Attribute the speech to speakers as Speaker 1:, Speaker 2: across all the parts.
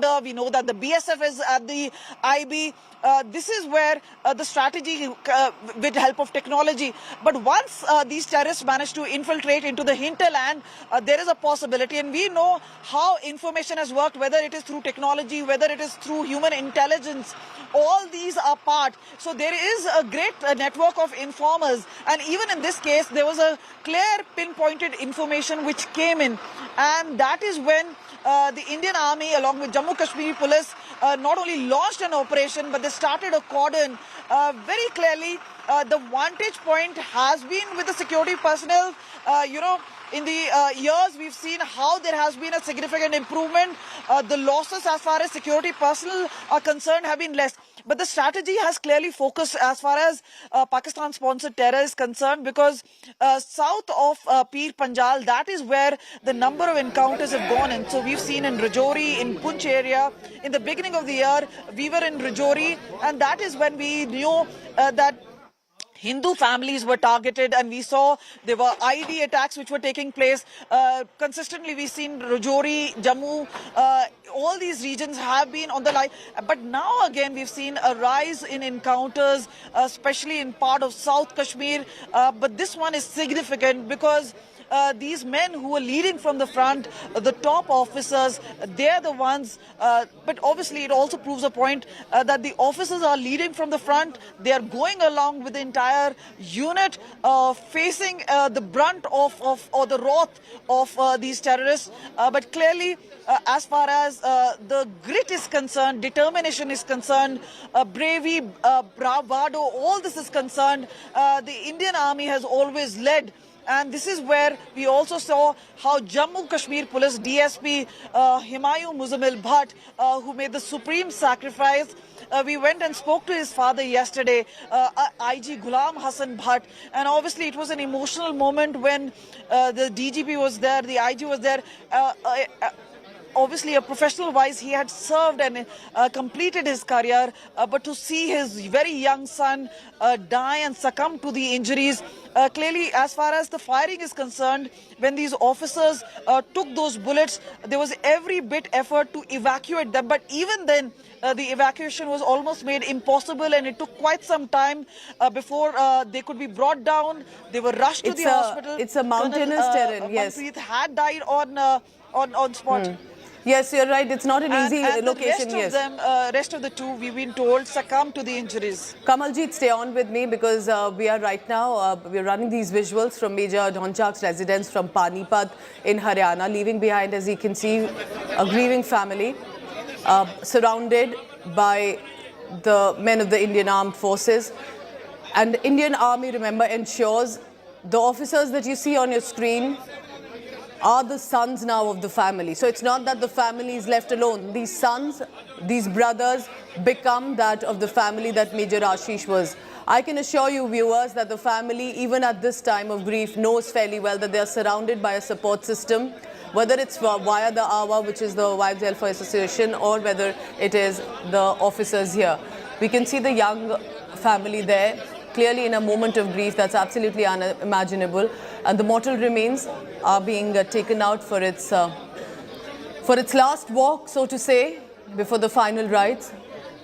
Speaker 1: border. We know that the BSF is at the IB. This is where the strategy with help of technology. But once these terrorists manage to infiltrate into the hinterland, there is a possibility. And we know how information has worked, whether it is through technology, whether it is through human intelligence. All these are part. So there is a great network of informers. And even in this case, there was a clear pinpointed information which came in. And that is when the Indian Army, along with Jammu Kashmir Police, not only launched an operation, but they started a cordon. Very clearly, the vantage point has been with the security personnel. In the years, we've seen how there has been a significant improvement. The losses as far as security personnel are concerned have been less. But the strategy has clearly focused as far as Pakistan-sponsored terror is concerned, because south of Pir Panjal, that is where the number of encounters have gone in. So we've seen in Rajouri, in Poonch area, in the beginning of the year, we were in Rajouri, and that is when we knew that Hindu families were targeted, and we saw there were ID attacks which were taking place. Consistently, we've seen Rajouri, Jammu, all these regions have been on the line. But now again, we've seen a rise in encounters, especially in part of South Kashmir. But this one is significant because these men who were leading from the front, the top officers, they're the ones, but obviously it also proves a point that the officers are leading from the front. They are going along with the entire unit, facing the brunt of or the wrath of these terrorists. But clearly, as far as the grit is concerned, determination is concerned, bravery, bravado, all this is concerned, the Indian Army has always led. And this is where we also saw how Jammu Kashmir Police DSP Himayu Muzammil Bhatt, who made the supreme sacrifice. We went and spoke to his father yesterday, IG Ghulam Hassan Bhatt, and obviously it was an emotional moment when the DGP was there, the IG was there. Obviously, a professional wise, he had served and completed his career, but to see his very young son die and succumb to the injuries, clearly, as far as the firing is concerned, when these officers took those bullets, there was every bit effort to evacuate them. But even then, the evacuation was almost made impossible, and it took quite some time before they could be brought down. They were rushed to the hospital.
Speaker 2: It's a mountainous terrain, yes.
Speaker 1: Manpreet had died on spot.
Speaker 2: Yes, you're right. It's not an easy location.
Speaker 1: The rest of the two, we've been told, succumbed to the injuries.
Speaker 2: Kamaljeet, stay on with me because we are right now, we're running these visuals from Major Dhonchak's residence from Panipat in Haryana, leaving behind, as you can see, a grieving family surrounded by the men of the Indian Armed Forces. And the Indian Army, remember, ensures the officers that you see on your screen are the sons now of the family. So it's not that the family is left alone. These sons, these brothers become that of the family that Major Ashish was. I can assure you, viewers, that the family, even at this time of grief, knows fairly well that they are surrounded by a support system, whether it's via the AWA, which is the Wives Welfare Association, or whether it is the officers here. We can see the young family there, clearly in a moment of grief that's absolutely unimaginable. And the mortal remains are being taken out for its last walk, so to say, before the final rites.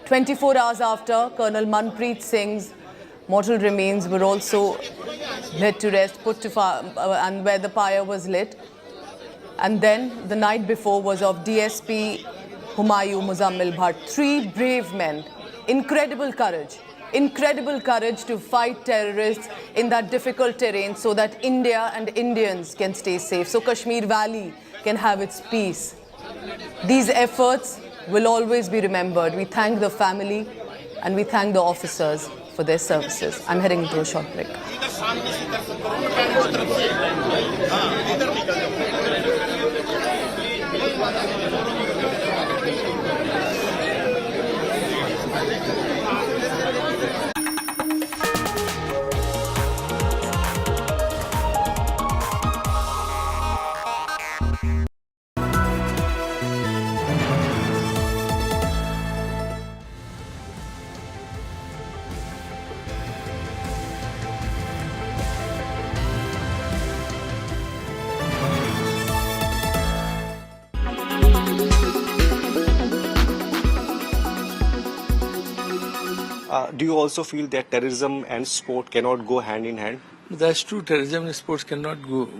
Speaker 2: 24 hours after, Colonel Manpreet Singh's mortal remains were also laid to rest, put to fire, and where the pyre was lit. And then the night before was of DSP Himayu Muzammil Bhatt. 3 brave men, incredible courage to fight terrorists in that difficult terrain so that India and Indians can stay safe, so Kashmir Valley can have its peace. These efforts will always be remembered. We thank the family and we thank the officers for their services. I'm heading into a short break.
Speaker 3: Do you also feel that terrorism and sport cannot go hand in hand?
Speaker 4: That's true. Terrorism and sports cannot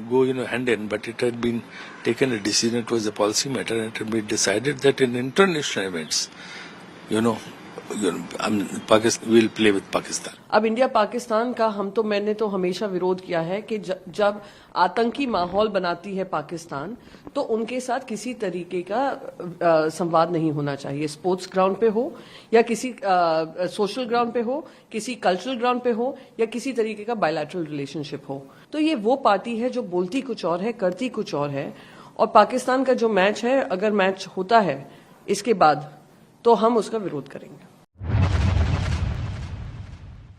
Speaker 4: go hand in. But it had been taken a decision. It was a policy matter, and it had been decided that in international events, Pakistan will play with Pakistan.
Speaker 5: अब India Pakistan का मैंने तो हमेशा विरोध किया है कि जब आतंकी माहौल बनाती है पाकिस्तान तो उनके साथ किसी तरीके का संवाद नहीं होना चाहिए, स्पोर्ट्स ग्राउंड पे हो या किसी सोशल ग्राउंड पे हो, किसी कल्चरल ग्राउंड पे हो या किसी तरीके का बायलैटरल रिलेशनशिप हो। तो ये वो पार्टी है जो बोलती कुछ और है, करती कुछ और है। और पाकिस्तान का जो मैच है, अगर मैच होता है इसके बाद तो हम उसका विरोध करेंगे।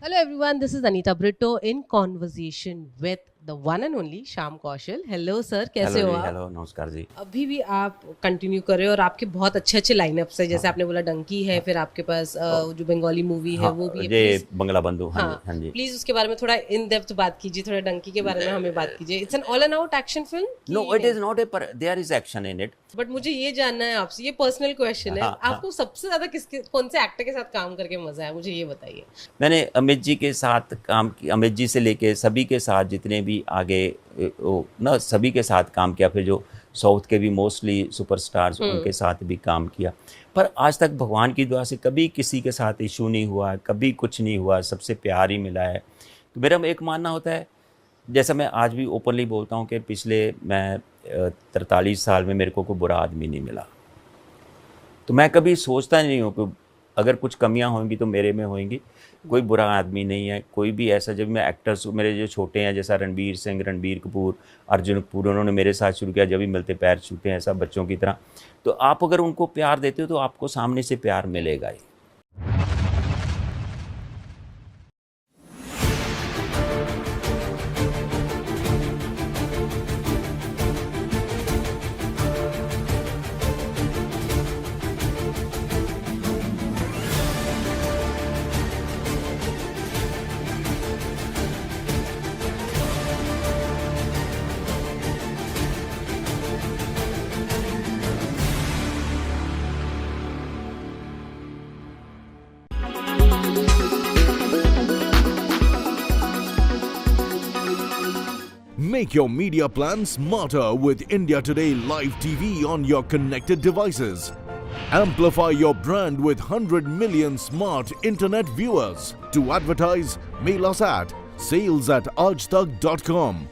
Speaker 6: Hello everyone, this is Anita Brito in conversation with the one and only Shyam Kaushal. Hello sir, कैसे हो आप?
Speaker 7: हेलो, नमस्कार जी।
Speaker 6: अभी भी आप कंटिन्यू कर रहे हो और आपके बहुत अच्छे अच्छे लाइनअप्स है, जैसे आपने बोला डंकी है, फिर आपके पास जो बंगाली मूवी है वो भी है।
Speaker 7: ये बंगला बंधु, हाँ जी।
Speaker 6: प्लीज उसके बारे में थोड़ा इन डेप्थ बात कीजिए, थोड़ा डंकी के बारे में हमें बात कीजिए। It's an all and out action film?
Speaker 7: No, it is not a, there is action in it.
Speaker 6: But मुझे ये जानना है आपसे, ये पर्सनल क्वेश्चन है, आपको सबसे ज्यादा कौन से एक्टर के साथ काम करके मजा है, मुझे ये बताइए।
Speaker 7: मैंने अमित जी के साथ काम किया, अमित जी से लेके सभी के साथ जितने भी आगे सभी के साथ काम किया। फिर जो साउथ के भी मोस्टली सुपरस्टार्स उनके साथ भी काम किया। पर आज तक भगवान की दुआ से कभी किसी के साथ इशू नहीं हुआ, कभी कुछ नहीं हुआ, सबसे प्यार ही मिला है। तो मेरा एक मानना होता है, जैसा मैं आज भी ओपनली बोलता हूँ कि पिछले मैं 43 साल में मेरे को कोई बुरा आदमी नहीं मिला। तो मैं कभी सोचता नहीं हूँ कि अगर कुछ कमियां होंगी तो मेरे में होंगी। कोई बुरा आदमी नहीं है, कोई भी ऐसा। जब मैं एक्टर्स, मेरे जो छोटे हैं जैसा रणबीर सिंह, रणबीर कपूर, अर्जुन कपूर, उन्होंने मेरे साथ शुरू किया, जब भी मिलते पैर छूते हैं ऐसा बच्चों की तरह। तो आप अगर उनको प्यार देते हो तो आपको सामने से प्यार मिलेगा ही।
Speaker 8: Make your media plan smarter with India Today Live TV on your connected devices. Amplify your brand with 100 million smart internet viewers. To advertise, mail us at sales@aajtak.com.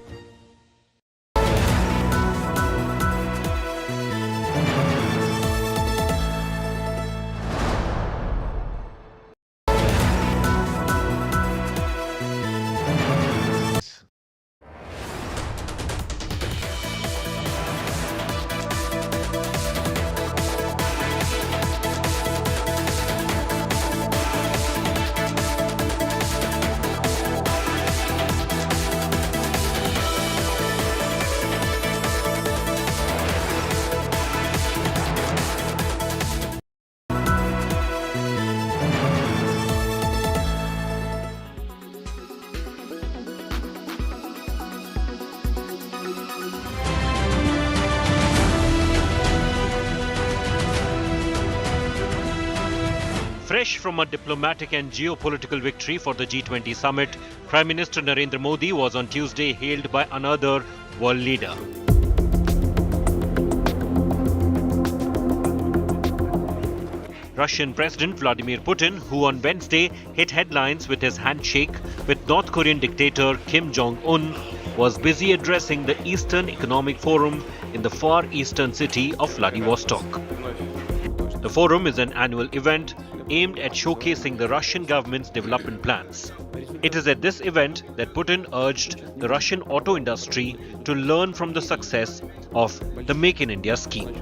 Speaker 9: Fresh from a diplomatic and geopolitical victory for the G20 summit, Prime Minister Narendra Modi was on Tuesday hailed by another world leader. Russian President Vladimir Putin, who on Wednesday hit headlines with his handshake with North Korean dictator Kim Jong-un, was busy addressing the Eastern Economic Forum in the far eastern city of Vladivostok. The forum is an annual event aimed at showcasing the Russian government's development plans. It is at this event that Putin urged the Russian auto industry to learn from the success of the Make in India scheme.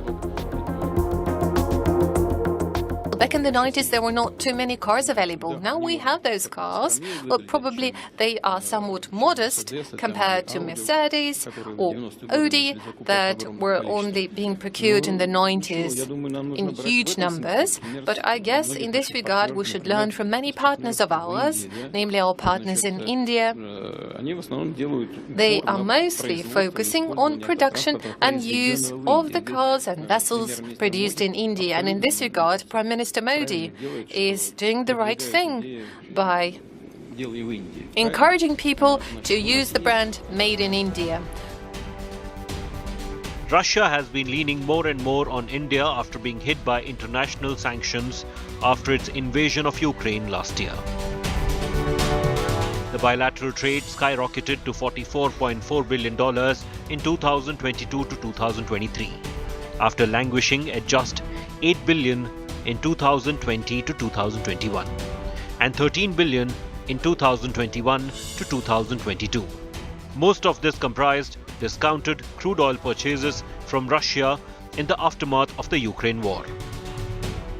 Speaker 10: Back in the 90s, there were not too many cars available. Now we have those cars, but probably they are somewhat modest compared to Mercedes or Audi that were only being procured in the 90s in huge numbers. But I guess in this regard, we should learn from many partners of ours, namely our partners in India, They are mostly focusing on production and use of the cars and vessels produced in India. And in this regard, Prime Minister Modi is doing the right thing by encouraging people to use the brand made in India.
Speaker 9: Russia has been leaning more and more on India after being hit by international sanctions after its invasion of Ukraine last year. The bilateral trade skyrocketed to $44.4 billion in 2022 to 2023, after languishing at just $8 billion in 2020 to 2021, and $13 billion in 2021 to 2022. Most of this comprised discounted crude oil purchases from Russia in the aftermath of the Ukraine war.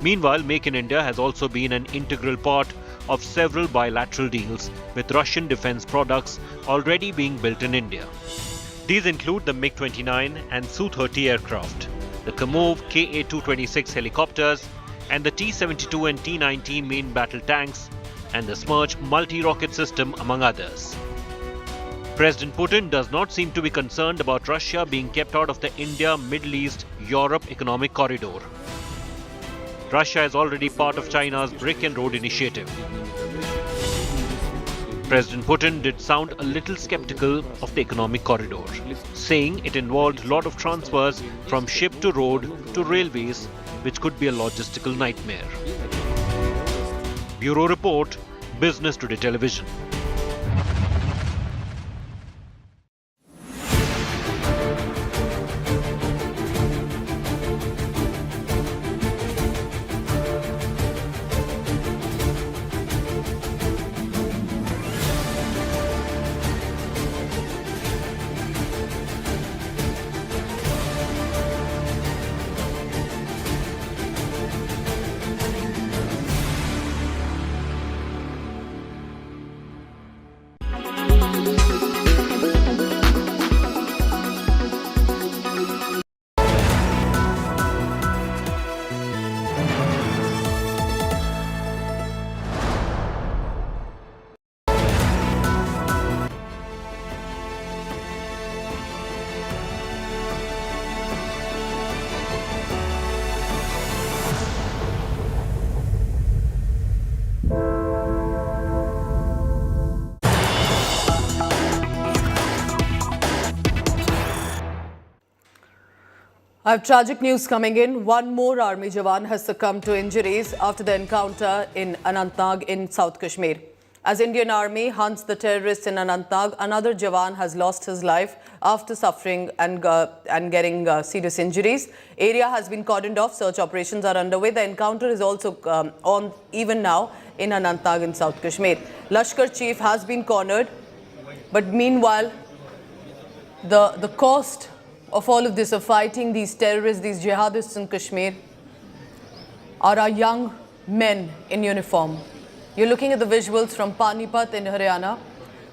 Speaker 9: Meanwhile, Make in India has also been an integral part of several bilateral deals with Russian defense products already being built in India. These include the MiG-29 and Su-30 aircraft, the Kamov Ka-226 helicopters, and the T-72 and T-90 main battle tanks, and the Smerch multi-rocket system, among others. President Putin does not seem to be concerned about Russia being kept out of the India, Middle East, Europe economic corridor. Russia is already part of China's Brick and Road initiative. President Putin did sound a little skeptical of the economic corridor, saying it involved a lot of transfers from ship to road to railways, which could be a logistical nightmare. Bureau Report, Business Today Television.
Speaker 2: I have tragic news coming in. One more army jawan has succumbed to injuries after the encounter in Anantnag in South Kashmir. As Indian Army hunts the terrorists in Anantnag, another jawan has lost his life after suffering and getting serious injuries. Area has been cordoned off. Search operations are underway. The encounter is also on even now in Anantnag in South Kashmir. Lashkar chief has been cornered, but meanwhile, the cost of all of this, of fighting these terrorists, these jihadists in Kashmir, are our young men in uniform. You're looking at the visuals from Panipat in Haryana,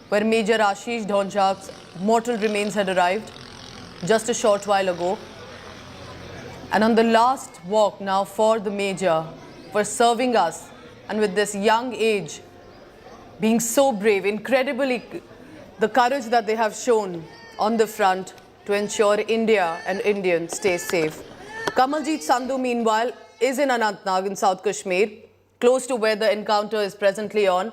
Speaker 2: where Major Ashish Dhonchak's mortal remains had arrived just a short while ago. And on the last walk now for the Major, for serving us, and with this young age, being so brave, incredibly, the courage that they have shown on the front to ensure India and Indians stay safe. Kamaljeet Sandhu, meanwhile, is in Anantnag in South Kashmir, close to where the encounter is presently on.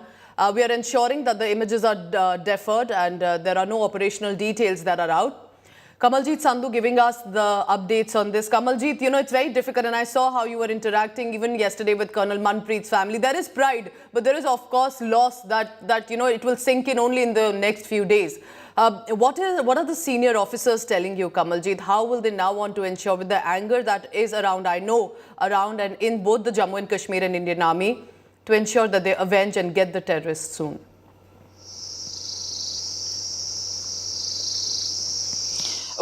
Speaker 2: We are ensuring that the images are deferred and there are no operational details that are out. Kamaljeet Sandhu giving us the updates on this. Kamaljeet, you know, it's very difficult, and I saw how you were interacting even yesterday with Colonel Manpreet's family. There is pride, but there is, of course, loss that you know, it will sink in only in the next few days. What are the senior officers telling you, Kamaljeet? How will they now want to ensure, with the anger that is around, I know, around and in both the Jammu and Kashmir and Indian Army, to ensure that they avenge and get the terrorists soon?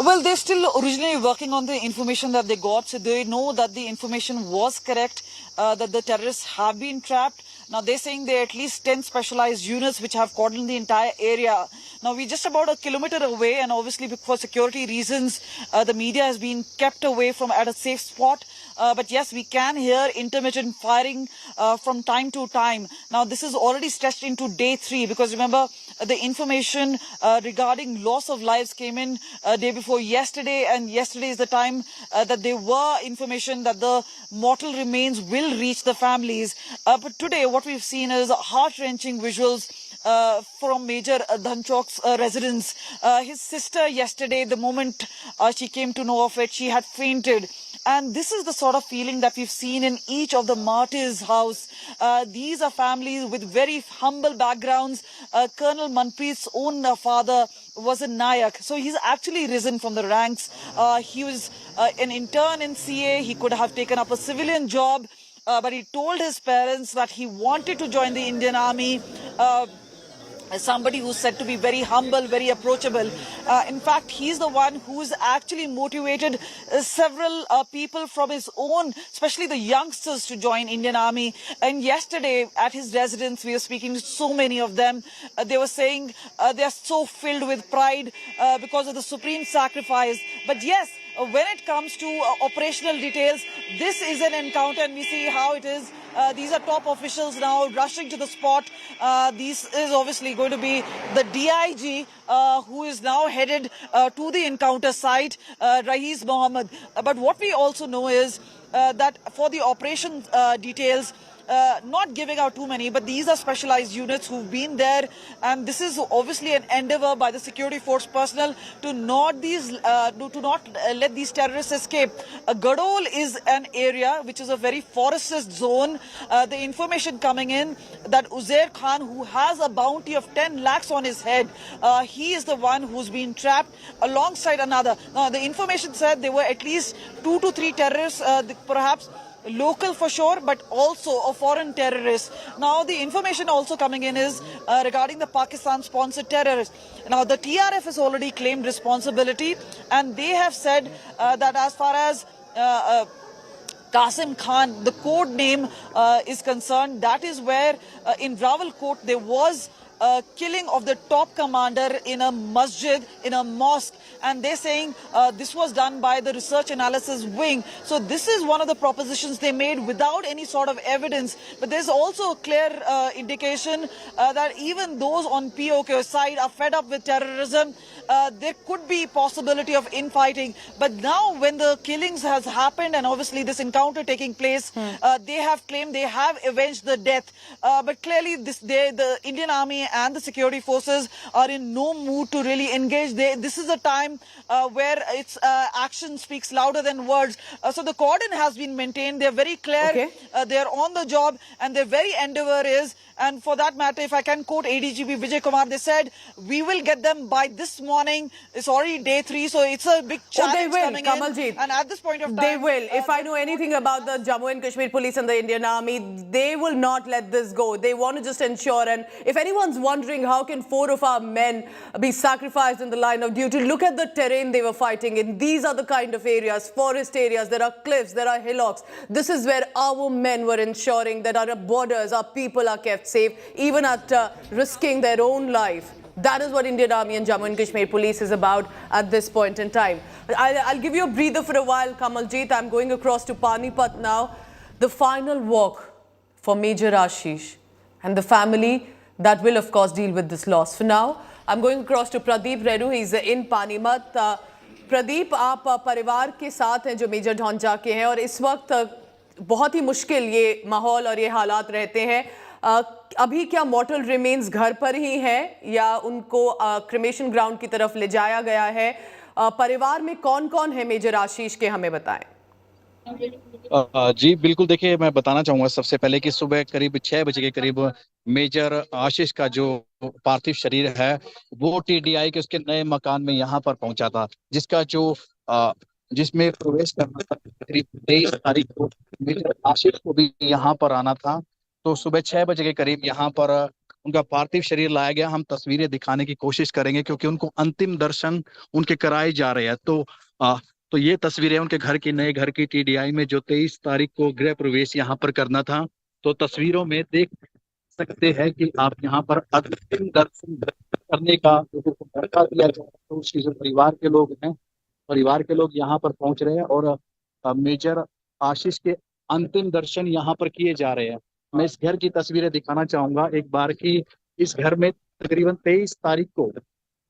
Speaker 1: Well, they're still originally working on the information that they got, so they know that the information was correct, that the terrorists have been trapped. Now they're saying there are at least 10 specialized units which have cordoned the entire area. Now we're just about a kilometer away, and obviously for security reasons, the media has been kept away from at a safe spot. But yes, we can hear intermittent firing from time to time. Now this is already stretched into day 3, because remember the information regarding loss of lives came in day before yesterday, and yesterday is the time that there were information that the mortal remains will reach the families. But today what we've seen is heart-wrenching visuals from Major Dhanchok's residence. His sister yesterday, the moment she came to know of it, she had fainted. And this is the sort of feeling that we've seen in each of the martyrs' house. These are families with very humble backgrounds. Colonel Manpreet's own father was a Nayak. So he's actually risen from the ranks. He was an intern in CA. He could have taken up a civilian job. But he told his parents that he wanted to join the Indian Army. Somebody who's said to be very humble, very approachable. In fact, he's the one who's actually motivated several people from his own, especially the youngsters, to join Indian Army. And yesterday at his residence, we were speaking to so many of them. They were saying they're so filled with pride because of the supreme sacrifice. But yes, when it comes to operational details, this is an encounter, and we see how it is. These are top officials now rushing to the spot. This is obviously going to be the DIG who is now headed to the encounter site, Raees Mohammed. But what we also know is that for the operation details, not giving out too many, but these are specialized units who've been there, and this is obviously an endeavor by the security force personnel to not let these terrorists escape. Gadol is an area which is a very forested zone. The information coming in that Uzair Khan, who has a bounty of 10 lakhs on his head, he is the one who's been trapped alongside another. Now the information said there were at least 2 to 3 terrorists, perhaps local for sure, but also a foreign terrorist. Now the information also coming in is regarding the Pakistan-sponsored terrorists. Now the TRF has already claimed responsibility, and they have said that as far as Qasim Khan, the code name is concerned, that is where in Rawalkot there was killing of the top commander in a masjid, in a mosque, and they're saying this was done by the research analysis wing. So this is one of the propositions they made without any sort of evidence. But there's also a clear indication that even those on POK side are fed up with terrorism. There could be possibility of infighting. But now when the killings has happened and obviously this encounter taking place, they have claimed they have avenged the death. But clearly the Indian Army and the security forces are in no mood to really engage. This is a time where its action speaks louder than words. So the cordon has been maintained. They're very clear.
Speaker 2: Okay.
Speaker 1: They're on the job, and their very endeavor is, and for that matter, if I can quote ADGP Vijay Kumar, they said, we will get them by this morning. It's already day 3, so it's a big challenge coming in. And at this point of time,
Speaker 2: they will. If I know anything about the Jammu and Kashmir police and the Indian Army, they will not let this go. They want to just ensure. And if anyone's wondering how can 4 of our men be sacrificed in the line of duty, look at the terrain they were fighting in. These are the kind of areas, forest areas. There are cliffs, there are hillocks. This is where our men were ensuring that our borders, our people are kept safe, even at risking their own life. That is what Indian Army and Jammu and Kashmir Police is about at this point in time. I'll give you a breather for a while, Kamaljeet. I'm going across to Panipat now. The final walk for Major Ashish and the family that will, of course, deal with this loss. For now, I'm going across to Pradeep Redu. He's in Panipat. Pradeep, आप परिवार के साथ हैं जो major ढौंचा के हैं, और इस वक्त बहुत ही मुश्किल ये माहौल और ये हालात रहते हैं. अभी क्या मॉर्टल रिमेन्स घर पर ही हैं या उनको क्रिमेशन ग्राउंड की तरफ ले जाया गया है? परिवार में कौन-कौन है मेजर आशीष के, हमें बताएं.
Speaker 11: जी बिल्कुल, देखिए मैं बताना चाहूँगा सबसे पहले कि सुबह करीब 6 बजे के करीब मेजर आशीष का जो पार्थिव शरीर है वो टीडीआई के उसके नए मकान में यहाँ पर पहुंचा था, जिसका जो जिसमें प्रवेश करना था करीब 23 तारीख को मेजर आशीष को भी यहाँ पर आना था. तो सुबह 6 बजे के करीब यहाँ पर उनका पार्थिव शरीर लाया गया. हम तस्वीरें दिखाने की कोशिश करेंगे क्योंकि उनको अंतिम दर्शन उनके कराए जा रहे हैं. तो ये तस्वीरें उनके घर की, नए घर की टीडीआई में जो 23 तारीख को गृह प्रवेश यहाँ पर करना था. तो तस्वीरों में देख सकते हैं कि आप यहाँ पर अंतिम दर्शन करने का लोगों को मौका दिया जाए। तो उसके जो परिवार के लोग हैं, परिवार के लोग यहाँ पर पहुंच रहे हैं और मेजर आशीष के अंतिम दर्शन यहाँ पर किए जा रहे हैं। मैं इस घर की तस्वीरें दिखाना चाहूंगा एक बार की। इस घर में तकरीबन 23 तारीख को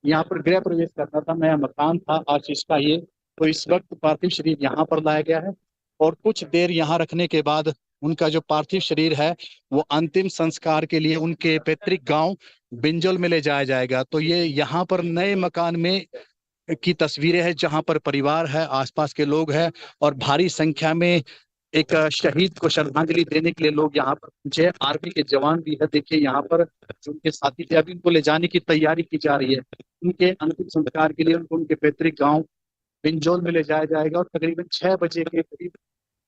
Speaker 11: यहाँ पर गृह प्रवेश करना था, नया मकान था आशीष का ये। तो इस वक्त पार्थिव शरीर यहाँ पर लाया गया है और कुछ देर यहाँ रखने के बाद उनका जो पार्थिव शरीर है वो अंतिम संस्कार के लिए उनके पैतृक गांव बिंजल में ले जाया जाएगा। तो ये यहाँ पर नए मकान में की तस्वीरें हैं जहां पर परिवार है, आसपास के लोग हैं और भारी संख्या में एक शहीद को श्रद्धांजलि देने के लिए लोग यहाँ पर पहुंचे। आर्मी के जवान भी है, देखिए यहाँ पर जो उनके साथी थे, अभी उनको ले जाने की तैयारी की जा रही है। उनके अंतिम संस्कार के लिए उनको उनके पैतृक गांव बिंजौल में ले जाया जाएगा और तकरीबन 6 बजे के करीब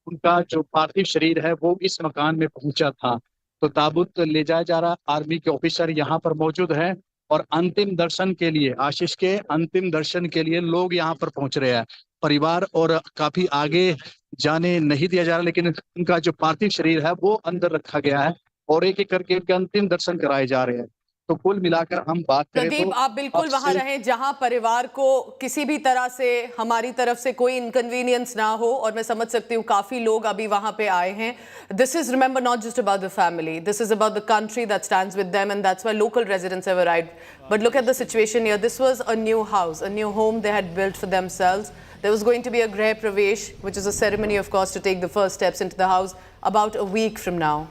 Speaker 11: उनका जो पार्थिव शरीर है वो इस मकान में पहुंचा था। तो ताबूत ले जाया जा रहा, आर्मी के ऑफिसर यहाँ पर मौजूद हैं और अंतिम दर्शन के लिए, आशीष के अंतिम दर्शन के लिए लोग यहाँ पर पहुंच रहे हैं। परिवार और काफी आगे जाने नहीं दिया जा रहा, लेकिन उनका जो पार्थिव शरीर है वो अंदर रखा गया है और एक एक करके उनके अंतिम दर्शन कराए जा रहे हैं। तो कुल मिलाकर हम बात करें
Speaker 2: प्रदीप,
Speaker 11: तो
Speaker 2: आप बिल्कुल वहां रहें जहां परिवार को किसी भी तरह से हमारी तरफ से कोई इनकन्वीनियंस ना हो, और मैं समझ सकती हूँ काफी लोग अभी वहां पे आए हैं। This is, remember, not just about the family, this is about the country that stands with them, and that's why local residents have arrived. But look at the situation here. This was a new house, a new home they had built for themselves. There was going to be a Greh Pravesh, which is a ceremony, of course, to take the first steps into the house about a week from now.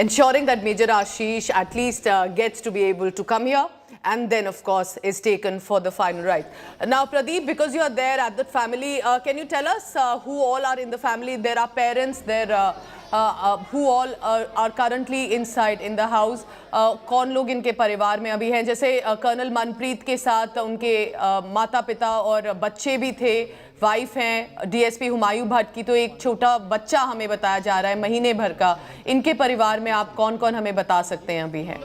Speaker 2: Ensuring that Major Ashish at least gets to be able to come here and then, of course, is taken for the final rite. Now, Pradeep, because you are there at that family, can you tell us who all are in the family? There are parents, who all are currently inside in the house. कौन लोग इनके परिवार में अभी हैं? जैसे colonel Manpreet के साथ उनके माता पिता और बच्चे भी थे, वाइफ हैं डीएसपी हुमायूं भट्ट की, तो एक छोटा बच्चा हमें बताया जा रहा है महीने भर का। इनके परिवार में आप कौन कौन हमें बता सकते हैं अभी हैं?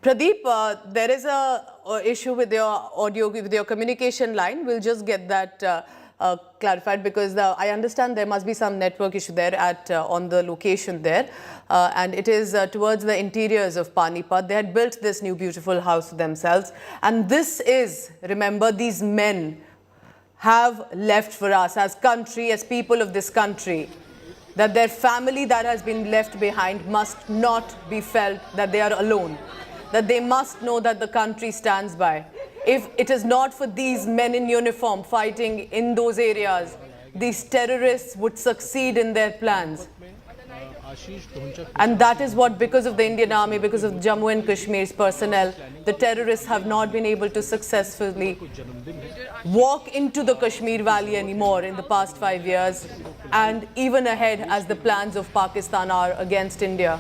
Speaker 2: Pradeep, there is a issue with your audio, with your communication line. We'll just get that clarified, because I understand there must be some network issue there at on the location there, and it is towards the interiors of Panipat. They had built this new beautiful house for themselves, and this is, remember, these men have left for us as country, as people of this country, that their family that has been left behind must not be felt that they are alone, that they must know that the country stands by. If it is not for these men in uniform fighting in those areas, these terrorists would succeed in their plans. And that is what, because of the Indian Army, because of Jammu and Kashmir's personnel, the terrorists have not been able to successfully walk into the Kashmir Valley anymore in the past 5 years, and even ahead as the plans of Pakistan are against India.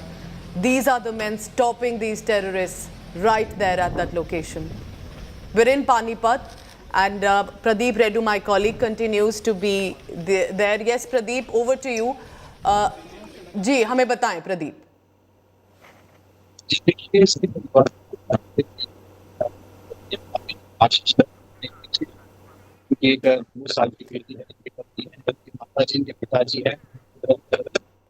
Speaker 2: These are the men stopping these terrorists right there at that location. We're in Panipat, and Pradeep Reddu, my colleague, continues to be there. Yes, Pradeep, over to you. जी हमें बताएं Pradeep.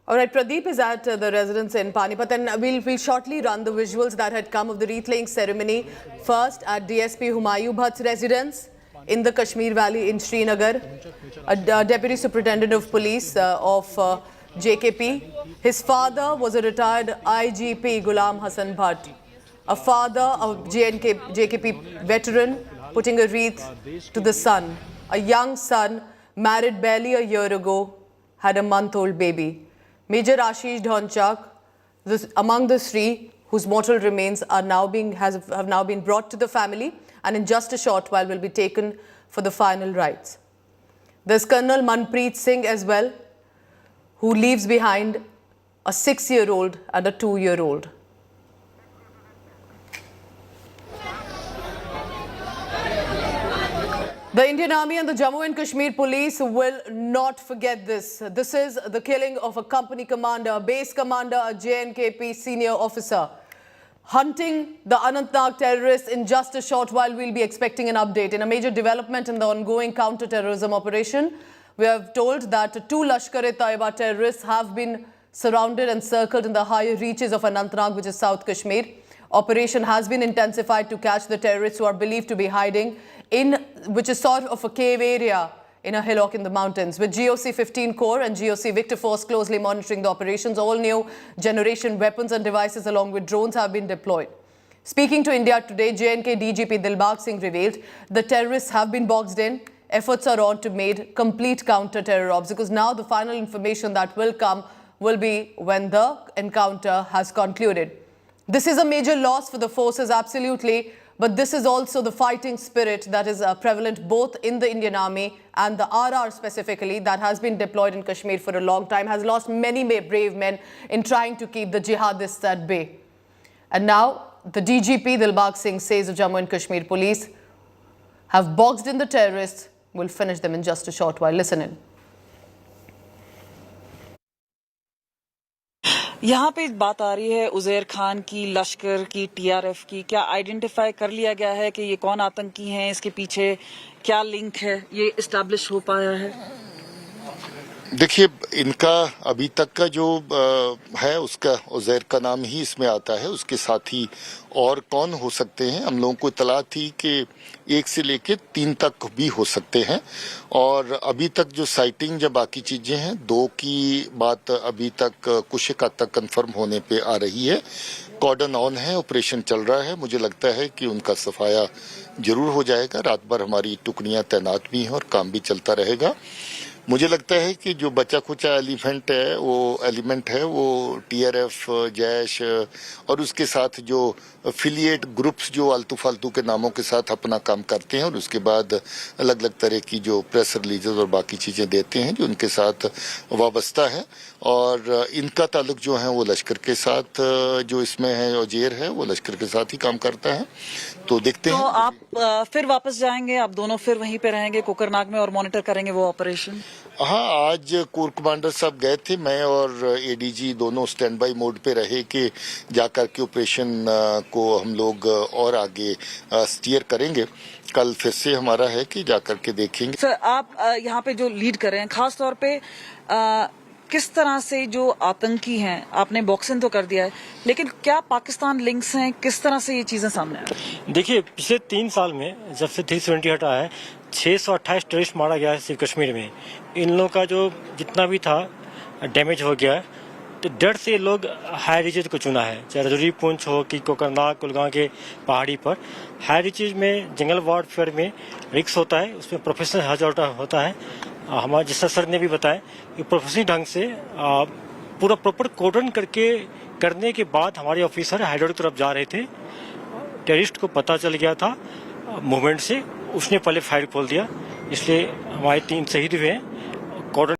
Speaker 2: All right, Pradeep is at the residence in Panipat, and we'll shortly run the visuals that had come of the wreath-laying ceremony. First at DSP Humayun Bhatt's residence in the Kashmir Valley in Srinagar, a Deputy Superintendent of Police of JKP. His father was a retired IGP, Ghulam Hassan Bhatt, a father of JKP veteran, putting a wreath to the son. A young son, married barely a year ago, had a month-old baby. Major Ashish Dhonchak, among the three whose mortal remains are have now been brought to the family, and in just a short while will be taken for the final rites. There's Colonel Manpreet Singh as well, who leaves behind a 6-year-old and a 2-year-old. The Indian Army and the Jammu and Kashmir Police will not forget this. This is the killing of a company commander, a base commander, a JNKP senior officer. hunting the Anantnag terrorists. In just a short while, we'll be expecting an update. In a major development in the ongoing counter-terrorism operation, we have told that 2 Lashkar-e-Taiba terrorists have been surrounded and circled in the higher reaches of Anantnag, which is South Kashmir. Operation has been intensified to catch the terrorists who are believed to be hiding in, which is sort of a cave area in a hillock in the mountains. With GOC 15 Corps and GOC Victor Force closely monitoring the operations, all new generation weapons and devices along with drones have been deployed. Speaking to India Today, JNK DGP Dilbagh Singh revealed the terrorists have been boxed in. Efforts are on to make complete counter-terror ops, because now the final information that will come will be when the encounter has concluded. This is a major loss for the forces, absolutely, but this is also the fighting spirit that is prevalent both in the Indian Army and the RR specifically, that has been deployed in Kashmir for a long time, has lost many brave men in trying to keep the jihadists at bay. And now the DGP Dilbagh Singh says the Jammu and Kashmir police have boxed in the terrorists. We'll finish them in just a short while. Listen in.
Speaker 1: यहाँ पे बात आ रही है उज़ैर खान की, लश्कर की, TRF की। क्या identify कर लिया गया है कि ये कौन आतंकी हैं, इसके पीछे क्या लिंक है, ये एस्टैब्लिश हो पाया है?
Speaker 12: देखिए, इनका अभी तक का जो है उसका उज़ैर का नाम ही इसमें आता है। उसके साथ ही और कौन हो सकते हैं, हम लोगों को इतला थी कि 1 से लेके 3 तक भी हो सकते हैं। और अभी तक जो साइटिंग या बाकी चीजें हैं, 2 की बात अभी तक कुछ हद तक कंफर्म होने पे आ रही है। कॉर्डन ऑन है, ऑपरेशन चल रहा है। मुझे लगता है कि उनका सफाया जरूर हो जाएगा। रात भर हमारी टुकड़ियां तैनात भी हैं और काम भी चलता रहेगा। मुझे लगता है कि जो बचा खुचा एलिमेंट है वो टीआरएफ, जैश और उसके साथ जो एफिलिएट ग्रुप्स जो आलतू फालतू के नामों के साथ अपना काम करते हैं और उसके बाद अलग अलग तरह की जो प्रेस रिलीजेस और बाकी चीजें देते हैं जो उनके साथ वाबस्ता है। और इनका ताल्लुक जो है वो लश्कर के साथ जो इसमें है, उज़ैर है, वो लश्कर के साथ ही काम करता है। तो देखते हैं।
Speaker 1: तो आप फिर वापस जाएंगे, आप दोनों फिर वहीं पे रहेंगे कोकरनाग में और मॉनिटर करेंगे वो ऑपरेशन?
Speaker 12: हाँ, आज कोर कमांडर साहब गए थे, मैं और एडीजी दोनों स्टैंड बाई मोड पे रहे कि जाकर के ऑपरेशन को हम लोग और आगे स्टीयर करेंगे। कल फिर से हमारा है कि जाकर के देखेंगे।
Speaker 1: सर, आप यहाँ पे जो लीड कर रहे हैं, खास तौर पे किस तरह से जो आतंकी हैं, आपने बॉक्सिंग तो कर दिया है, लेकिन क्या पाकिस्तान लिंक्स हैं, किस तरह से ये चीजें सामने आ रही हैं?
Speaker 13: देखिए, पिछले 3 साल में जब से 370 हटा है, 628 टेररिस्ट मारा गया है सिर्फ कश्मीर में। इन लोगों का जो जितना भी था डैमेज हो गया है, तो डर से लोग हाई रीचेज को चुना है, चाहे रजौरी पुंछ हो कि कोकरनाग कुलगांव के पहाड़ी पर। हाई रीचेज में जंगल वारफेयर में रिस्क होता है, उसमें प्रोफेशनल हजार्ड होता है। हमारे जैसा सर ने भी बताया कि प्रोफेशनल ढंग से पूरा प्रॉपर कोडन करने के बाद हमारे ऑफिसर हाईडोर की तरफ जा रहे थे। टेररिस्ट को पता चल गया था मूवमेंट से, उसने पहले फायर खोल दिया, इसलिए हमारे 3 शहीद हुए हैं। कॉर्डन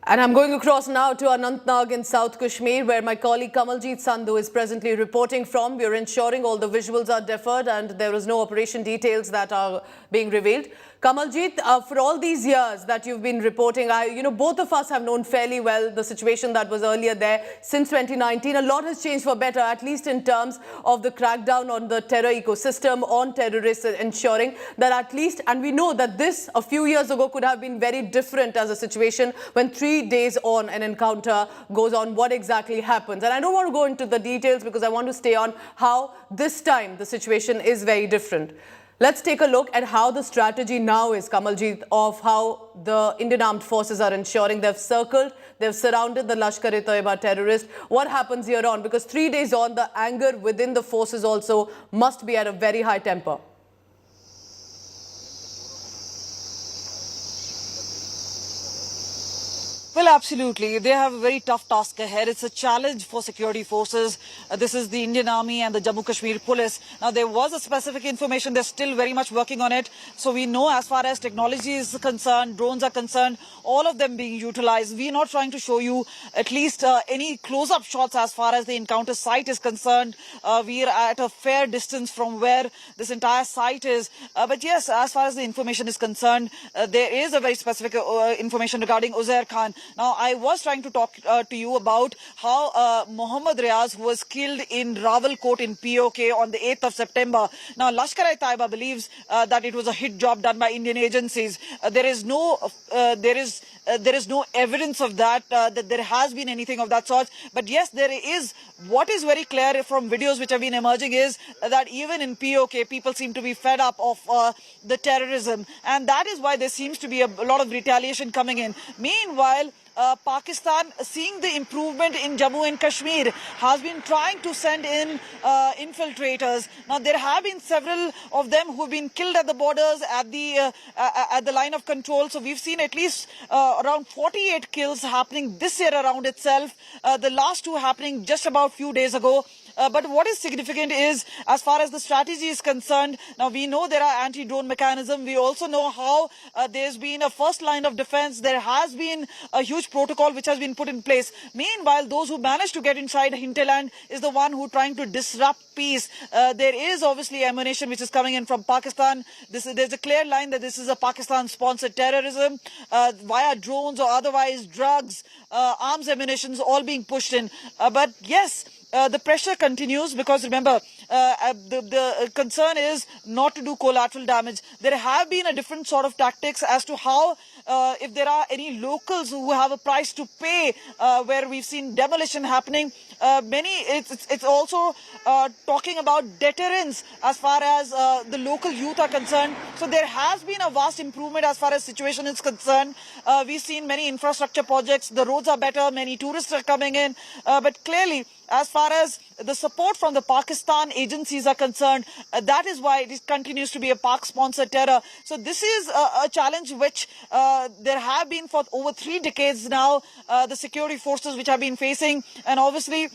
Speaker 2: And I'm going across now to Anantnag in South Kashmir, where my colleague Kamaljeet Sandhu is presently reporting from. We are ensuring all the visuals are deferred and there is no operation details that are being revealed. Kamaljeet, for all these years that you've been reporting, both of us have known fairly well the situation that was earlier there. Since 2019, a lot has changed for better, at least in terms of the crackdown on the terror ecosystem, on terrorists, ensuring that at least, and we know that this a few years ago could have been very different as a situation when 3 days on an encounter goes on, what exactly happens. And I don't want to go into the details because I want to stay on how this time the situation is very different. Let's take a look at how the strategy now is, Kamaljeet, of how the Indian Armed Forces are ensuring they've circled, they've surrounded the Lashkar-e-Taiba terrorists. What happens here on? Because 3 days on, the anger within the forces also must be at a very high temper.
Speaker 1: Well, absolutely. They have a very tough task ahead. It's a challenge for security forces. This is the Indian Army and the Jammu Kashmir Police. Now, there was a specific information. They're still very much working on it. So we know as far as technology is concerned, drones are concerned, all of them being utilized. We're not trying to show you at least any close-up shots as far as the encounter site is concerned. We are at a fair distance from where this entire site is. But yes, as far as the information is concerned, there is a very specific information regarding Uzair Khan. Now, I was trying to talk to you about how Mohammad Riaz, who was killed in Rawalkot in POK on the 8th of September. Now, Lashkar-e-Taiba believes that it was a hit job done by Indian agencies. There is no evidence of that, that there has been anything of that sort. But yes, there is. What is very clear from videos which have been emerging is that even in POK, people seem to be fed up of the terrorism. And that is why there seems to be a lot of retaliation coming in. Meanwhile, Pakistan, seeing the improvement in Jammu and Kashmir, has been trying to send in infiltrators. Now, there have been several of them who have been killed at the borders, at the line of control. So we've seen at least around 48 kills happening this year around itself. The last two happening just about few days ago. But what is significant is, as far as the strategy is concerned, now we know there are anti-drone mechanisms. We also know how there's been a first line of defense. There has been a huge protocol which has been put in place. Meanwhile, those who managed to get inside hinterland is the one who trying to disrupt peace. There is obviously ammunition which is coming in from Pakistan. There's a clear line that this is a Pakistan-sponsored terrorism via drones or otherwise, drugs, arms, ammunitions, all being pushed in. But yes, the pressure continues because remember, the concern is not to do collateral damage. There have been a different sort of tactics as to how, if there are any locals who have a price to pay, where we've seen demolition happening. It's also talking about deterrence as far as the local youth are concerned. So there has been a vast improvement as far as situation is concerned. We've seen many infrastructure projects. The roads are better. Many tourists are coming in. But clearly, as far as the support from the Pakistan agencies are concerned, that is why it continues to be a Pak-sponsored terror. So this is a challenge which there have been for over 3 decades now, the security forces which have been facing. And obviously,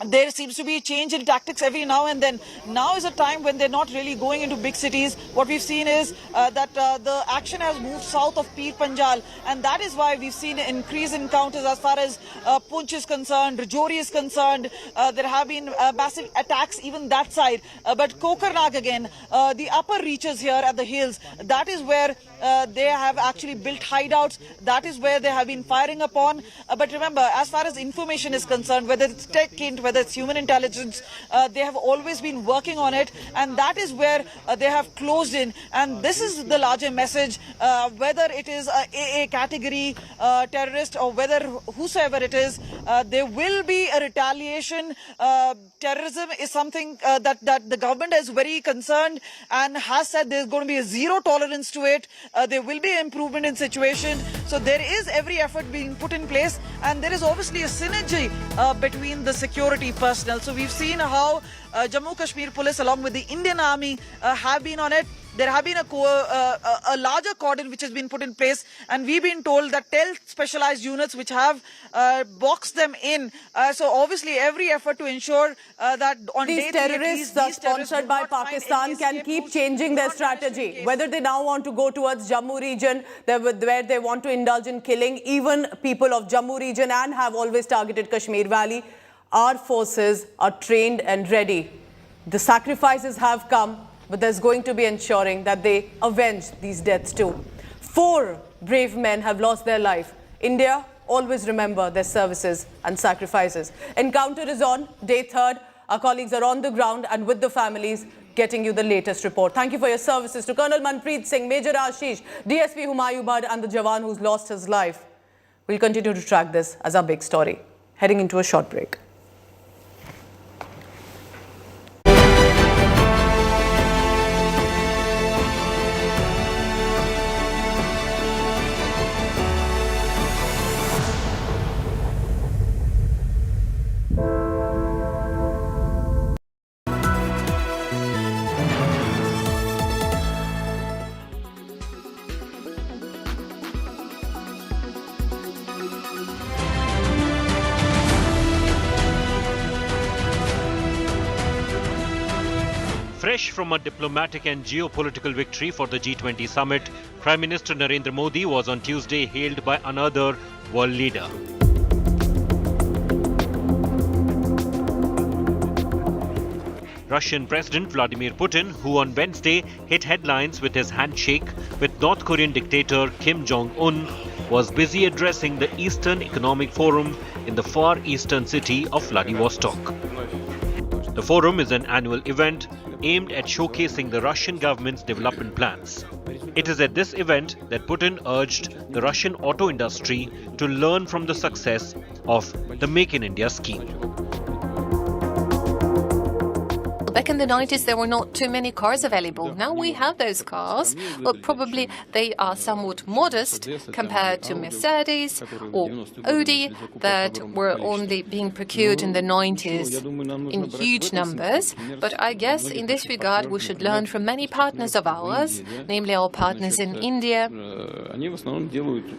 Speaker 1: there seems to be a change in tactics every now and then. Now is a time when they're not really going into big cities. What we've seen is that the action has moved south of Pir Panjal, and that is why we've seen an increase in encounters as far as Poonch is concerned, Rajouri is concerned. There have been massive attacks even that side. But Kokarnag again, the upper reaches here at the hills, that is where they have actually built hideouts. That is where they have been firing upon. But remember, as far as information is concerned, whether it's tech, whether it's human intelligence, they have always been working on it, and that is where they have closed in. And this is the larger message, whether it is a AA category terrorist or whether whosoever it is, there will be a retaliation. Terrorism is something that the government is very concerned and has said there's going to be a zero tolerance to it. There will be improvement in situation. So there is every effort being put in place, and there is obviously a synergy between the security personnel. So we've seen how Jammu Kashmir Police along with the Indian Army have been on it. There have been a larger cordon which has been put in place, and we've been told that 10 specialized units which have boxed them in. So obviously every effort to ensure that on
Speaker 2: these terrorists are sponsored by Pakistan can keep changing their strategy. Whether they now want to go towards Jammu region, where they want to indulge in killing even people of Jammu region and have always targeted Kashmir Valley, our forces are trained and ready. The sacrifices have come, but there's going to be ensuring that they avenge these deaths too. 4 brave men have lost their life. India, always remember their services and sacrifices. Encounter is on day 3rd. Our colleagues are on the ground and with the families getting you the latest report. Thank you for your services to Colonel Manpreet Singh, Major Ashish, DSP Humayun Bhatt and the Jawan who's lost his life. We'll continue to track this as our big story. Heading into a short break.
Speaker 9: Fresh from a diplomatic and geopolitical victory for the G20 summit, Prime Minister Narendra Modi was on Tuesday hailed by another world leader. Russian President Vladimir Putin, who on Wednesday hit headlines with his handshake with North Korean dictator Kim Jong-un, was busy addressing the Eastern Economic Forum in the far eastern city of Vladivostok. The forum is an annual event aimed at showcasing the Russian government's development plans. It is at this event that Putin urged the Russian auto industry to learn from the success of the Make in India scheme.
Speaker 10: Back in the 90s, there were not too many cars available. Now we have those cars, but probably they are somewhat modest compared to Mercedes or Audi that were only being procured in the 90s in huge numbers. But I guess in this regard, we should learn from many partners of ours, namely our partners in India.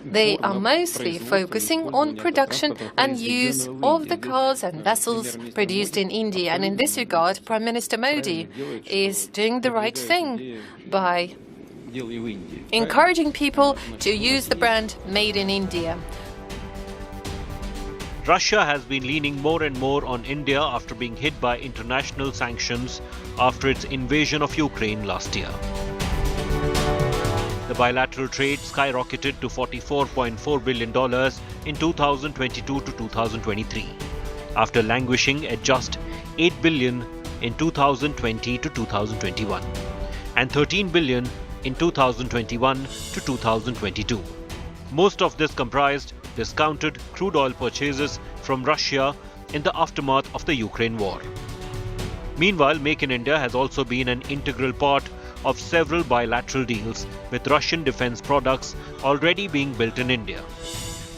Speaker 10: They are mostly focusing on production and use of the cars and vessels produced in India. And in this regard, Prime Minister Modi is doing the right thing by encouraging people to use the brand Made in India.
Speaker 9: Russia has been leaning more and more on India after being hit by international sanctions after its invasion of Ukraine last year. The bilateral trade skyrocketed to $44.4 billion in 2022 to 2023, after languishing at just $8 billion in 2020 to 2021 and $13 billion in 2021 to 2022. Most of this comprised discounted crude oil purchases from Russia in the aftermath of the Ukraine war. Meanwhile, Make in India has also been an integral part of several bilateral deals with Russian defense products already being built in India.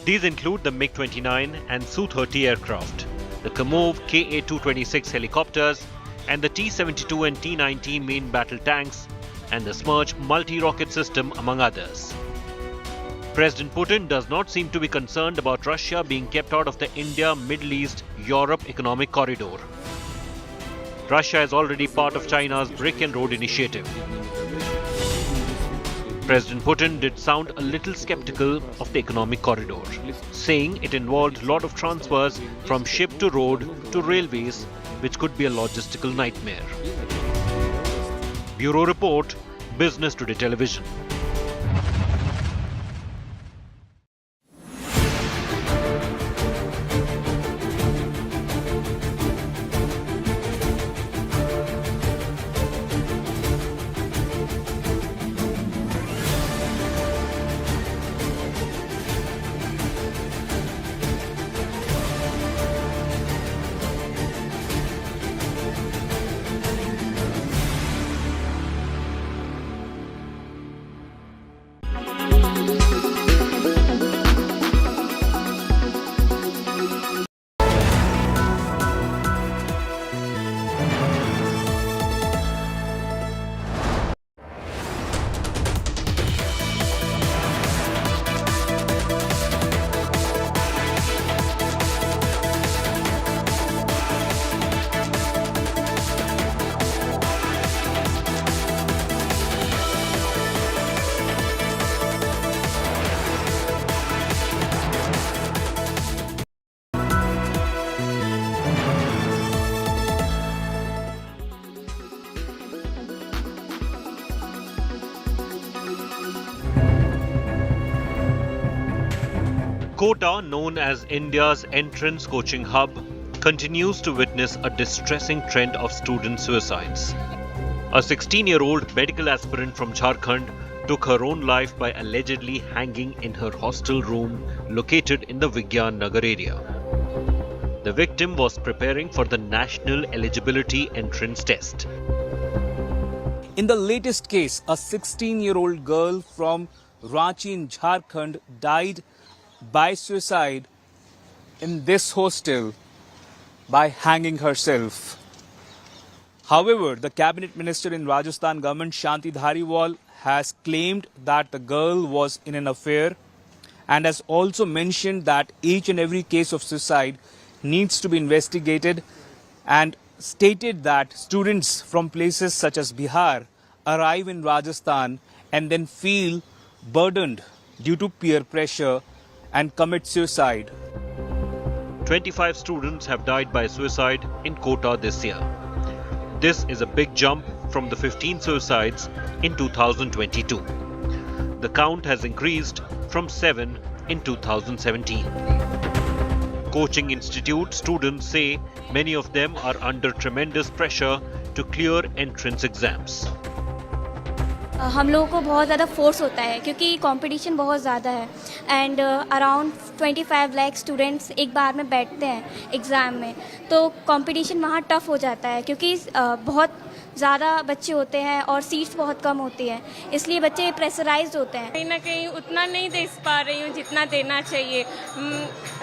Speaker 9: These include the MiG-29 and Su-30 aircraft, the Kamov Ka-226 helicopters, and the T-72 and T-90 main battle tanks, and the Smerch multi-rocket system, among others. President Putin does not seem to be concerned about Russia being kept out of the India, Middle East, Europe economic corridor. Russia is already part of China's Brick and Road initiative. President Putin did sound a little skeptical of the economic corridor, saying it involved a lot of transfers from ship to road to railways, which could be a logistical nightmare. Bureau Report, Business Today Television. Kota, known as India's entrance coaching hub, continues to witness a distressing trend of student suicides. A 16-year-old medical aspirant from Jharkhand took her own life by allegedly hanging in her hostel room located in the Vigyan Nagar area. The victim was preparing for the National Eligibility Entrance Test.
Speaker 14: In the latest case, a 16-year-old girl from Ranchi in Jharkhand died by suicide in this hostel by hanging herself. However, the cabinet minister in Rajasthan government, Shanti Dhariwal, has claimed that the girl was in an affair and has also mentioned that each and every case of suicide needs to be investigated, and stated that students from places such as Bihar arrive in Rajasthan and then feel burdened due to peer pressure and commit suicide.
Speaker 9: 25 students have died by suicide in Kota this year. This is a big jump from the 15 suicides in 2022. The count has increased from 7 in 2017. Coaching institute students say many of them are under tremendous pressure to clear entrance exams.
Speaker 15: हम लोगों को बहुत ज़्यादा force होता है क्योंकि competition बहुत ज़्यादा है एंड अराउंड 25 लाख स्टूडेंट्स एक बार में बैठते हैं एग्ज़ाम में, तो कंपटीशन वहाँ टफ हो जाता है क्योंकि बहुत ज़्यादा बच्चे होते हैं और सीट्स बहुत कम होती हैं, इसलिए बच्चे प्रेशराइज्ड होते हैं।
Speaker 16: कहीं ना कहीं उतना नहीं दे पा रही हूँ जितना देना चाहिए।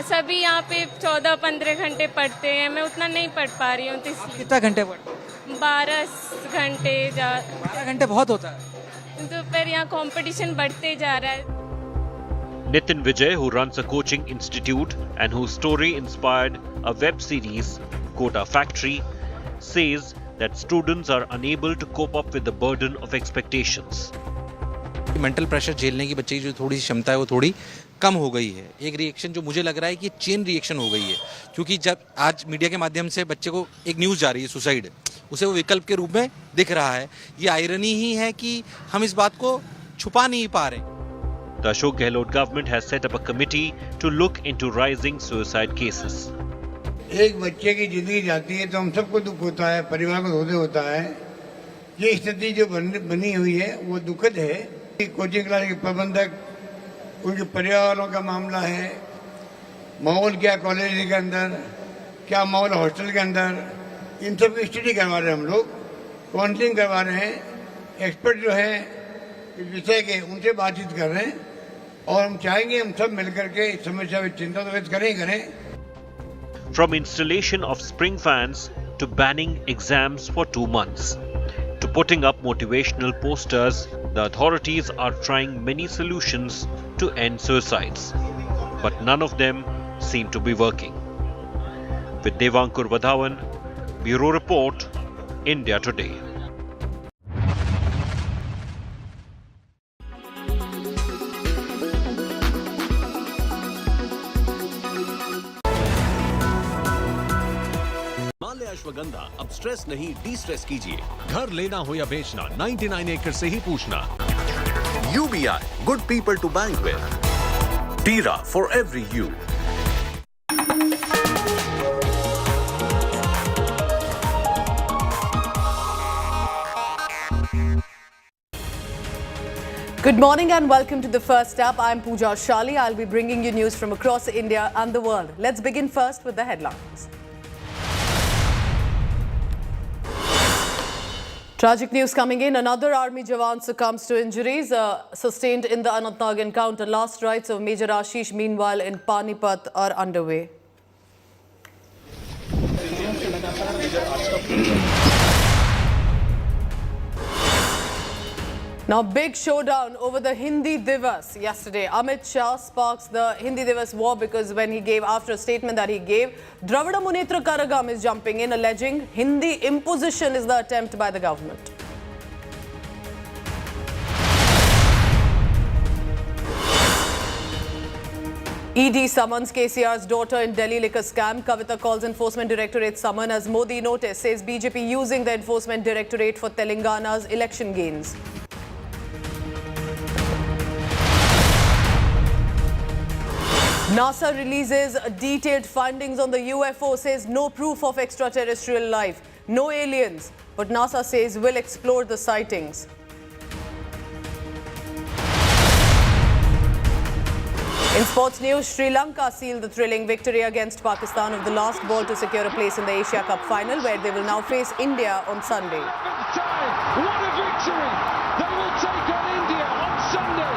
Speaker 16: सभी यहाँ पे 14-15 घंटे पढ़ते हैं, मैं उतना नहीं पढ़ पा रही हूँ।
Speaker 17: कितना घंटे पढ़ते?
Speaker 16: 12 घंटे।
Speaker 17: 12 घंटे बहुत होता है।
Speaker 16: तो फिर यहाँ कंपटीशन बढ़ते जा रहा है।
Speaker 9: Nitin Vijay, who runs a coaching institute and whose story inspired a web series, Kota Factory, says that students are unable to cope up with the burden of expectations.
Speaker 18: Mental pressure झेलने की बच्चे की जो थोड़ी सी क्षमता है वो थोड़ी कम हो गई है। एक रिएक्शन जो मुझे लग रहा है कि चेन रिएक्शन हो गई है, क्योंकि जब आज मीडिया के माध्यम से बच्चे को एक न्यूज़ जा रही है सुसाइड, उसे वो विकल्प के रूप में दिख रहा है। ये आयरनी ही है कि हम इस बात को छुपा नहीं पा रहे।
Speaker 9: The Ashok Gehlot government has set up a committee to look into rising suicide cases.
Speaker 19: एक बच्चे की जिंदगी जाती है तो हम सबको दुख होता है, परिवार को धोते होता है। ये स्थिति जो बनी हुई है वो दुखद है। कोचिंग क्लास के प्रबंधक, उनके परिवार वालों का मामला है, माहौल क्या कॉलेज के अंदर, क्या माहौल हॉस्टल के अंदर, इन सब की स्टडी करवा रहे हैं हम लोग, काउंसलिंग करवा रहे हैं। एक्सपर्ट जो है इस विषय के उनसे बातचीत कर रहे हैं और हम चाहेंगे हम सब मिलकर के इस समस्या पर चिंता तो व्यक्त करें।
Speaker 9: From installation of spring fans to banning exams for 2 months, to putting up motivational posters, the authorities are trying many solutions to end suicides. But none of them seem to be working. With Devankur Vadhavan, Bureau Report, India Today.
Speaker 20: Ashwagandha, अब stress नहीं D stress कीजिए। घर लेना हो या बेचना, 99 एकड़ से ही पूछना। UBI, good people to bank with. Tira for every you.
Speaker 2: Good morning and welcome to the First Up. I'm Pooja Shali. I'll be bringing you news from across India and the world. Let's begin first with the headlines. Tragic news coming in. Another army jawan succumbs to injuries sustained in the Anantnag encounter. Last rites of Major Ashish, meanwhile, in Panipat are underway. Now, big showdown over the Hindi Divas yesterday. Amit Shah sparks the Hindi Divas war because when he gave, after a statement that he gave, Dravida Munnetra Karagam is jumping in, alleging Hindi imposition is the attempt by the government. ED summons KCR's daughter in Delhi liquor scam. Kavita calls Enforcement Directorate summon as Modi notice, says BJP using the Enforcement Directorate for Telangana's election gains. NASA releases detailed findings on the UFO, says no proof of extraterrestrial life, no aliens, but NASA says will explore the sightings. In sports news, Sri Lanka sealed the thrilling victory against Pakistan of the last ball to secure a place in the Asia Cup final, where they will now face India on Sunday.
Speaker 21: What a victory! They will take on India on Sunday.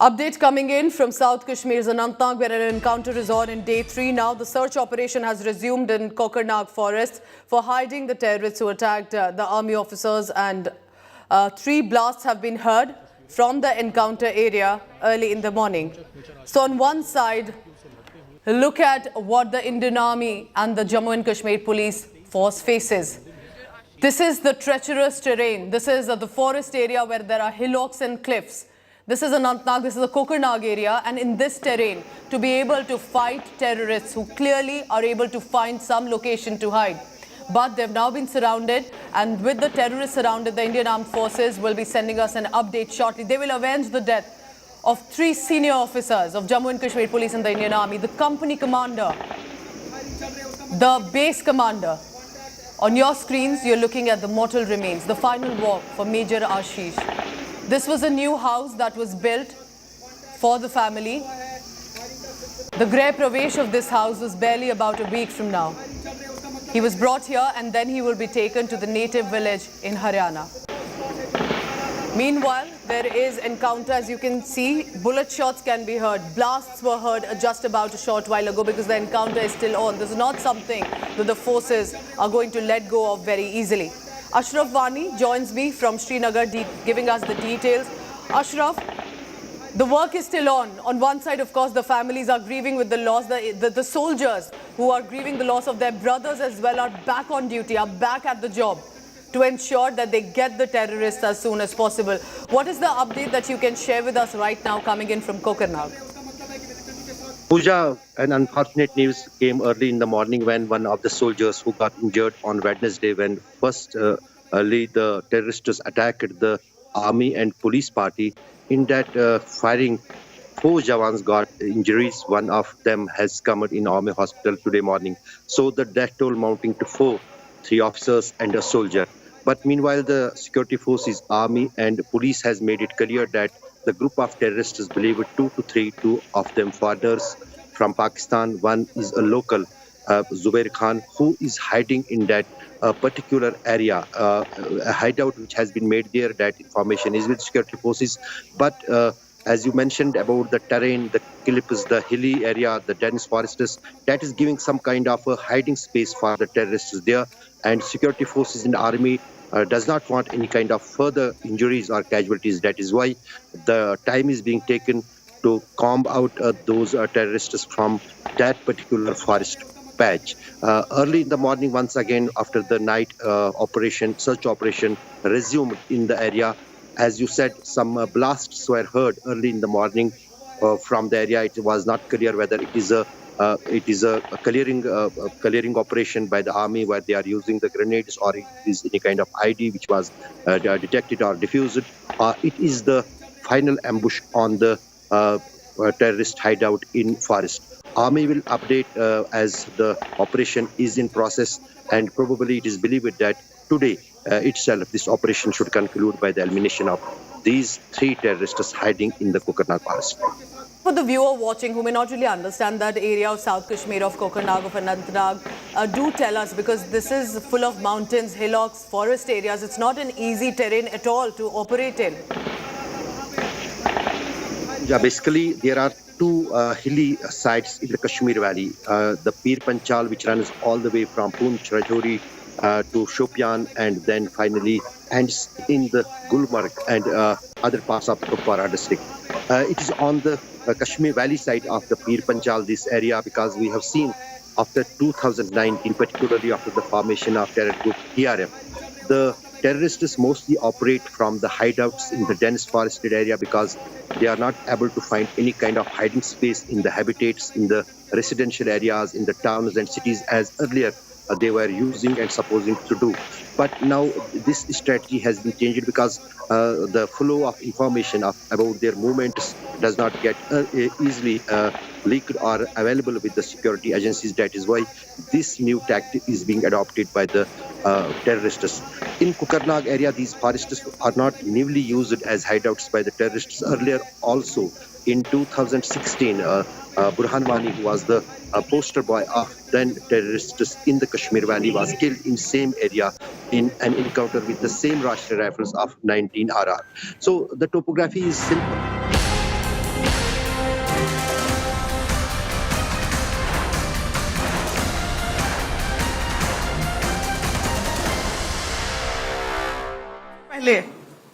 Speaker 2: Update coming in from South Kashmir's Anantnag, where an encounter is on in day 3 now. The search operation has resumed in Kokarnag forest for hiding the terrorists who attacked the army officers, and 3 blasts have been heard from the encounter area early in the morning. So on one side, look at what the Indian Army and the Jammu and Kashmir police force faces. This is the treacherous terrain. This is the forest area where there are hillocks and cliffs. This is Anantnag, this is the Kokarnag area, and in this terrain, to be able to fight terrorists who clearly are able to find some location to hide. But they've now been surrounded, and with the terrorists surrounded, the Indian Armed Forces will be sending us an update shortly. They will avenge the death of 3 senior officers of Jammu and Kashmir Police and the Indian Army, the company commander, the base commander. On your screens, you're looking at the mortal remains, the final walk for Major Ashish. This was a new house that was built for the family. The Greh Pravesh of this house was barely about a week from now. He was brought here and then he will be taken to the native village in Haryana. Meanwhile, there is encounter. As you can see, bullet shots can be heard. Blasts were heard just about a short while ago because the encounter is still on. This is not something that the forces are going to let go of very easily. Ashraf Wani joins me from Srinagar, giving us the details. Ashraf, the work is still on. On one side, of course, the families are grieving with the loss. The soldiers who are grieving the loss of their brothers as well are back on duty, are back at the job to ensure that they get the terrorists as soon as possible. What is the update that you can share with us right now coming in from Kokarnag?
Speaker 3: Pooja, an unfortunate news came early in the morning when one of the soldiers who got injured on Wednesday when first early the terrorists attacked the army and police party. In that firing, 4 Jawans got injuries. One of them has come in army hospital today morning. So the death toll mounting to 4, 3 officers and a soldier. But meanwhile, the security forces, army and police has made it clear that the group of terrorists believe 2 to 3, 2 of them foreigners from Pakistan. One is a local, Zubair Khan, who is hiding in that particular area, a hideout which has been made there. That information is with security forces. But as you mentioned about the terrain, the cliffs, the hilly area, the dense forests, that is giving some kind of a hiding space for the terrorists there. And security forces in the army does not want any kind of further injuries or casualties. That is why the time is being taken to comb out those terrorists from that particular forest patch. Early in the morning, once again, after the night search operation resumed in the area. As you said, some blasts were heard early in the morning from the area. It was not clear whether it is a clearing operation by the army where they are using the grenades, or it is any kind of ID which was detected or diffused. It is the final ambush on the terrorist hideout in forest. Army will update as the operation is in process, and probably it is believed that today itself this operation should conclude by the elimination of these 3 terrorists hiding in the Kokarnag forest.
Speaker 2: For the viewer watching who may not really understand that area of South Kashmir, of Kokarnag, of Anantnag, do tell us, because this is full of mountains, hillocks, forest areas. It's not an easy terrain at all to operate in.
Speaker 3: Yeah, basically there are 2 hilly sites in the Kashmir Valley. The Pir Panchal, which runs all the way from Poonch, Rajouri to Shopian, and then finally ends in the Gulmarg and other parts of Kupwara district. It is on the Kashmir Valley side of the Pir Panchal, this area, because we have seen after 2019, particularly after the formation of terror group TRM, the terrorists mostly operate from the hideouts in the dense forested area because they are not able to find any kind of hiding space in the habitats, in the residential areas, in the towns and cities as earlier they were using and supposing to do. But now this strategy has been changed because the flow of information about their movements does not get easily leaked or available with the security agencies. That is why this new tactic is being adopted by the terrorists. In Kokarnag area, these forests are not newly used as hideouts by the terrorists. Earlier also, in 2016, Burhan Wani, who was the poster boy of then terrorists in the Kashmir Valley, was killed in same area in an encounter with the same Rashtriya Rifles of 19 RR. So the topography is simple.
Speaker 22: पहले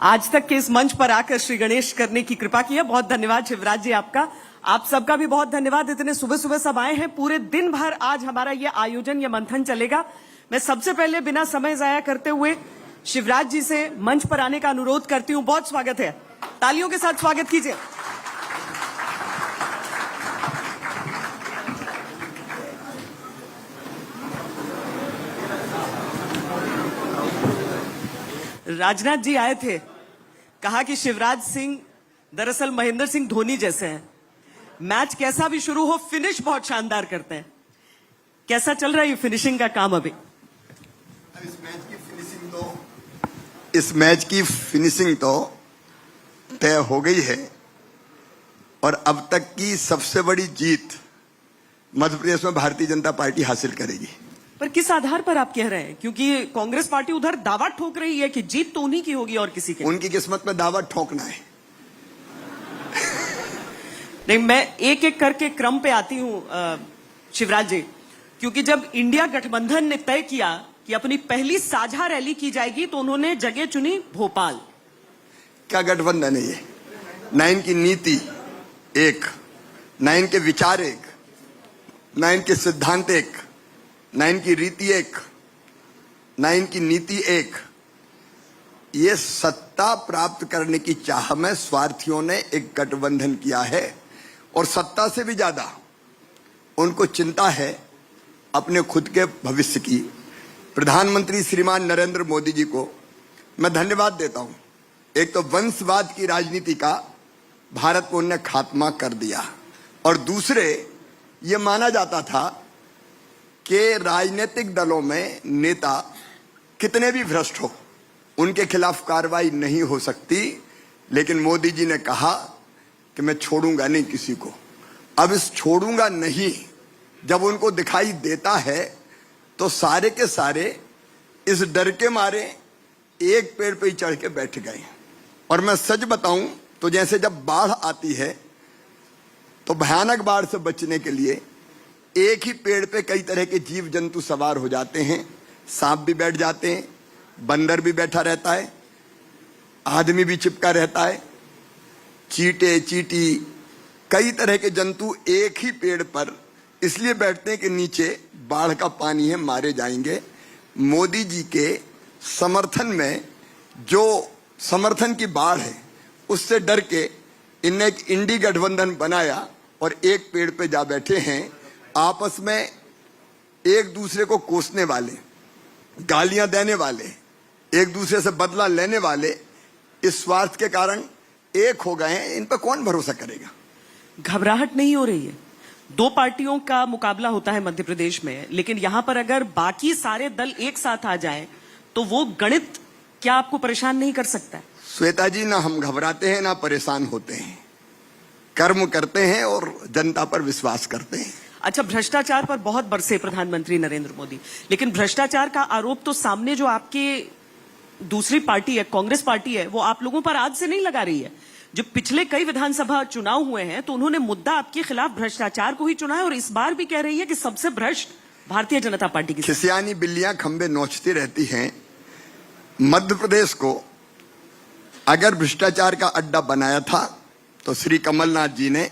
Speaker 22: आज तक के इस मंच पर आकर श्री गणेश करने की कृपा की है। बहुत धन्यवाद शिवराज जी आपका। आप सबका भी बहुत धन्यवाद। इतने सुबह सुबह सब आए हैं। पूरे दिन भर आज हमारा ये आयोजन, ये मंथन चलेगा। मैं सबसे पहले बिना समय जाया करते हुए शिवराज जी से मंच पर आने का अनुरोध करती हूं। बहुत स्वागत है, तालियों के साथ स्वागत कीजिए। राजनाथ जी आए थे, कहा कि शिवराज सिंह दरअसल महेंद्र सिंह धोनी जैसे हैं, मैच कैसा भी शुरू हो फिनिश बहुत शानदार करते हैं। कैसा चल रहा है ये फिनिशिंग का काम अभी?
Speaker 4: इस मैच की फिनिशिंग तो तय हो गई है और अब तक की सबसे बड़ी जीत मध्य प्रदेश में भारतीय जनता पार्टी हासिल करेगी।
Speaker 22: पर किस आधार पर आप कह रहे हैं? क्योंकि कांग्रेस पार्टी उधर दावा ठोक रही है कि जीत तो उन्हीं की होगी और किसी की।
Speaker 4: उनकी किस्मत में दावा ठोकना है।
Speaker 22: नहीं, मैं एक एक करके क्रम पे आती हूं शिवराज जी, क्योंकि जब इंडिया गठबंधन ने तय किया कि अपनी पहली साझा रैली की जाएगी तो उन्होंने जगह चुनी भोपाल।
Speaker 4: क्या गठबंधन है ये? 9 की नीति एक, 9 के विचार एक, 9 के सिद्धांत एक, 9 की रीति एक, 9 की नीति एक। ये सत्ता प्राप्त करने की चाह में स्वार्थियों ने एक गठबंधन किया है और सत्ता से भी ज्यादा उनको चिंता है अपने खुद के भविष्य की। प्रधानमंत्री श्रीमान नरेंद्र मोदी जी को मैं धन्यवाद देता हूं। एक तो वंशवाद की राजनीति का भारत को उन्होंने खात्मा कर दिया और दूसरे ये माना जाता था कि राजनीतिक दलों में नेता कितने भी भ्रष्ट हो उनके खिलाफ कार्रवाई नहीं हो सकती, लेकिन मोदी जी ने कहा कि मैं छोड़ूंगा नहीं किसी को। अब इस छोड़ूंगा नहीं जब उनको दिखाई देता है तो सारे के सारे इस डर के मारे एक पेड़ पे ही चढ़ के बैठ गए। और मैं सच बताऊं तो जैसे जब बाढ़ आती है तो भयानक बाढ़ से बचने के लिए एक ही पेड़ पे कई तरह के जीव जंतु सवार हो जाते हैं। सांप भी बैठ जाते हैं, बंदर भी बैठा रहता है, आदमी भी चिपका रहता है, चींटे चींटी कई तरह के जंतु एक ही पेड़ पर इसलिए बैठते हैं कि नीचे बाढ़ का पानी है, मारे जाएंगे। मोदी जी के समर्थन में जो समर्थन की बाढ़ है उससे डर के इनने एक इंडी गठबंधन बनाया और एक पेड़ पे जा बैठे हैं। आपस में एक दूसरे को कोसने वाले, गालियां देने वाले, एक दूसरे से बदला लेने वाले इस स्वार्थ के कारण एक हो गए हैं। इन पर कौन भरोसा करेगा?
Speaker 22: घबराहट नहीं हो रही है? दो पार्टियों का मुकाबला होता है मध्य प्रदेश में, लेकिन यहां पर अगर बाकी सारे दल एक साथ आ जाएं तो वो गणित क्या आपको परेशान नहीं कर सकता है?
Speaker 4: श्वेता जी, ना हम घबराते हैं ना परेशान होते हैं, कर्म करते हैं और जनता पर विश्वास करते हैं।
Speaker 22: अच्छा, भ्रष्टाचार पर बहुत बरसे प्रधानमंत्री नरेंद्र मोदी, लेकिन भ्रष्टाचार का आरोप तो सामने जो आपके दूसरी पार्टी है, कांग्रेस पार्टी है, वो आप लोगों पर आज से नहीं लगा रही है। जब पिछले कई विधानसभा चुनाव हुए हैं तो उन्होंने मुद्दा आपके खिलाफ भ्रष्टाचार को ही चुना है और इस बार भी कह रही है कि सबसे भ्रष्ट भारतीय जनता पार्टी की।
Speaker 4: खिसियानी बिल्लियां खंबे नोचती रहती हैं। मध्य प्रदेश को अगर भ्रष्टाचार का अड्डा बनाया था तो श्री कमलनाथ जी ने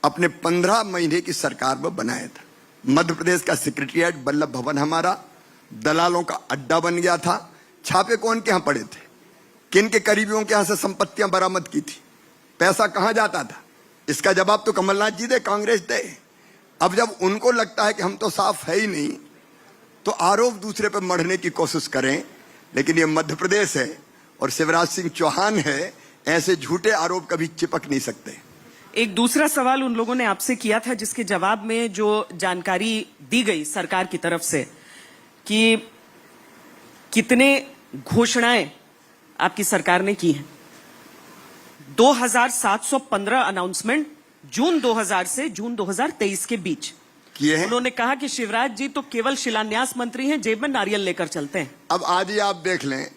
Speaker 4: अपने 15 महीने की सरकार में बनाया था। मध्य प्रदेश का सेक्रेटरिएट वल्लभ भवन हमारा दलालों का अड्डा बन गया था। छापे कौन के यहां पड़े थे? किन के करीबियों के यहां से संपत्तियां बरामद की थी? पैसा कहां जाता था? इसका जवाब तो कमलनाथ जी दे, कांग्रेस दे। अब जब उनको लगता है कि हम तो साफ है ही नहीं तो आरोप दूसरे पर मढ़ने की कोशिश करें, लेकिन ये मध्य प्रदेश है और शिवराज सिंह चौहान है, ऐसे झूठे आरोप कभी चिपक नहीं सकते।
Speaker 22: एक दूसरा सवाल उन लोगों ने आपसे किया था जिसके जवाब में जो जानकारी दी गई सरकार की तरफ से कि कितने घोषणाएं आपकी सरकार ने की हैं। 2715 अनाउंसमेंट जून 2000 से जून 2023 के बीच
Speaker 4: किए हैं।
Speaker 22: उन्होंने कहा कि शिवराज जी तो केवल शिलान्यास मंत्री हैं, जेब में नारियल लेकर चलते हैं।
Speaker 4: अब आज ही आप देख लें,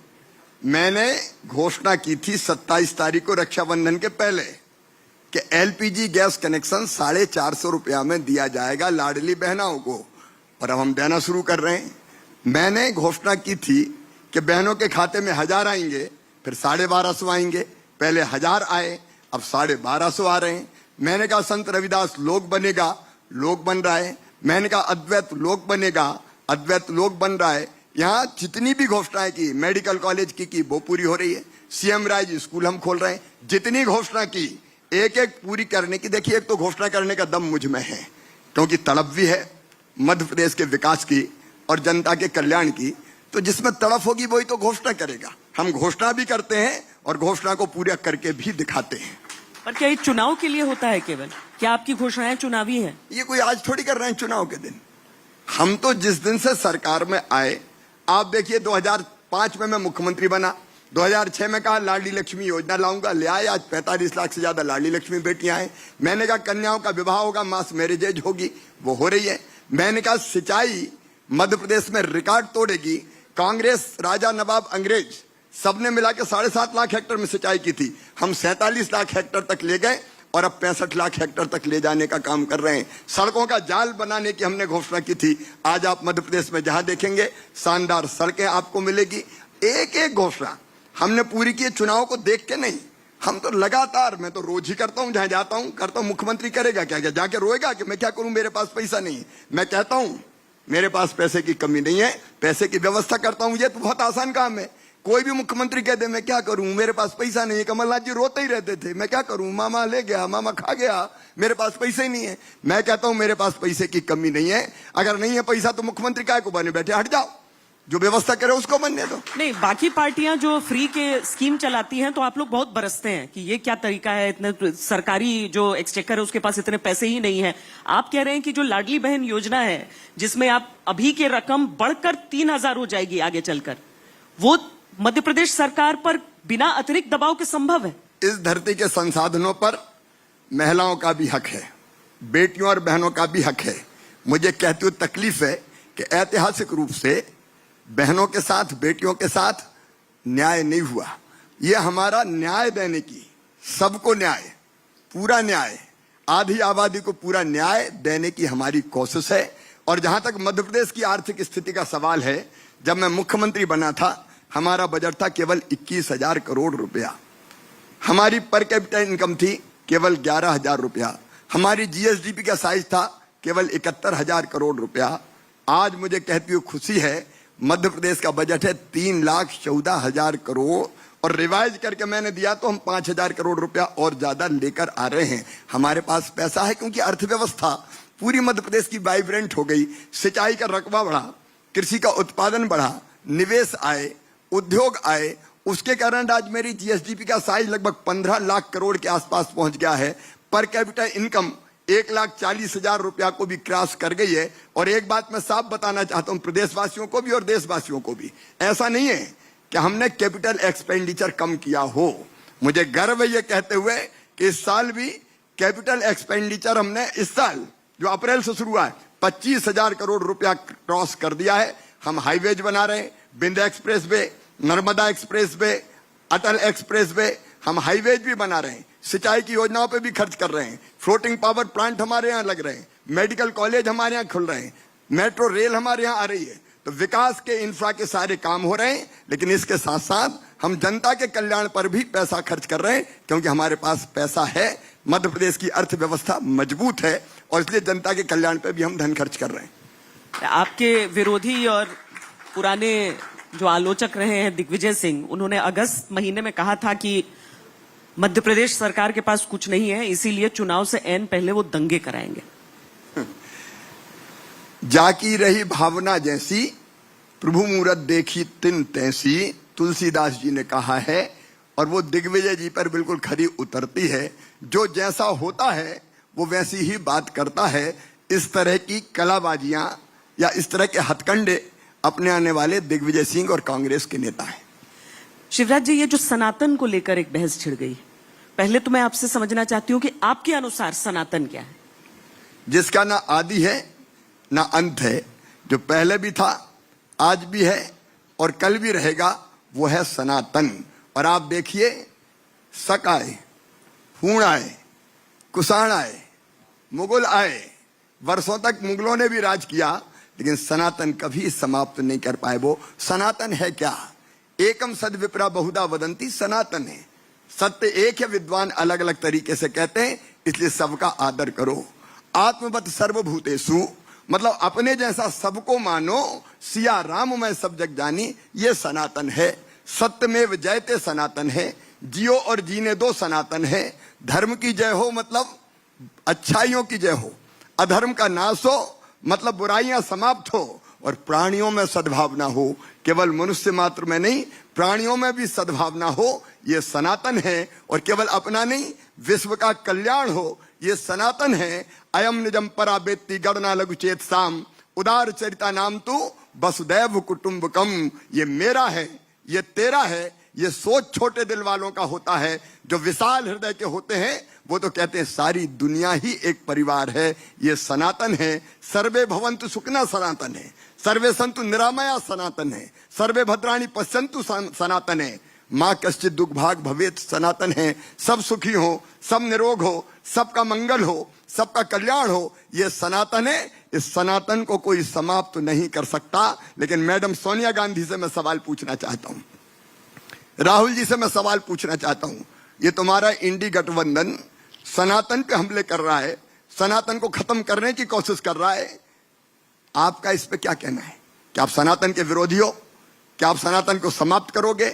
Speaker 4: मैंने घोषणा की थी 27 तारीख को रक्षाबंधन के पहले कि एलपीजी गैस कनेक्शन 450 रुपया में दिया जाएगा लाडली बहनों को, और अब हम देना शुरू कर रहे हैं। मैंने घोषणा की थी कि बहनों के खाते में 1000 आएंगे, फिर 1250 आएंगे। पहले 1000 आए, अब 1250 आ रहे हैं। मैंने कहा संत रविदास लोक बनेगा, लोक बन रहा है। मैंने कहा अद्वैत लोक बनेगा, अद्वैत लोक बन रहा है। यहाँ जितनी भी घोषणाएं की, मेडिकल कॉलेज की वो पूरी हो रही है। सीएम राज स्कूल हम खोल रहे हैं। जितनी घोषणा की एक एक पूरी करने की। देखिए, एक तो घोषणा करने का दम मुझ में है, क्योंकि तड़प भी है मध्य प्रदेश के विकास की और जनता के कल्याण की। तो जिसमें तड़प होगी वही तो घोषणा करेगा। हम घोषणा भी करते हैं और घोषणा को पूरा करके भी दिखाते हैं।
Speaker 22: पर क्या ये चुनाव के लिए होता है केवल? क्या आपकी घोषणाएं चुनावी हैं?
Speaker 4: ये कोई आज थोड़ी कर रहे हैं चुनाव के दिन। हम तो जिस दिन से सरकार में आए, आप देखिए 2005 में मैं मुख्यमंत्री बना, 2006 में कहा लाडली लक्ष्मी योजना लाऊंगा, ले आए। आज 45 लाख से ज्यादा लाडली लक्ष्मी बेटियां हैं। मैंने कहा कन्याओं का विवाह होगा, मास मैरिजेज होगी, वो हो रही है। मैंने कहा सिंचाई मध्य प्रदेश में रिकॉर्ड तोड़ेगी। कांग्रेस, राजा नवाब, अंग्रेज सबने मिला के 7.5 लाख हेक्टेयर में सिंचाई की थी। हम 47 लाख हेक्टेयर तक ले गए और अब 65 लाख हेक्टेयर तक ले जाने का काम कर रहे हैं। सड़कों का जाल बनाने की हमने घोषणा की थी। आज आप मध्य प्रदेश में जहां देखेंगे शानदार सड़कें आपको मिलेगी। एक एक घोषणा हमने पूरी की। चुनाव को देख के नहीं, हम तो लगातार, मैं तो रोज ही करता हूं, जहां जाता हूं करता हूं। मुख्यमंत्री करेगा क्या? जाके रोएगा कि मैं क्या करूं, मेरे पास पैसा नहीं है? मैं कहता हूं मेरे पास पैसे की कमी नहीं है, पैसे की व्यवस्था करता हूं। ये तो बहुत आसान काम है। कोई भी मुख्यमंत्री कह दे मैं क्या करूं, मेरे पास पैसा नहीं है। कमलनाथ जी रोते ही रहते थे, मैं क्या करूं, मामा ले गया, मामा खा गया, मेरे पास पैसे ही नहीं है। मैं कहता हूं मेरे पास पैसे की कमी नहीं है। अगर नहीं है पैसा तो मुख्यमंत्री काय को बने बैठे, हट जाओ, जो व्यवस्था करे उसको बनने दो।
Speaker 22: नहीं, बाकी पार्टियां जो फ्री के स्कीम चलाती हैं तो आप लोग बहुत बरसते हैं कि ये क्या तरीका है, इतने सरकारी जो एक्सचेकर है उसके पास इतने पैसे ही नहीं है। आप कह रहे हैं कि जो लाडली बहन योजना है जिसमें आप अभी की रकम बढ़कर 3,000 हो जाएगी आगे चलकर, वो मध्य प्रदेश सरकार पर बिना अतिरिक्त दबाव के संभव है?
Speaker 4: इस धरती के संसाधनों पर महिलाओं का भी हक है, बेटियों और बहनों का भी हक है। मुझे कहते हुए तकलीफ है कि ऐतिहासिक रूप से बहनों के साथ, बेटियों के साथ न्याय नहीं हुआ। यह हमारा न्याय देने की, सबको न्याय, पूरा न्याय, आधी आबादी को पूरा न्याय देने की हमारी कोशिश है। और जहां तक मध्य प्रदेश की आर्थिक स्थिति का सवाल है, जब मैं मुख्यमंत्री बना था हमारा बजट था केवल 21,000 करोड़ रुपया। हमारी पर कैपिटा इनकम थी केवल 11,000 रुपया। हमारी जीएसडीपी का साइज था केवल 71,000 करोड़ रुपया। आज मुझे कहती हुई खुशी है मध्य प्रदेश का बजट है 3,14,000 करोड़ और रिवाइज करके मैंने दिया तो हम 5,000 करोड़ रुपया और ज्यादा लेकर आ रहे हैं। हमारे पास पैसा है क्योंकि अर्थव्यवस्था पूरी मध्य प्रदेश की वाइब्रेंट हो गई। सिंचाई का रकबा बढ़ा, कृषि का उत्पादन बढ़ा, निवेश आए, उद्योग आए। उसके कारण आज मेरी जीएसडीपी का साइज लगभग 15 लाख करोड़ के आसपास पहुंच गया है। पर कैपिटा इनकम 1,40,000 रुपया को भी क्रॉस कर गई है। और एक बात मैं साफ बताना चाहता हूं प्रदेशवासियों को भी और देशवासियों को भी, ऐसा नहीं है कि हमने कैपिटल एक्सपेंडिचर कम किया हो। मुझे गर्व है ये कहते हुए कि इस साल भी कैपिटल एक्सपेंडिचर हमने इस साल जो अप्रैल से शुरू हुआ है 25,000 करोड़ रुपया क्रॉस कर दिया है। हम हाईवेज बना रहे हैं, बिंद expressway, Narmada expressway, Atal expressway, हम हाईवेज भी बना रहे हैं। सिंचाई की योजनाओं पे भी खर्च कर रहे हैं। फ्लोटिंग पावर प्लांट हमारे यहाँ लग रहे हैं, मेडिकल कॉलेज हमारे यहाँ खुल रहे हैं, मेट्रो रेल हमारे यहाँ आ रही है। तो विकास के इंफ्रा के सारे काम हो रहे हैं, लेकिन इसके साथ साथ हम जनता के कल्याण पर भी पैसा खर्च कर रहे हैं क्योंकि हमारे पास पैसा है। मध्य प्रदेश की अर्थव्यवस्था मजबूत है और इसलिए जनता के कल्याण पर भी हम धन खर्च कर रहे हैं।
Speaker 22: आपके विरोधी और पुराने जो आलोचक रहे हैं दिग्विजय सिंह, उन्होंने अगस्त महीने में कहा था कि मध्य प्रदेश सरकार के पास कुछ नहीं है, इसीलिए चुनाव से ऐन पहले वो दंगे कराएंगे।
Speaker 4: जाकी रही भावना जैसी, प्रभु मूरत देखी तिन तैसी, तुलसीदास जी ने कहा है और वो दिग्विजय जी पर बिल्कुल खरी उतरती है। जो जैसा होता है वो वैसी ही बात करता है। इस तरह की कलाबाजियां या इस तरह के हथकंडे अपने आने वाले दिग्विजय सिंह और कांग्रेस के नेता हैं।
Speaker 22: शिवराज जी, ये जो सनातन को लेकर एक बहस छिड़ गई, पहले तो मैं आपसे समझना चाहती हूं कि आपके अनुसार सनातन क्या है?
Speaker 4: जिसका ना आदि है ना अंत है, जो पहले भी था, आज भी है और कल भी रहेगा, वो है सनातन। और आप देखिए, शक आए, हूण आए, कुषाण आए, मुगल आए, वर्षों तक मुगलों ने भी राज किया, लेकिन सनातन कभी समाप्त नहीं कर पाए। वो सनातन है क्या? एकम सद विप्रा बहुधा वदंती, सनातन है। सत्य एक है, विद्वान अलग अलग तरीके से कहते हैं, इसलिए सबका आदर करो। आत्मवत सर्वभूतेषु मतलब अपने जैसा सबको मानो, सिया राम मैं सब जग जानी, ये सनातन है। सत्यमेव जयते सनातन है, जियो और जीने दो सनातन है। धर्म की जय हो मतलब अच्छाइयों की जय हो, अधर्म का नाश हो मतलब बुराइयां समाप्त हो, और प्राणियों में सद्भावना हो। केवल मनुष्य मात्र में नहीं, प्राणियों में भी सद्भावना हो, ये सनातन है। और केवल अपना नहीं, विश्व का कल्याण हो, ये सनातन है। अयम निजम परा बेत्ती गणना लघु चेत साम, उदार चरिता नाम तू वसुदैव कुटुंबकम। ये मेरा है, ये तेरा है, ये सोच छोटे दिल वालों का होता है। जो विशाल हृदय के होते हैं वो तो कहते हैं सारी दुनिया ही एक परिवार है। ये सनातन है। सर्वे भवन्तु सुखिनः सनातन है, सर्वे सन्तु निरामया सनातन है, सर्वे भद्राणि पश्यन्तु सनातन है, माँ कश्चित् दुख भाग भवेत् सनातन है। सब सुखी हो, सब निरोग हो, सबका मंगल हो, सबका कल्याण हो, ये सनातन है। इस सनातन को कोई समाप्त नहीं कर सकता। लेकिन मैडम सोनिया गांधी से मैं सवाल पूछना चाहता हूं, राहुल जी से मैं सवाल पूछना चाहता हूं। ये तुम्हारा इंडी गठबंधन सनातन पे हमले कर रहा है, सनातन को खत्म करने की कोशिश कर रहा है। आपका इस पे क्या कहना है? क्या आप सनातन के विरोधी हो? क्या आप सनातन को समाप्त करोगे?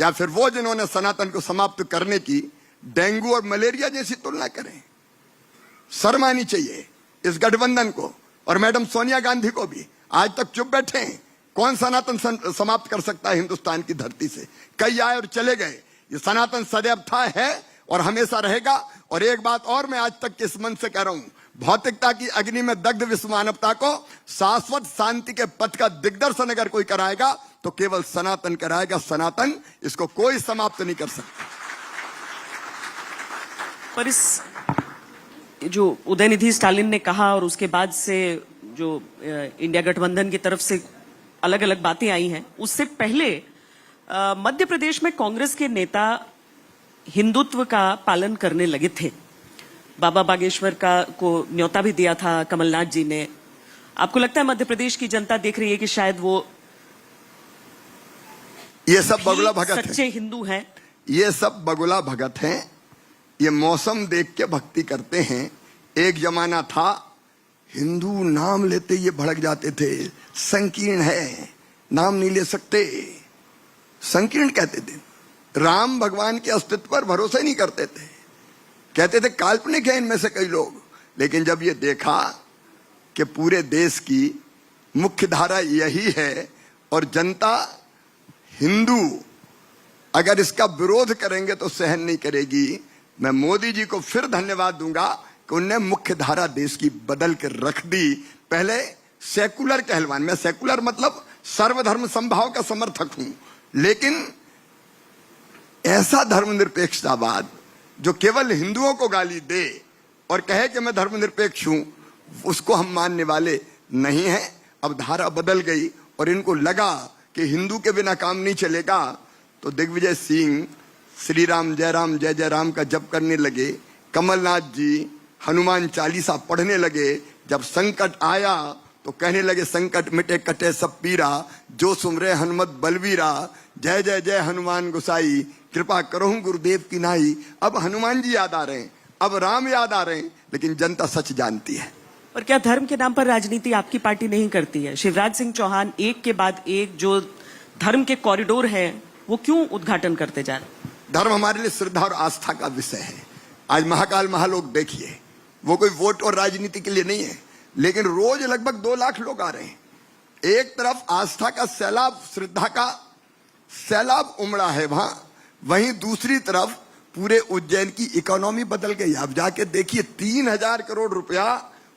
Speaker 4: या फिर वो जिन्होंने सनातन को समाप्त करने की डेंगू और मलेरिया जैसी तुलना करें? शर्म आनी चाहिए इस गठबंधन को और मैडम सोनिया गांधी को भी। आज तक चुप बैठे हैं। कौन सनातन समाप्त कर सकता है हिंदुस्तान की धरती से? कई आए और चले गए। ये सनातन सदैव था, है और हमेशा रहेगा। और एक बात और मैं आज तक किस मन से कह रहा हूं, भौतिकता की अग्नि में दग्ध विश्व मानवता को शाश्वत शांति के पथ का दिग्दर्शन अगर कोई कराएगा तो केवल सनातन कराएगा। सनातन, इसको कोई समाप्त नहीं कर सकता।
Speaker 22: पर इस जो उदयनिधि स्टालिन ने कहा और उसके बाद से जो इंडिया गठबंधन की तरफ से अलग अलग बातें आई हैं, उससे पहले मध्य प्रदेश में कांग्रेस के नेता हिंदुत्व का पालन करने लगे थे। बाबा बागेश्वर को न्योता भी दिया था कमलनाथ जी ने। आपको लगता है मध्य प्रदेश की जनता देख रही है कि शायद वो
Speaker 4: ये सब बगुला भगत हैं,
Speaker 22: सच्चे हिंदू हैं?
Speaker 4: ये सब बगुला भगत हैं। ये मौसम देख के भक्ति करते हैं। एक जमाना था हिंदू नाम लेते ये भड़क जाते थे, संकीर्ण है, नाम नहीं ले सकते, संकीर्ण कहते थे। राम भगवान के अस्तित्व पर भरोसा नहीं करते थे, कहते थे काल्पनिक है इनमें से कई लोग। लेकिन जब ये देखा कि पूरे देश की मुख्य धारा यही है और जनता हिंदू अगर इसका विरोध करेंगे तो सहन नहीं करेगी, मैं मोदी जी को फिर धन्यवाद दूंगा कि उनने मुख्य धारा देश की बदल कर रख दी। पहले सेकुलर कहलवान, मैं सेकुलर मतलब सर्वधर्म संभाव का समर्थक हूं, लेकिन ऐसा धर्मनिरपेक्षतावाद जो केवल हिंदुओं को गाली दे और कहे कि मैं धर्मनिरपेक्ष हूं, उसको हम मानने वाले नहीं हैं। अब धारा बदल गई और इनको लगा कि हिंदू के बिना काम नहीं चलेगा, तो दिग्विजय सिंह श्री राम जय जय राम का जप करने लगे। कमलनाथ जी हनुमान चालीसा पढ़ने लगे। जब संकट आया तो कहने लगे संकट मिटे कटे सब पीरा, जो सुमरे हनुमत बलवीरा, जय जय जय हनुमान गोसाई, कृपा करो गुरुदेव की नाई। अब हनुमान जी याद आ रहे हैं, अब राम याद आ रहे हैं, लेकिन जनता सच जानती है।
Speaker 22: और क्या धर्म के नाम पर राजनीति आपकी पार्टी नहीं करती है? शिवराज सिंह चौहान एक के बाद एक जो धर्म के कॉरिडोर हैं वो क्यों उद्घाटन करते जा रहे हैं?
Speaker 4: धर्म हमारे लिए श्रद्धा और आस्था का विषय है। आज महाकाल महालोक देखिए, वो कोई वोट और राजनीति के लिए नहीं है, लेकिन रोज लगभग 2 लाख लोग आ रहे हैं। एक तरफ आस्था का सैलाब, श्रद्धा का सैलाब उमड़ा है वहां, वहीं दूसरी तरफ पूरे उज्जैन की इकोनॉमी बदल गई। आप जाके देखिए 3000 करोड़ रुपया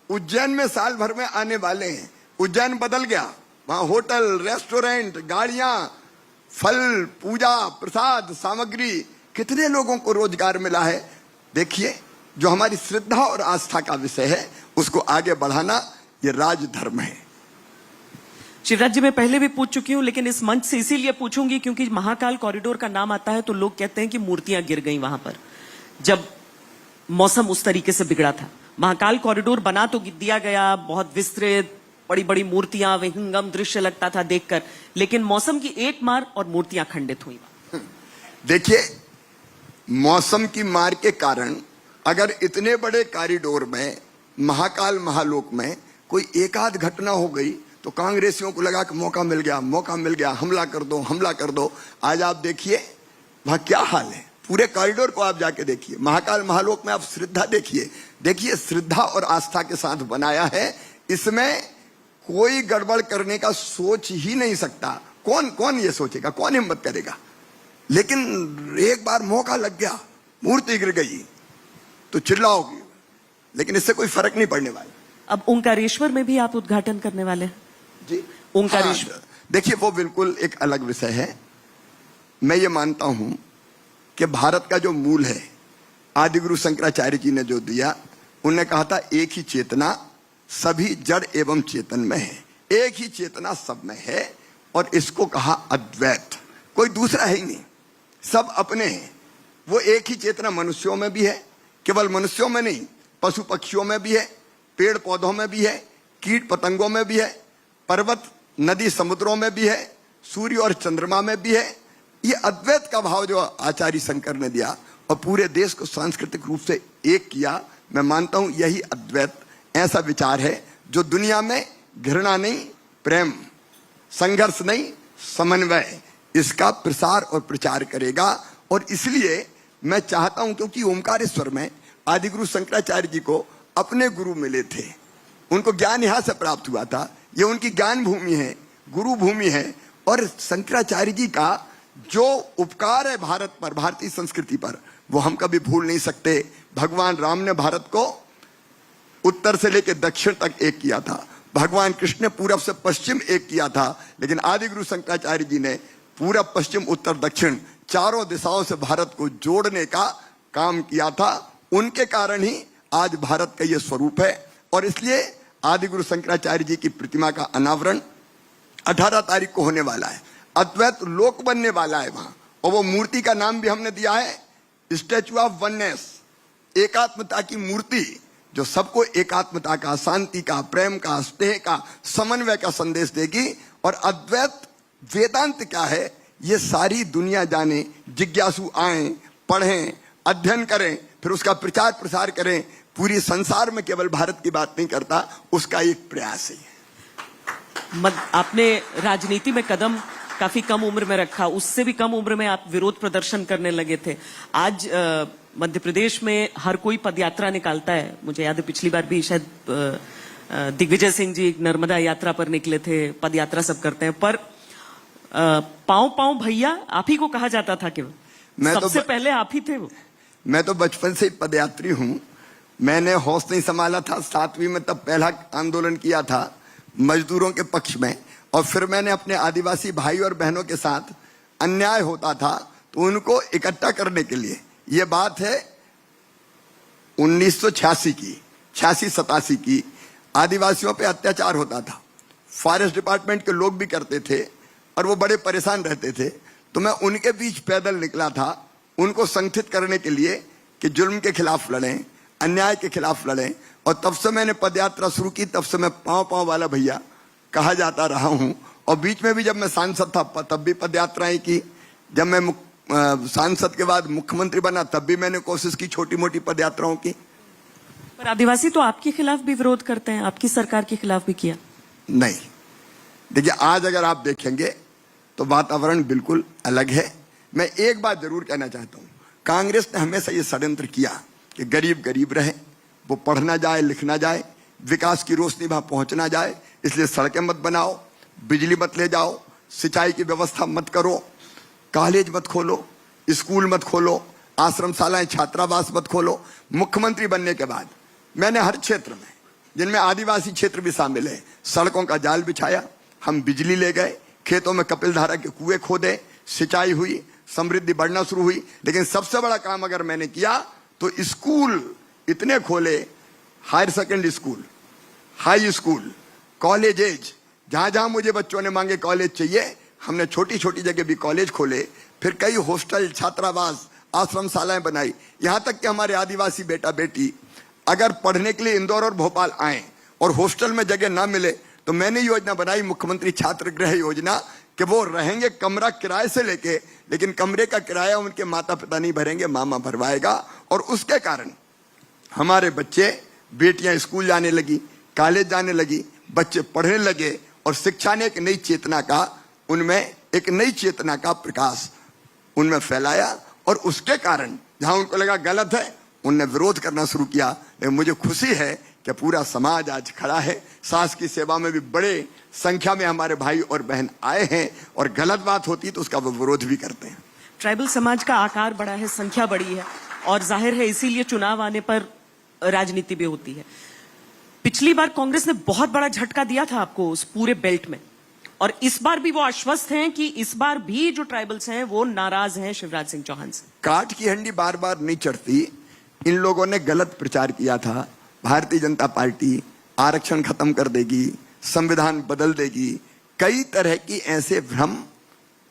Speaker 4: उज्जैन में साल भर में आने वाले हैं। उज्जैन बदल गया, वहां होटल, रेस्टोरेंट, गाड़ियां, फल, पूजा, प्रसाद, सामग्री, कितने लोगों को रोजगार मिला है। देखिए, जो हमारी श्रद्धा और आस्था का विषय है उसको आगे बढ़ाना ये राजधर्म है।
Speaker 22: शिवराज जी, मैं पहले भी पूछ चुकी हूं, लेकिन इस मंच से इसीलिए पूछूंगी क्योंकि महाकाल कॉरिडोर का नाम आता है तो लोग कहते हैं कि मूर्तियां गिर गई वहां पर, जब मौसम उस तरीके से बिगड़ा था। महाकाल कॉरिडोर बना तो दिया गया, बहुत विस्तृत, बड़ी बड़ी मूर्तियां, विहंगम दृश्य लगता था देखकर, लेकिन मौसम की एक मार और मूर्तियां खंडित हुई।
Speaker 4: देखिए, मौसम की मार के कारण अगर इतने बड़े कॉरिडोर में, महाकाल महालोक में कोई एकाध घटना हो गई तो कांग्रेसियों को लगा कि मौका मिल गया, हमला कर दो। आज आप देखिए वहां क्या हाल है, पूरे कॉरिडोर को आप जाके देखिए, महाकाल महालोक में आप श्रद्धा देखिए श्रद्धा और आस्था के साथ बनाया है, इसमें कोई गड़बड़ करने का सोच ही नहीं सकता। कौन ये सोचेगा, कौन हिम्मत करेगा? लेकिन एक बार मौका लग गया, मूर्ति गिर गई तो चिल्लाओगी, लेकिन इससे कोई फर्क नहीं पड़ने वाला।
Speaker 22: अब ओंकारेश्वर में भी आप उद्घाटन करने वाले हैं
Speaker 4: जी?
Speaker 22: ओंकारेश्वर।
Speaker 4: हाँ, देखिए वो बिल्कुल एक अलग विषय है। मैं ये मानता हूं कि भारत का जो मूल है, आदिगुरु शंकराचार्य जी ने जो दिया, उन्होंने कहा था एक ही चेतना सभी जड़ एवं चेतन में है, एक ही चेतना सब में है, और इसको कहा अद्वैत। कोई दूसरा है ही नहीं, सब अपने हैं। वो एक ही चेतना मनुष्यों में भी है, केवल मनुष्यों में नहीं, पशु पक्षियों में भी है, पेड़ पौधों में भी है, कीट पतंगों में भी है, पर्वत नदी समुद्रों में भी है, सूर्य और चंद्रमा में भी है। ये अद्वैत का भाव जो आचार्य शंकर ने दिया और पूरे देश को सांस्कृतिक रूप से एक किया, मैं मानता हूं यही अद्वैत ऐसा विचार है जो दुनिया में घृणा नहीं, प्रेम, संघर्ष नहीं, समन्वय, इसका प्रसार और प्रचार करेगा। और इसलिए मैं चाहता हूं, क्योंकि ओमकारेश्वर में आदिगुरु शंकराचार्य जी को अपने गुरु मिले थे, उनको ज्ञान यहां से प्राप्त हुआ था, ये उनकी ज्ञान भूमि है, गुरु भूमि है। और शंकराचार्य जी का जो उपकार है भारत पर, भारतीय संस्कृति पर, वो हम कभी भूल नहीं सकते। भगवान राम ने भारत को उत्तर से लेकर दक्षिण तक एक किया था, भगवान कृष्ण ने पूरब से पश्चिम एक किया था, लेकिन आदिगुरु शंकराचार्य जी ने पूरब पश्चिम उत्तर दक्षिण चारों दिशाओं से भारत को जोड़ने का काम किया था। उनके कारण ही आज भारत का ये स्वरूप है। और इसलिए आदिगुरु शंकराचार्य जी की प्रतिमा का अनावरण 18 तारीख को होने वाला है। अद्वैत लोक बनने वाला है वहां, और वो मूर्ति का नाम भी हमने दिया है स्टैचू ऑफ वननेस, एकात्मता की मूर्ति, जो सबको एकात्मता का, शांति का, प्रेम का, स्नेह का, समन्वय का संदेश देगी। और अद्वैत वेदांत क्या है ये सारी दुनिया जाने, जिज्ञासु आए, पढ़ें, अध्ययन करें, फिर उसका प्रचार प्रसार करें। पूरी संसार में केवल भारत की बात नहीं करता, उसका एक प्रयास है।
Speaker 22: आपने राजनीति में कदम काफी कम उम्र में रखा, उससे भी कम उम्र में आप विरोध प्रदर्शन करने लगे थे। आज मध्य प्रदेश में हर कोई पदयात्रा निकालता है। मुझे याद है पिछली बार भी शायद दिग्विजय सिंह जी नर्मदा यात्रा पर निकले थे, पदयात्रा सब करते हैं, पर पांव भैया आप ही को कहा जाता था कि सबसे पहले आप ही थे वो।
Speaker 4: मैं तो बचपन से पदयात्री हूं। मैंने होश नहीं संभाला था, 7वीं में तब पहला आंदोलन किया था मजदूरों के पक्ष में, और फिर मैंने अपने आदिवासी भाई और बहनों के साथ अन्याय होता था तो उनको इकट्ठा करने के लिए, ये बात है 1986 की, 86-87 की, आदिवासियों पे अत्याचार होता था, फॉरेस्ट डिपार्टमेंट के लोग भी करते थे और वो बड़े परेशान रहते थे। तो मैं उनके बीच पैदल निकला था उनको संगठित करने के लिए कि जुल्म के खिलाफ लड़ें, अन्याय के खिलाफ लड़ें। और तब से मैंने पदयात्रा शुरू की, तब से मैं पांव वाला भैया कहा जाता रहा हूं। और बीच में भी जब मैं सांसद था तब भी पदयात्राएं की, जब मैं सांसद के बाद मुख्यमंत्री बना तब भी मैंने कोशिश की छोटी मोटी पदयात्राओं की।
Speaker 22: पर आदिवासी तो आपके खिलाफ भी विरोध करते हैं, आपकी सरकार के खिलाफ भी किया?
Speaker 4: नहीं, देखिए आज अगर आप देखेंगे तो वातावरण बिल्कुल अलग है। मैं एक बात जरूर कहना चाहता हूं, कांग्रेस ने हमेशा ये षड्यंत्र किया कि गरीब गरीब रहे, वो पढ़ना जाए, लिखना जाए, विकास की रोशनी वहां पहुंचना जाए, इसलिए सड़कें मत बनाओ, बिजली मत ले जाओ, सिंचाई की व्यवस्था मत करो, कॉलेज मत खोलो, स्कूल मत खोलो, आश्रमशालाएं, छात्रावास मत खोलो। मुख्यमंत्री बनने के बाद मैंने हर क्षेत्र में, जिनमें आदिवासी क्षेत्र भी शामिल है, सड़कों का जाल बिछाया, हम बिजली ले गए, खेतों में कपिलधारा के कुएं खोदे, सिंचाई हुई, समृद्धि बढ़ना शुरू हुई। लेकिन सबसे बड़ा काम अगर मैंने किया तो स्कूल इतने खोले, higher secondary school, high school, colleges, जहां जहां मुझे बच्चों ने मांगे कॉलेज चाहिए, हमने छोटी छोटी जगह भी कॉलेज खोले, फिर कई हॉस्टल, छात्रावास, आश्रमशालाएं बनाई। यहां तक कि हमारे आदिवासी बेटा बेटी अगर पढ़ने के लिए इंदौर और भोपाल आए और हॉस्टल में जगह ना मिले तो मैंने योजना बनाई, मुख्यमंत्री छात्र गृह योजना, कि वो रहेंगे कमरा किराए से लेके, लेकिन कमरे का किराया उनके माता पिता नहीं भरेंगे, मामा भरवाएगा। और उसके कारण हमारे बच्चे बेटियां स्कूल जाने लगी, कॉलेज जाने लगी, बच्चे पढ़ने लगे और शिक्षा ने एक नई चेतना का प्रकाश उनमें फैलाया और उसके कारण जहां उनको लगा गलत है उनने विरोध करना शुरू किया। लेकिन मुझे खुशी है कि पूरा समाज आज खड़ा है, सास की सेवा में भी बड़े संख्या में हमारे भाई और बहन आए हैं और गलत बात होती है तो उसका वो विरोध भी करते हैं।
Speaker 22: ट्राइबल समाज का आकार बड़ा है, संख्या बड़ी है और जाहिर है इसीलिए चुनाव आने पर राजनीति भी होती है। पिछली बार कांग्रेस ने बहुत बड़ा झटका दिया था आपको उस पूरे बेल्ट में और इस बार भी वो आश्वस्त हैं कि इस बार भी जो ट्राइबल्स हैं वो नाराज हैं शिवराज सिंह चौहान से।
Speaker 4: काट की हंडी बार बार नहीं चढ़ती। इन लोगों ने गलत प्रचार किया था, भारतीय जनता पार्टी आरक्षण खत्म कर देगी, संविधान बदल देगी, कई तरह की ऐसे भ्रम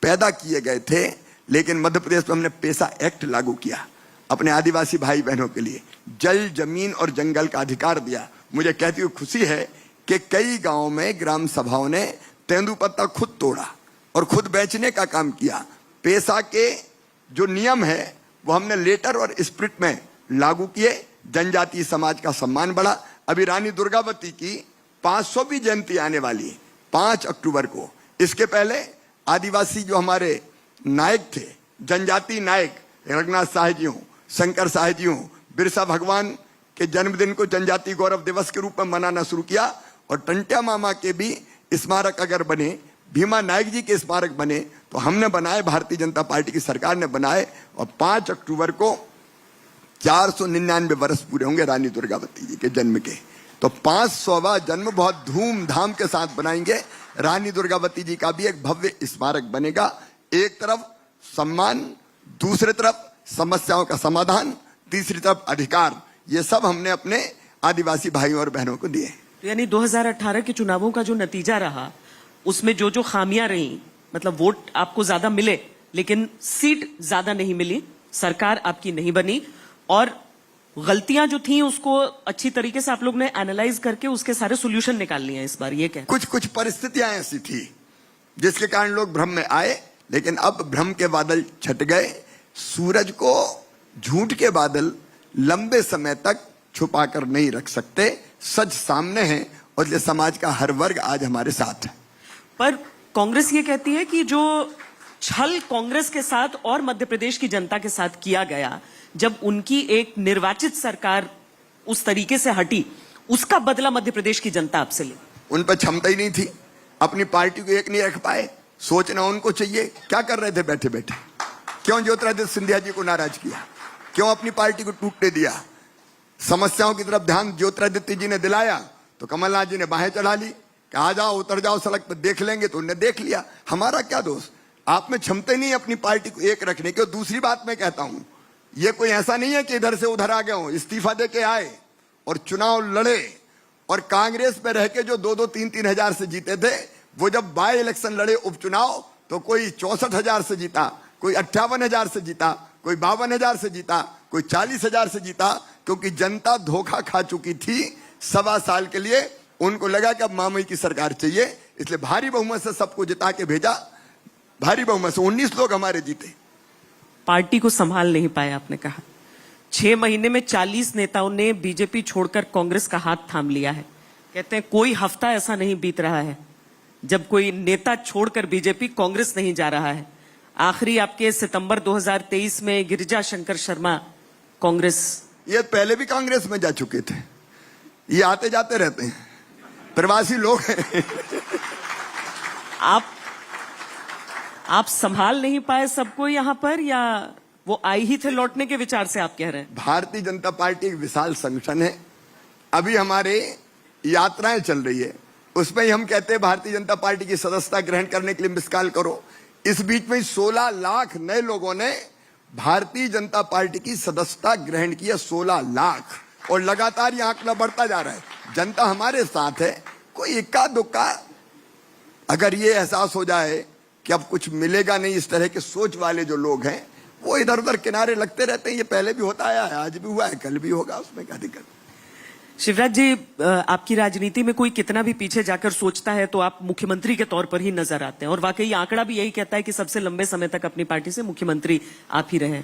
Speaker 4: पैदा किए गए थे। लेकिन मध्य प्रदेश में हमने पेशा एक्ट लागू किया, अपने आदिवासी भाई बहनों के लिए जल, जमीन और जंगल का अधिकार दिया। मुझे कहती हुई खुशी है कि कई गांवों में ग्राम सभाओं ने तेंदुपत्ता खुद तोड़ा और खुद बेचने का काम किया। पेशा के जो नियम है वो हमने लेटर और स्पिरिट में लागू किए, जनजातीय समाज का सम्मान बढ़ा। अभी रानी दुर्गावती की 500वीं जयंती आने वाली है 5 अक्टूबर को। इसके पहले आदिवासी जो हमारे नायक थे, जनजातीय नायक, रघुनाथ साह जी हों, शंकर साह जी हों, बिरसा भगवान के जन्मदिन को जनजातीय गौरव दिवस के रूप में मनाना शुरू किया और टंट्या मामा के भी स्मारक अगर बने, भीमा नायक जी के स्मारक बने तो हमने बनाए, भारतीय जनता पार्टी की सरकार ने बनाए और 5 अक्टूबर को 499 वर्ष पूरे होंगे रानी दुर्गावती जी के जन्म के। तो 500वां जन्म बहुत धूमधाम के साथ बनाएंगे। रानी दुर्गावती जी का भी एक भव्य स्मारक बनेगा। एक तरफ सम्मान, दूसरी तरफ समस्याओं का समाधान, तीसरी तरफ अधिकार, ये सब हमने अपने आदिवासी भाइयों और बहनों को दिए।
Speaker 22: तो यानी 2018 के चुनावों का जो नतीजा रहा उसमें जो जो खामियां रही, मतलब वोट आपको ज्यादा मिले लेकिन सीट ज्यादा नहीं मिली, सरकार आपकी नहीं बनी और गलतियां जो थी उसको अच्छी तरीके से आप लोग ने एनालाइज करके उसके सारे सोल्यूशन निकाल लिए हैं इस बार, ये क्या?
Speaker 4: कुछ परिस्थितियां ऐसी थी जिसके कारण लोग भ्रम में आए, लेकिन अब भ्रम के बादल छट गए। सूरज को झूठ के बादल लंबे समय तक छुपा कर नहीं रख सकते, सच सामने है और ये समाज का हर वर्ग आज हमारे साथ है।
Speaker 22: पर कांग्रेस ये कहती है कि जो छल कांग्रेस के साथ और मध्य प्रदेश की जनता के साथ किया गया जब उनकी एक निर्वाचित सरकार उस तरीके से हटी, उसका बदला मध्य प्रदेश की जनता आपसे ली।
Speaker 4: उन पर क्षमता ही नहीं थी, अपनी पार्टी को एक नहीं रख पाए, सोचना उनको चाहिए। क्या कर रहे थे बैठे बैठे? क्यों ज्योतिरादित्य सिंधिया जी को नाराज किया? क्यों अपनी पार्टी को टूटने दिया? समस्याओं की तरफ ध्यान ज्योतिरादित्य जी ने दिलाया तो कमलनाथ जी ने बाहें चढ़ा ली कि आ जाओ, उतर जाओ सड़क पर, देख लेंगे। तो उन्होंने देख लिया। हमारा क्या दोष? आप में क्षमता ही नहीं अपनी पार्टी को एक रखने की। और दूसरी बात मैं कहता हूं, ये कोई ऐसा नहीं है कि इधर से उधर आ गए हो, इस्तीफा दे के आए और चुनाव लड़े और कांग्रेस में रह के जो 2-2, 3-3 हजार से जीते थे, वो जब बाय इलेक्शन लड़े उपचुनाव तो कोई 64,000 से जीता, कोई 58,000 से जीता, कोई 52,000 से जीता, कोई 40,000 से जीता, क्योंकि जनता धोखा खा चुकी थी 1.25 साल के लिए। उनको लगा कि अब मामई की सरकार चाहिए, इसलिए भारी बहुमत से सबको जिता के भेजा। भारी बहुमत से 19 लोग हमारे जीते।
Speaker 22: पार्टी को संभाल नहीं पाए आपने कहा। 6 महीने में 40 नेताओं ने बीजेपी छोड़कर कांग्रेस का हाथ थाम लिया है। कहते हैं कोई हफ्ता ऐसा नहीं बीत रहा है जब कोई नेता छोड़कर बीजेपी कांग्रेस नहीं जा रहा है। आखिरी आपके सितंबर 2023 में गिरिजा शंकर शर्मा कांग्रेस,
Speaker 4: ये पहले भी कांग्रेस में जा चुके थे, ये आते जाते रहते हैं, प्रवासी लोग हैं।
Speaker 22: आप संभाल नहीं पाए सबको यहां पर, या वो आए ही थे लौटने के विचार से आप कह रहे हैं?
Speaker 4: भारतीय जनता पार्टी एक विशाल संगठन है। अभी हमारे यात्राएं चल रही है, उसमें ही हम कहते हैं भारतीय जनता पार्टी की सदस्यता ग्रहण करने के लिए मिस कॉल करो। इस बीच में 16 लाख नए लोगों ने भारतीय जनता पार्टी की सदस्यता ग्रहण की है। 16 लाख, और लगातार यह आंकड़ा बढ़ता जा रहा है। जनता हमारे साथ है। कोई इक्का दुक्का अगर ये एहसास हो जाए कि अब कुछ मिलेगा नहीं, इस तरह के सोच वाले जो लोग हैं वो इधर उधर किनारे लगते रहते हैं। ये पहले भी होता आया है, आज भी हुआ है, कल भी होगा, उसमें क्या दिक्कत?
Speaker 22: शिवराज जी, आपकी राजनीति में कोई कितना भी पीछे जाकर सोचता है तो आप मुख्यमंत्री के तौर पर ही नजर आते हैं, और वाकई आंकड़ा भी यही कहता है कि सबसे लंबे समय तक अपनी पार्टी से मुख्यमंत्री आप ही रहे।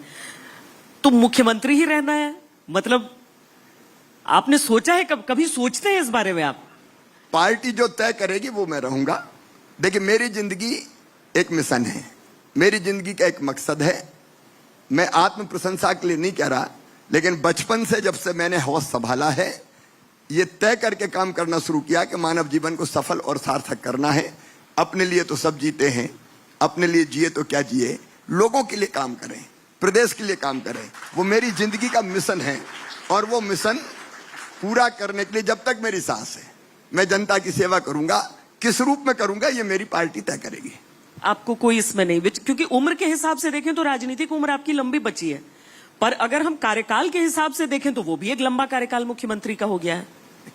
Speaker 22: तो मुख्यमंत्री ही रहना है, मतलब आपने सोचा है, कभी सोचते हैं इस बारे में आप
Speaker 4: पार्टी जो तय करेगी वो मैं रहूंगा। देखिए, मेरी जिंदगी एक मिशन है, मेरी जिंदगी का एक मकसद है। मैं आत्म प्रशंसा के लिए नहीं कह रहा, लेकिन बचपन से जब से मैंने होश संभाला है, ये तय करके काम करना शुरू किया कि मानव जीवन को सफल और सार्थक करना है। अपने लिए तो सब जीते हैं, अपने लिए जिए तो क्या जिए, लोगों के लिए काम करें, प्रदेश के लिए काम करें। वो मेरी जिंदगी का मिशन है और वो मिशन पूरा करने के लिए जब तक मेरी सांस है मैं जनता की सेवा करूंगा। किस रूप में करूंगा ये मेरी पार्टी तय करेगी।
Speaker 22: आपको कोई इसमें नहीं, क्योंकि उम्र के हिसाब से देखें तो राजनीतिक उम्र आपकी लंबी बची है, पर अगर हम कार्यकाल के हिसाब से देखें तो वो भी एक लंबा कार्यकाल मुख्यमंत्री का हो गया है।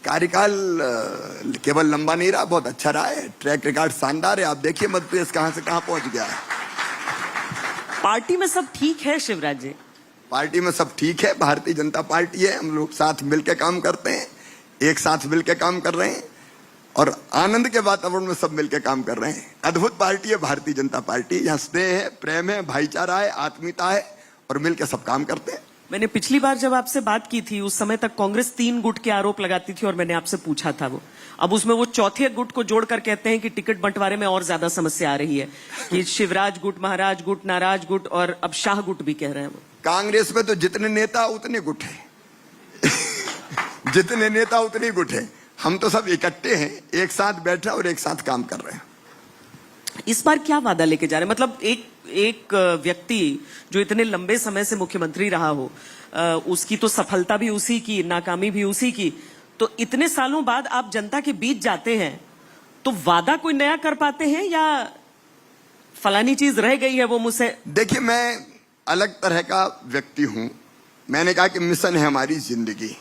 Speaker 4: कार्यकाल केवल लंबा नहीं रहा, बहुत अच्छा रहा है, ट्रैक रिकॉर्ड शानदार है। आप देखिए मध्य प्रदेश कहां से कहां पहुंच गया है।
Speaker 22: पार्टी में सब ठीक है शिवराज जी?
Speaker 4: पार्टी में सब ठीक है, भारतीय जनता पार्टी है, हम लोग साथ मिलकर काम करते हैं, एक साथ मिलकर काम कर रहे हैं और आनंद के वातावरण में सब मिलकर काम कर रहे हैं। अद्भुत पार्टी है भारतीय जनता पार्टी, यहाँ स्नेह है, प्रेम है, भाईचारा है, आत्मीयता है और मिलकर सब काम करते हैं।
Speaker 22: मैंने पिछली बार जब आपसे बात की थी उस समय तक कांग्रेस 3 गुट के आरोप लगाती थी और मैंने आपसे पूछा था वो, अब उसमें वो चौथे गुट को जोड़कर कहते हैं कि टिकट बंटवारे में और ज्यादा समस्या आ रही है, कि शिवराज गुट, महाराज गुट, नाराज गुट और अब शाह गुट भी कह रहे हैं वो।
Speaker 4: कांग्रेस में तो जितने नेता उतने गुट है जितने नेता उतने गुट है। हम तो सब इकट्ठे हैं, एक साथ बैठे और एक साथ काम कर रहे हैं।
Speaker 22: इस बार क्या वादा लेके जा रहे हैं? मतलब एक व्यक्ति जो इतने लंबे समय से मुख्यमंत्री रहा हो, उसकी तो सफलता भी उसी की, नाकामी भी उसी की, तो इतने सालों बाद आप जनता के बीच जाते हैं तो वादा कोई नया कर पाते हैं या फलानी चीज रह गई है वो मुझसे?
Speaker 4: देखिए, मैं अलग तरह का व्यक्ति हूं। मैंने कहा कि मिशन है हमारी जिंदगी,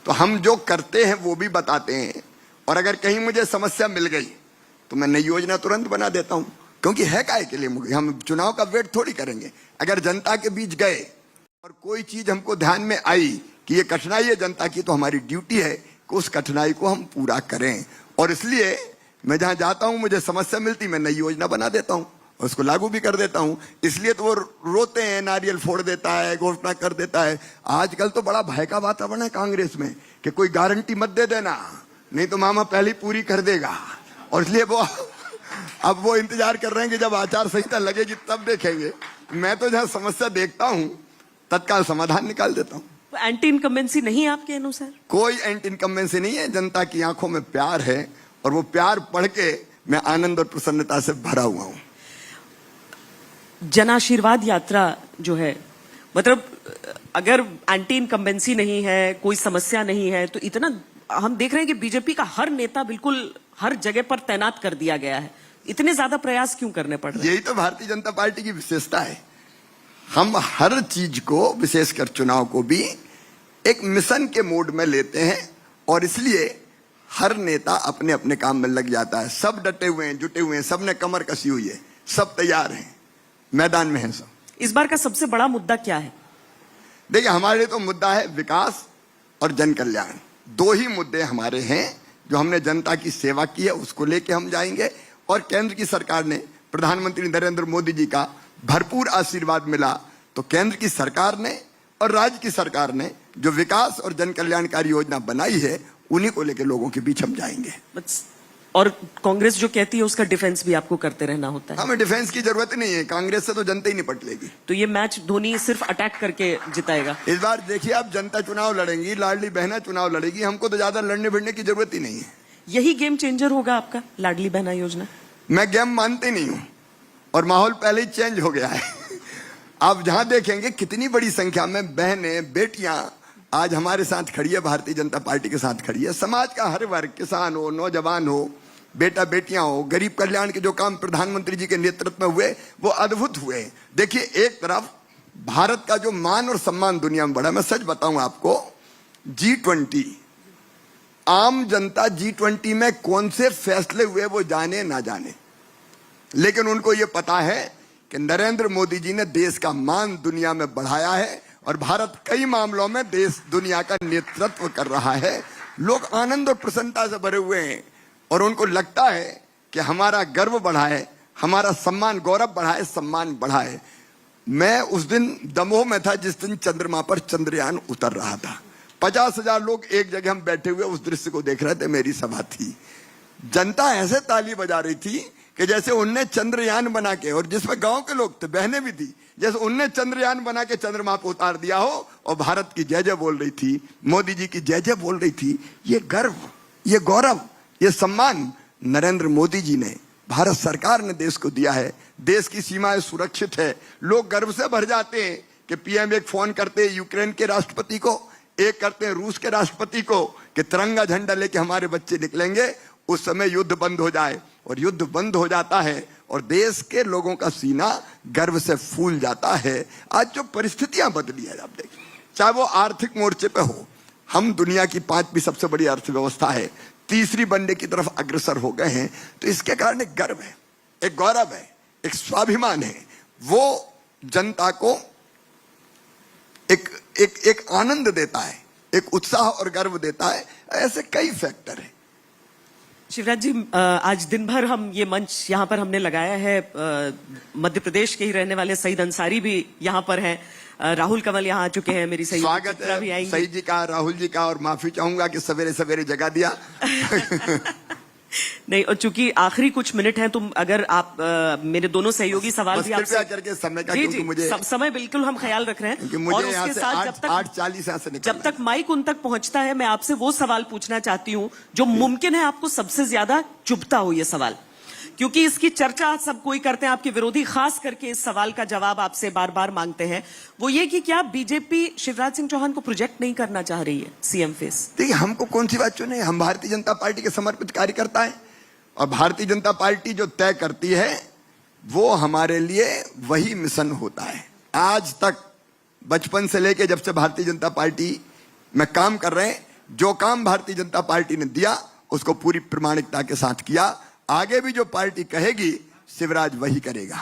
Speaker 4: तो हम जो करते हैं वो भी बताते हैं और अगर कहीं मुझे समस्या मिल गई तो मैं नई योजना तुरंत बना देता हूं, क्योंकि है काहे के लिए मुझे, हम चुनाव का वेट थोड़ी करेंगे। अगर जनता के बीच गए और कोई चीज हमको ध्यान में आई कि ये कठिनाई है जनता की, तो हमारी ड्यूटी है कि उस कठिनाई को हम पूरा करें। और इसलिए मैं जहां जाता हूं मुझे समस्या मिलती, मैं नई योजना बना देता हूं और उसको लागू भी कर देता हूं। इसलिए तो वो रोते हैं, नारियल फोड़ देता है, घोषणा कर देता है। आजकल तो बड़ा भय का वातावरण है कांग्रेस में कि कोई गारंटी मत दे देना, नहीं तो मामा पहले पूरी कर देगा। और इसलिए वो अब वो इंतजार कर रहे हैं कि जब आचार संहिता लगेगी तब देखेंगे। मैं तो जहां समस्या देखता हूं तत्काल समाधान निकाल देता हूं।
Speaker 22: एंटी इनकम्बेंसी नहीं आपके अनुसार?
Speaker 4: कोई एंटी इनकम्बेंसी नहीं है। जनता की आंखों में प्यार है और वो प्यार पढ़ के मैं आनंद और प्रसन्नता से भरा हुआ हूं।
Speaker 22: जन आशीर्वाद यात्रा जो है, मतलब अगर एंटी इनकम्बेंसी नहीं है, कोई समस्या नहीं है, तो इतना हम देख रहे हैं कि बीजेपी का हर नेता बिल्कुल हर जगह पर तैनात कर दिया गया है, इतने ज्यादा प्रयास क्यों करने पड़ रहे हैं?
Speaker 4: यही तो भारतीय जनता पार्टी की विशेषता है। हम हर चीज को, विशेषकर चुनाव को भी एक मिशन के मोड में लेते हैं और इसलिए हर नेता अपने अपने काम में लग जाता है। सब डटे हुए हैं, जुटे हुए हैं, सबने कमर कसी हुई है, सब तैयार हैं, मैदान में हैं सब।
Speaker 22: इस बार का सबसे बड़ा मुद्दा क्या है?
Speaker 4: देखिए, हमारे लिए तो मुद्दा है विकास और जन कल्याण। 2 ही मुद्दे हमारे हैं जो हमने जनता की सेवा की है, उसको लेके हम जाएंगे। और केंद्र की सरकार ने, प्रधानमंत्री नरेंद्र मोदी जी का भरपूर आशीर्वाद मिला, तो केंद्र की सरकार ने और राज्य की सरकार ने जो विकास और जन कल्याणकारी योजना बनाई है, उन्हीं को लेकर लोगों के बीच हम जाएंगे।
Speaker 22: और कांग्रेस जो कहती है उसका डिफेंस भी आपको करते रहना होता है?
Speaker 4: हमें डिफेंस की जरूरत नहीं है, कांग्रेस से तो जनता ही निपट लेगी।
Speaker 22: तो ये मैच धोनी सिर्फ अटैक करके जिताएगा?
Speaker 4: इस बार देखिए, आप जनता चुनाव लड़ेंगी, लाडली बहना चुनाव लड़ेगी, हमको तो ज्यादा लड़ने भिड़ने की जरूरत ही नहीं है।
Speaker 22: यही गेम चेंजर होगा आपका, लाडली बहना योजना?
Speaker 4: मैं गेम मानते नहीं हूं और माहौल पहले ही चेंज हो गया है। आप जहां देखेंगे कितनी बड़ी संख्या में बहनें, बेटियां आज हमारे साथ खड़ी है, भारतीय जनता पार्टी के साथ खड़ी है। समाज का हर वर्ग, किसान हो, नौजवान हो, बेटा बेटियां हो, गरीब कल्याण के जो काम प्रधानमंत्री जी के नेतृत्व में हुए वो अद्भुत हुए। देखिए, एक तरफ भारत का जो मान और सम्मान दुनिया में बढ़ा, मैं सच बताऊं आपको, G20, आम जनता G20 में कौन से फैसले हुए वो जाने ना जाने, लेकिन उनको ये पता है कि नरेंद्र मोदी जी ने देश का मान दुनिया में बढ़ाया है और भारत कई मामलों में देश दुनिया का नेतृत्व कर रहा है। लोग आनंद और प्रसन्नता से भरे हुए हैं और उनको लगता है कि हमारा गर्व बढ़ा है, हमारा सम्मान, गौरव बढ़ा है, सम्मान बढ़ा है। मैं उस दिन दमोह में था जिस दिन चंद्रमा पर चंद्रयान उतर रहा था। 50,000 लोग एक जगह हम बैठे हुए उस दृश्य को देख रहे थे। मेरी सभा थी, जनता ऐसे ताली बजा रही थी कि जैसे उनने चंद्रयान बना के, और जिसमें गांव के लोग थे, बहनें भी थी, जैसे उनने चंद्रयान बना के चंद्रमा पर उतार दिया हो और भारत की जय जय बोल रही थी, मोदी जी की जय जय बोल रही थी। ये गर्व, ये गौरव, ये सम्मान नरेंद्र मोदी जी ने, भारत सरकार ने देश को दिया है। देश की सीमाएं सुरक्षित है। लोग गर्व से भर जाते हैं कि पीएम एक फोन करते हैं यूक्रेन के राष्ट्रपति को, एक करते हैं रूस के राष्ट्रपति को कि तिरंगा झंडा लेके हमारे बच्चे निकलेंगे। उस समय युद्ध बंद हो जाए, और युद्ध बंद हो जाता है और देश के लोगों का सीना गर्व से फूल जाता है। आज जो परिस्थितियां बदली है, आप देखिए, चाहे वो आर्थिक मोर्चे पे हो, हम दुनिया की 5वीं सबसे बड़ी अर्थव्यवस्था है, तीसरी बनने की तरफ अग्रसर हो गए हैं। तो इसके कारण एक गर्व है, एक गौरव है, एक स्वाभिमान है। वो जनता को एक आनंद देता है, एक उत्साह और गर्व देता है। ऐसे कई फैक्टर हैं।
Speaker 22: शिवराज जी, आज दिन भर हम ये मंच यहाँ पर हमने लगाया है। मध्य प्रदेश के ही रहने वाले सईद अंसारी भी यहाँ पर हैं, राहुल कंवल यहाँ आ चुके हैं, मेरी सही
Speaker 4: स्वागत है सईद जी का, राहुल जी का, और माफी चाहूंगा कि सवेरे सवेरे जगा दिया।
Speaker 22: नहीं, और चूंकि आखिरी कुछ मिनट हैं, तुम अगर आप मेरे दोनों सहयोगी सवाल भी आपसे
Speaker 4: करके समय का,
Speaker 22: जी,
Speaker 4: क्योंकि मुझे
Speaker 22: समय बिल्कुल हम ख्याल रख रहे हैं।
Speaker 4: मुझे
Speaker 22: और उसके साथ जब तक
Speaker 4: 8:40 यहाँ से निकलना
Speaker 22: जब तक माइक उन तक पहुंचता है, मैं आपसे वो सवाल पूछना चाहती हूँ जो मुमकिन है आपको सबसे ज्यादा चुभता हो ये सवाल, क्योंकि इसकी चर्चा सब कोई करते हैं, आपके विरोधी खास करके इस सवाल का जवाब आपसे बार बार मांगते हैं। वो ये कि क्या बीजेपी शिवराज सिंह चौहान को प्रोजेक्ट नहीं करना चाह रही है सीएम फेस?
Speaker 4: देखिए, हमको कौन सी बात चुने, हम भारतीय जनता पार्टी के समर्पित कार्यकर्ता है, और भारतीय जनता पार्टी जो तय करती है वो हमारे लिए वही मिशन होता है। आज तक बचपन से लेके जब से भारतीय जनता पार्टी में काम कर रहे हैं, जो काम भारतीय जनता पार्टी ने दिया उसको पूरी प्रामाणिकता के साथ किया। आगे भी जो पार्टी कहेगी शिवराज वही करेगा।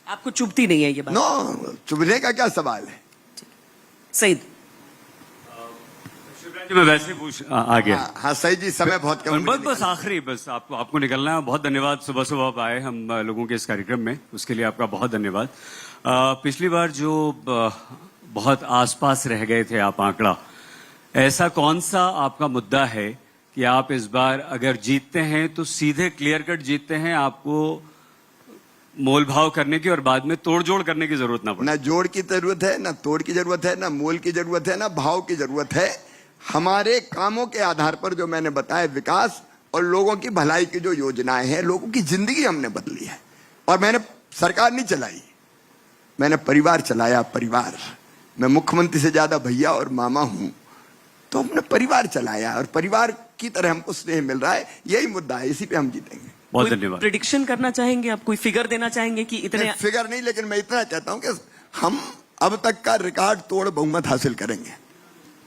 Speaker 22: आपको चुभती नहीं है ये बात?
Speaker 4: नो, चुभने का क्या सवाल है।
Speaker 22: सईद
Speaker 5: मैं वैसे पूछ आ गया।
Speaker 4: हाँ सही जी, समय बहुत कम।
Speaker 5: बस आखिरी, बस आपको निकलना है। बहुत धन्यवाद, सुबह सुबह आप आए हम लोगों के इस कार्यक्रम में, उसके लिए आपका बहुत धन्यवाद। पिछली बार जो बहुत आसपास रह गए थे आप आंकड़ा, ऐसा कौन सा आपका मुद्दा है कि आप इस बार अगर जीतते हैं तो सीधे क्लियर कट जीतते हैं, आपको मोल भाव करने की और बाद में तोड़ जोड़ करने की जरूरत ना पड़े?
Speaker 4: ना जोड़ की जरूरत है, ना तोड़ की जरूरत है, ना मोल की जरूरत है, ना भाव की जरूरत है। हमारे कामों के आधार पर जो मैंने बताया, विकास और लोगों की भलाई की जो योजनाएं हैं, लोगों की जिंदगी हमने बदली है। और मैंने सरकार नहीं चलाई, मैंने परिवार चलाया। परिवार, मैं मुख्यमंत्री से ज्यादा भैया और मामा हूं, तो हमने परिवार चलाया और परिवार की तरह हमको स्नेह मिल रहा है। यही मुद्दा है, इसी पे हम जीतेंगे।
Speaker 5: बहुत धन्यवाद।
Speaker 22: प्रेडिक्शन करना चाहेंगे आप, कोई फिगर देना चाहेंगे कि इतने?
Speaker 4: फिगर नहीं, लेकिन मैं इतना चाहता हूं कि हम अब तक का रिकॉर्ड तोड़ बहुमत हासिल करेंगे।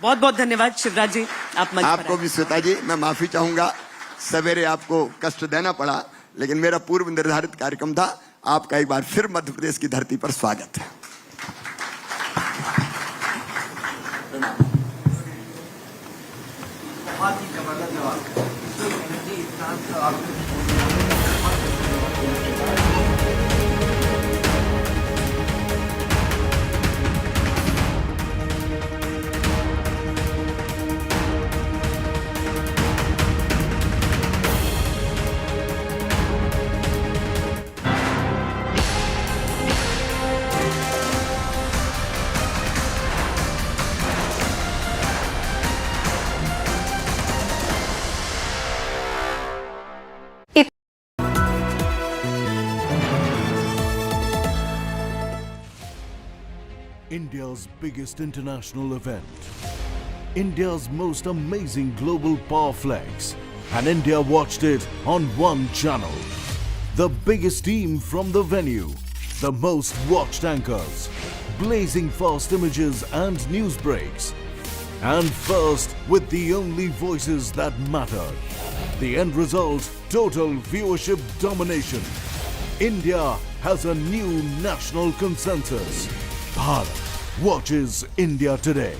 Speaker 22: बहुत बहुत धन्यवाद शिवराज जी, आप मंच पर
Speaker 4: आपको
Speaker 22: आए।
Speaker 4: भी श्वेता जी, मैं माफी चाहूंगा सवेरे आपको कष्ट देना पड़ा, लेकिन मेरा पूर्व निर्धारित कार्यक्रम था। आपका एक बार फिर मध्य प्रदेश की धरती पर स्वागत है।
Speaker 8: India's biggest international event, India's most amazing global power flex, and India watched it on one channel. The biggest team from the venue, the most watched anchors, blazing fast images and news breaks, and first with the only voices that matter. The end result, total viewership domination. India has a new national consensus. Bharat watches India today.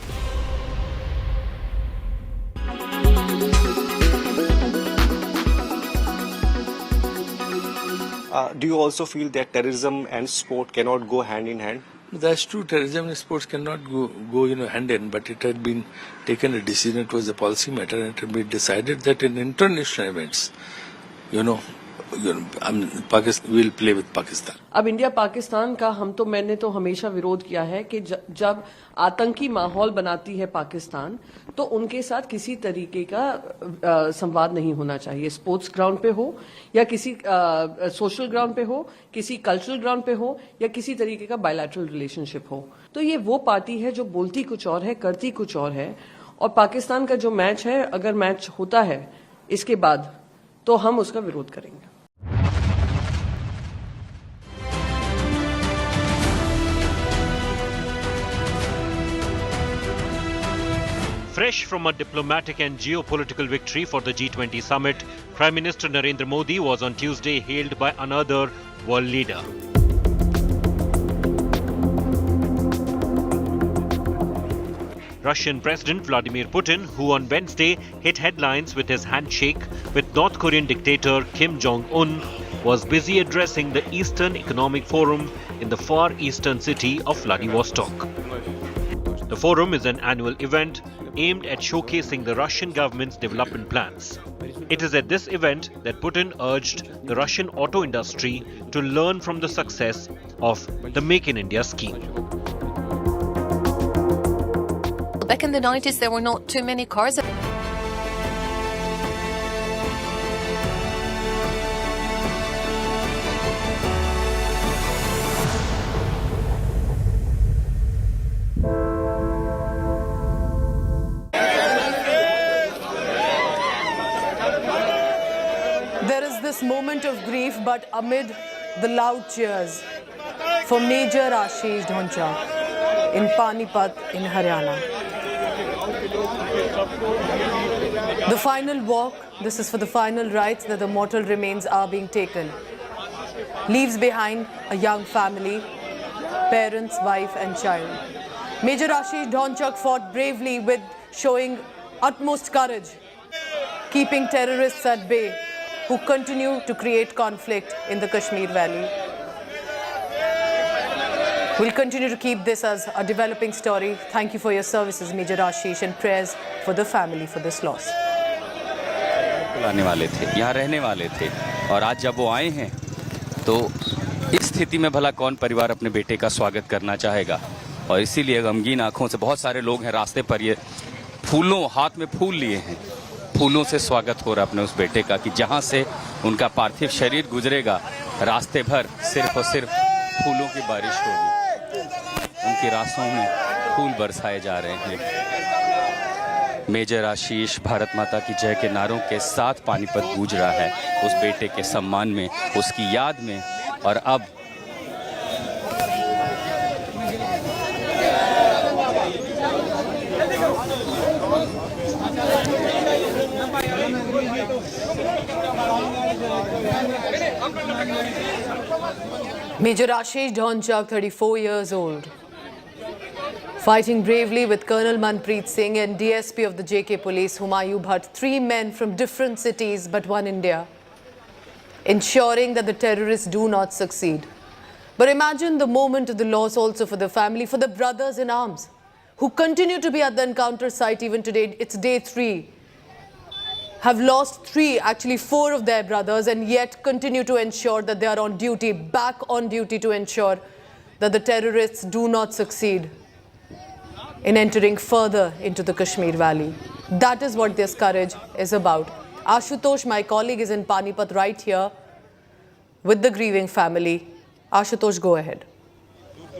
Speaker 6: Do you also feel that terrorism and sport cannot go hand in hand? That's true. Terrorism and sports cannot go hand in. But it had been taken a decision. It was a policy matter, and it had been decided that in international events, Pakistan will play with Pakistan.
Speaker 7: अब India Pakistan का मैंने तो हमेशा विरोध किया है कि जब आतंकी माहौल बनाती है पाकिस्तान तो उनके साथ किसी तरीके का संवाद नहीं होना चाहिए, स्पोर्ट्स ग्राउंड पे हो या किसी सोशल ग्राउंड पे हो, किसी कल्चरल ग्राउंड पे हो या किसी तरीके का बायलैटरल रिलेशनशिप हो। तो ये वो पार्टी है जो बोलती कुछ और है, करती कुछ और है। और पाकिस्तान का जो मैच है, अगर मैच होता है इसके बाद तो हम उसका विरोध करेंगे।
Speaker 9: Fresh from a diplomatic and geopolitical victory for the G20 summit, Prime Minister Narendra Modi was on Tuesday hailed by another world leader. Russian President Vladimir Putin, who on Wednesday hit headlines with his handshake with North Korean dictator Kim Jong-un, was busy addressing the Eastern Economic Forum in the far eastern city of Vladivostok. The forum is an annual event aimed at showcasing the Russian government's development plans. It is at this event that Putin urged the Russian auto industry to learn from the success of the Make in India scheme.
Speaker 10: Back in the 90s, there were not too many cars.
Speaker 2: There is this moment of grief, but amid the loud cheers for Major Ashish Dhonchak in Panipat in Haryana. The final walk, this is for the final rites that the mortal remains are being taken, leaves behind a young family, parents, wife and child. Major Ashish Dhonchak fought bravely with showing utmost courage, keeping terrorists at bay who continue to create conflict in the Kashmir Valley. We'll continue to keep this as a developing story. Thank you for your services, Major Ashish, and prayers for the family for this loss.
Speaker 23: आने वाले थे, यहाँ रहने वाले थे, और आज जब वो आए हैं तो इस स्थिति में भला कौन परिवार अपने बेटे का स्वागत करना चाहेगा। और इसीलिए गमगीन आंखों से बहुत सारे लोग हैं रास्ते पर, ये फूलों हाथ में फूल लिए हैं, फूलों से स्वागत हो रहा अपने उस बेटे का कि जहाँ से उनका पार्थिव शरीर गुजरेगा रास्ते भर सिर्फ और सिर्फ फूलों की बारिश होगी। उनके रास्तों में फूल बरसाए जा रहे हैं। मेजर आशीष भारत माता की जय के नारों के साथ पानीपत गूंज रहा है उस बेटे के सम्मान में, उसकी याद में। और अब
Speaker 2: Major Ashish Dhonchak, 34 years old, fighting bravely with Colonel Manpreet Singh and DSP of the JK Police, Humayun Bhatt, 3 men from different cities but one India, ensuring that the terrorists do not succeed. But imagine the moment of the loss also for the family, for the brothers in arms, who continue to be at the encounter site even today. It's day 3. Have lost 3, actually 4 of their brothers, and yet continue to ensure that they are on duty, back on duty to ensure that the terrorists do not succeed in entering further into the Kashmir Valley. That is what this courage is about. Ashutosh, my colleague, is in Panipat right here with the grieving family. Ashutosh, go ahead.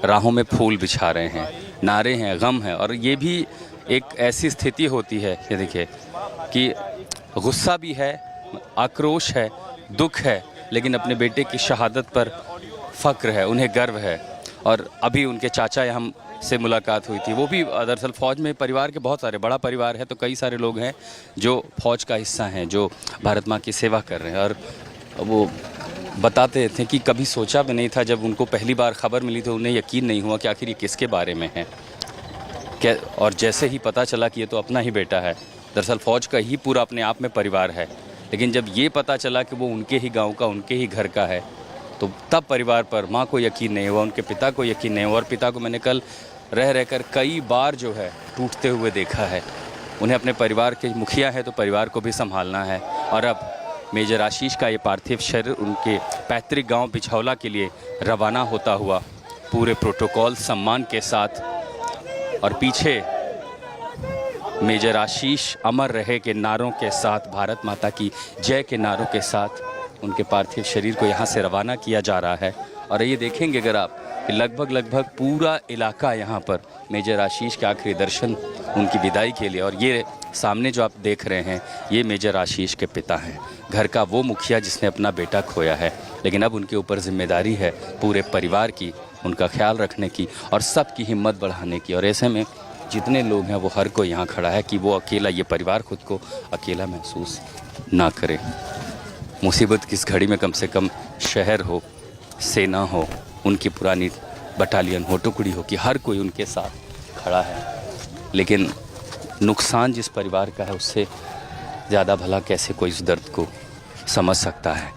Speaker 23: राहों में फूल बिछा रहे हैं, नारे हैं, गम है, और ये भी एक ऐसी स्थिति होती है, ये देखिए, कि गुस्सा भी है, आक्रोश है, दुख है, लेकिन अपने बेटे की शहादत पर फ़क्र है, उन्हें गर्व है। और अभी उनके चाचा हम से मुलाकात हुई थी, वो भी दरअसल फ़ौज में परिवार के बहुत सारे, बड़ा परिवार है तो कई सारे लोग हैं जो फ़ौज का हिस्सा हैं, जो भारत माँ की सेवा कर रहे हैं। और वो बताते थे कि कभी सोचा भी नहीं था, जब उनको पहली बार खबर मिली तो उन्हें यकीन नहीं हुआ कि आखिर ये किसके बारे में है। और जैसे ही पता चला कि ये तो अपना ही बेटा है, दरअसल फ़ौज का ही पूरा अपने आप में परिवार है, लेकिन जब ये पता चला कि वो उनके ही गांव का, उनके ही घर का है, तो तब परिवार पर माँ को यकीन नहीं हुआ, उनके पिता को यकीन नहीं हुआ, और पिता को मैंने कल रहकर कई बार जो है टूटते हुए देखा है। उन्हें अपने परिवार के मुखिया है तो परिवार को भी संभालना है, और अब मेजर आशीष का ये पार्थिव शरीर उनके पैतृक गांव बिछौला के लिए रवाना होता हुआ पूरे प्रोटोकॉल सम्मान के साथ, और पीछे मेजर आशीष अमर रहे के नारों के साथ, भारत माता की जय के नारों के साथ उनके पार्थिव शरीर को यहाँ से रवाना किया जा रहा है। और ये देखेंगे अगर आप कि लगभग पूरा इलाका यहाँ पर मेजर आशीष के आखिरी दर्शन, उनकी विदाई के लिए। और ये सामने जो आप देख रहे हैं ये मेजर आशीष के पिता हैं, घर का वो मुखिया जिसने अपना बेटा खोया है, लेकिन अब उनके ऊपर जिम्मेदारी है पूरे परिवार की, उनका ख्याल रखने की और सबकी हिम्मत बढ़ाने की। और ऐसे में जितने लोग हैं वो हर कोई यहाँ खड़ा है कि वो अकेला, ये परिवार खुद को अकेला महसूस ना करे। मुसीबत की इस घड़ी में कम से कम शहर हो, सेना हो, उनकी पुरानी बटालियन हो, टुकड़ी हो, कि हर कोई उनके साथ खड़ा है। लेकिन नुकसान जिस परिवार का है उससे ज़्यादा भला कैसे कोई इस दर्द को समझ सकता है।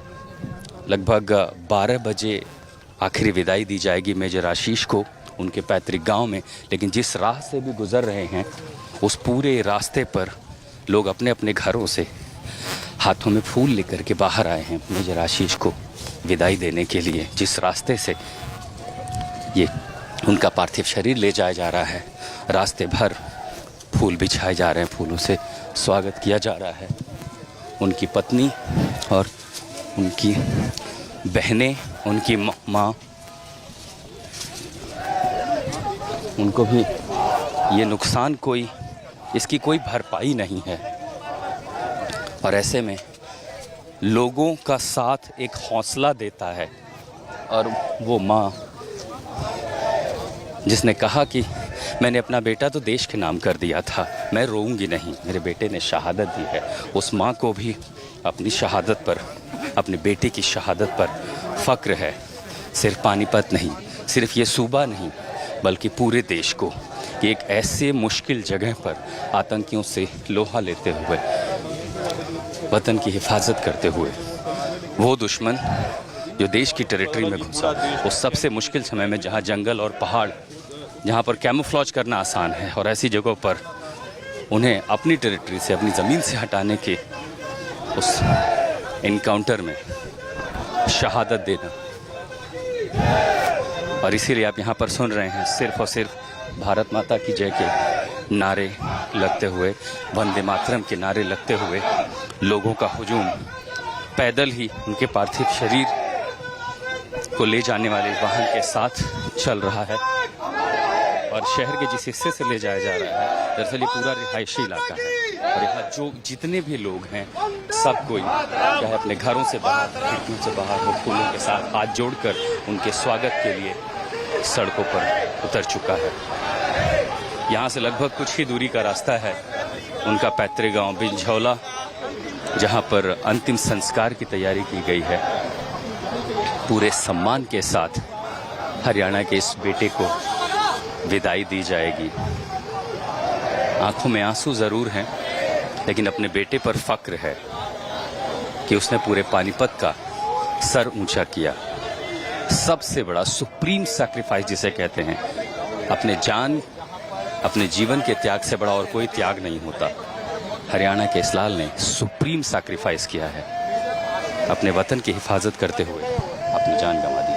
Speaker 23: लगभग 12 बजे आखिरी विदाई दी जाएगी मेजर आशीष को उनके पैतृक गांव में। लेकिन जिस राह से भी गुजर रहे हैं उस पूरे रास्ते पर लोग अपने अपने घरों से हाथों में फूल लेकर के बाहर आए हैं मेजर आशीष को विदाई देने के लिए। जिस रास्ते से ये उनका पार्थिव शरीर ले जाया जा रहा है, रास्ते भर फूल बिछाए जा रहे हैं, फूलों से स्वागत किया जा रहा है। उनकी पत्नी और उनकी बहनें, उनकी माँ, उनको भी ये नुकसान इसकी कोई भरपाई नहीं है। और ऐसे में लोगों का साथ एक हौसला देता है। और वो माँ जिसने कहा कि मैंने अपना बेटा तो देश के नाम कर दिया था, मैं रोऊंगी नहीं, मेरे बेटे ने शहादत दी है, उस माँ को भी अपनी शहादत पर, अपने बेटे की शहादत पर फ़क्र है। सिर्फ पानीपत नहीं, सिर्फ ये सूबा नहीं, बल्कि पूरे देश को कि एक ऐसे मुश्किल जगह पर आतंकियों से लोहा लेते हुए, वतन की हिफाजत करते हुए, वो दुश्मन जो देश की टेरिटरी में घुसा, उस सबसे मुश्किल समय में जहाँ जंगल और पहाड़, जहाँ पर कैमोफ्लेज करना आसान है, और ऐसी जगहों पर उन्हें अपनी टेरिटरी से, अपनी ज़मीन से हटाने के उस इनकाउंटर में शहादत देना। और इसीलिए आप यहाँ पर सुन रहे हैं सिर्फ और सिर्फ भारत माता की जय के नारे लगते हुए, वंदे मातरम के नारे लगते हुए लोगों का हुजूम पैदल ही उनके पार्थिव शरीर को ले जाने वाले वाहन के साथ चल रहा है। और शहर के जिस हिस्से से ले जाया जा रहा है, दरअसल ये पूरा रिहायशी इलाका है, और यहाँ जो जितने भी लोग हैं सब कोई चाहे अपने घरों से बाहर, खिड़कियों से बाहर हो, फूलों के साथ हाथ जोड़कर उनके स्वागत के लिए सड़कों पर उतर चुका है। यहाँ से लगभग कुछ ही दूरी का रास्ता है उनका पैतृक गांव बिछौला, जहाँ पर अंतिम संस्कार की तैयारी की गई है। पूरे सम्मान के साथ हरियाणा के इस बेटे को विदाई दी जाएगी। आंखों में आंसू जरूर हैं, लेकिन अपने बेटे पर फक्र है कि उसने पूरे पानीपत का सर ऊंचा किया। सबसे बड़ा सुप्रीम सैक्रिफाइस जिसे कहते हैं, अपने जान, अपने जीवन के त्याग से बड़ा और कोई त्याग नहीं होता। हरियाणा के इस लाल ने सुप्रीम सैक्रिफाइस किया है, अपने वतन की हिफाजत करते हुए अपनी जान गंवा दी।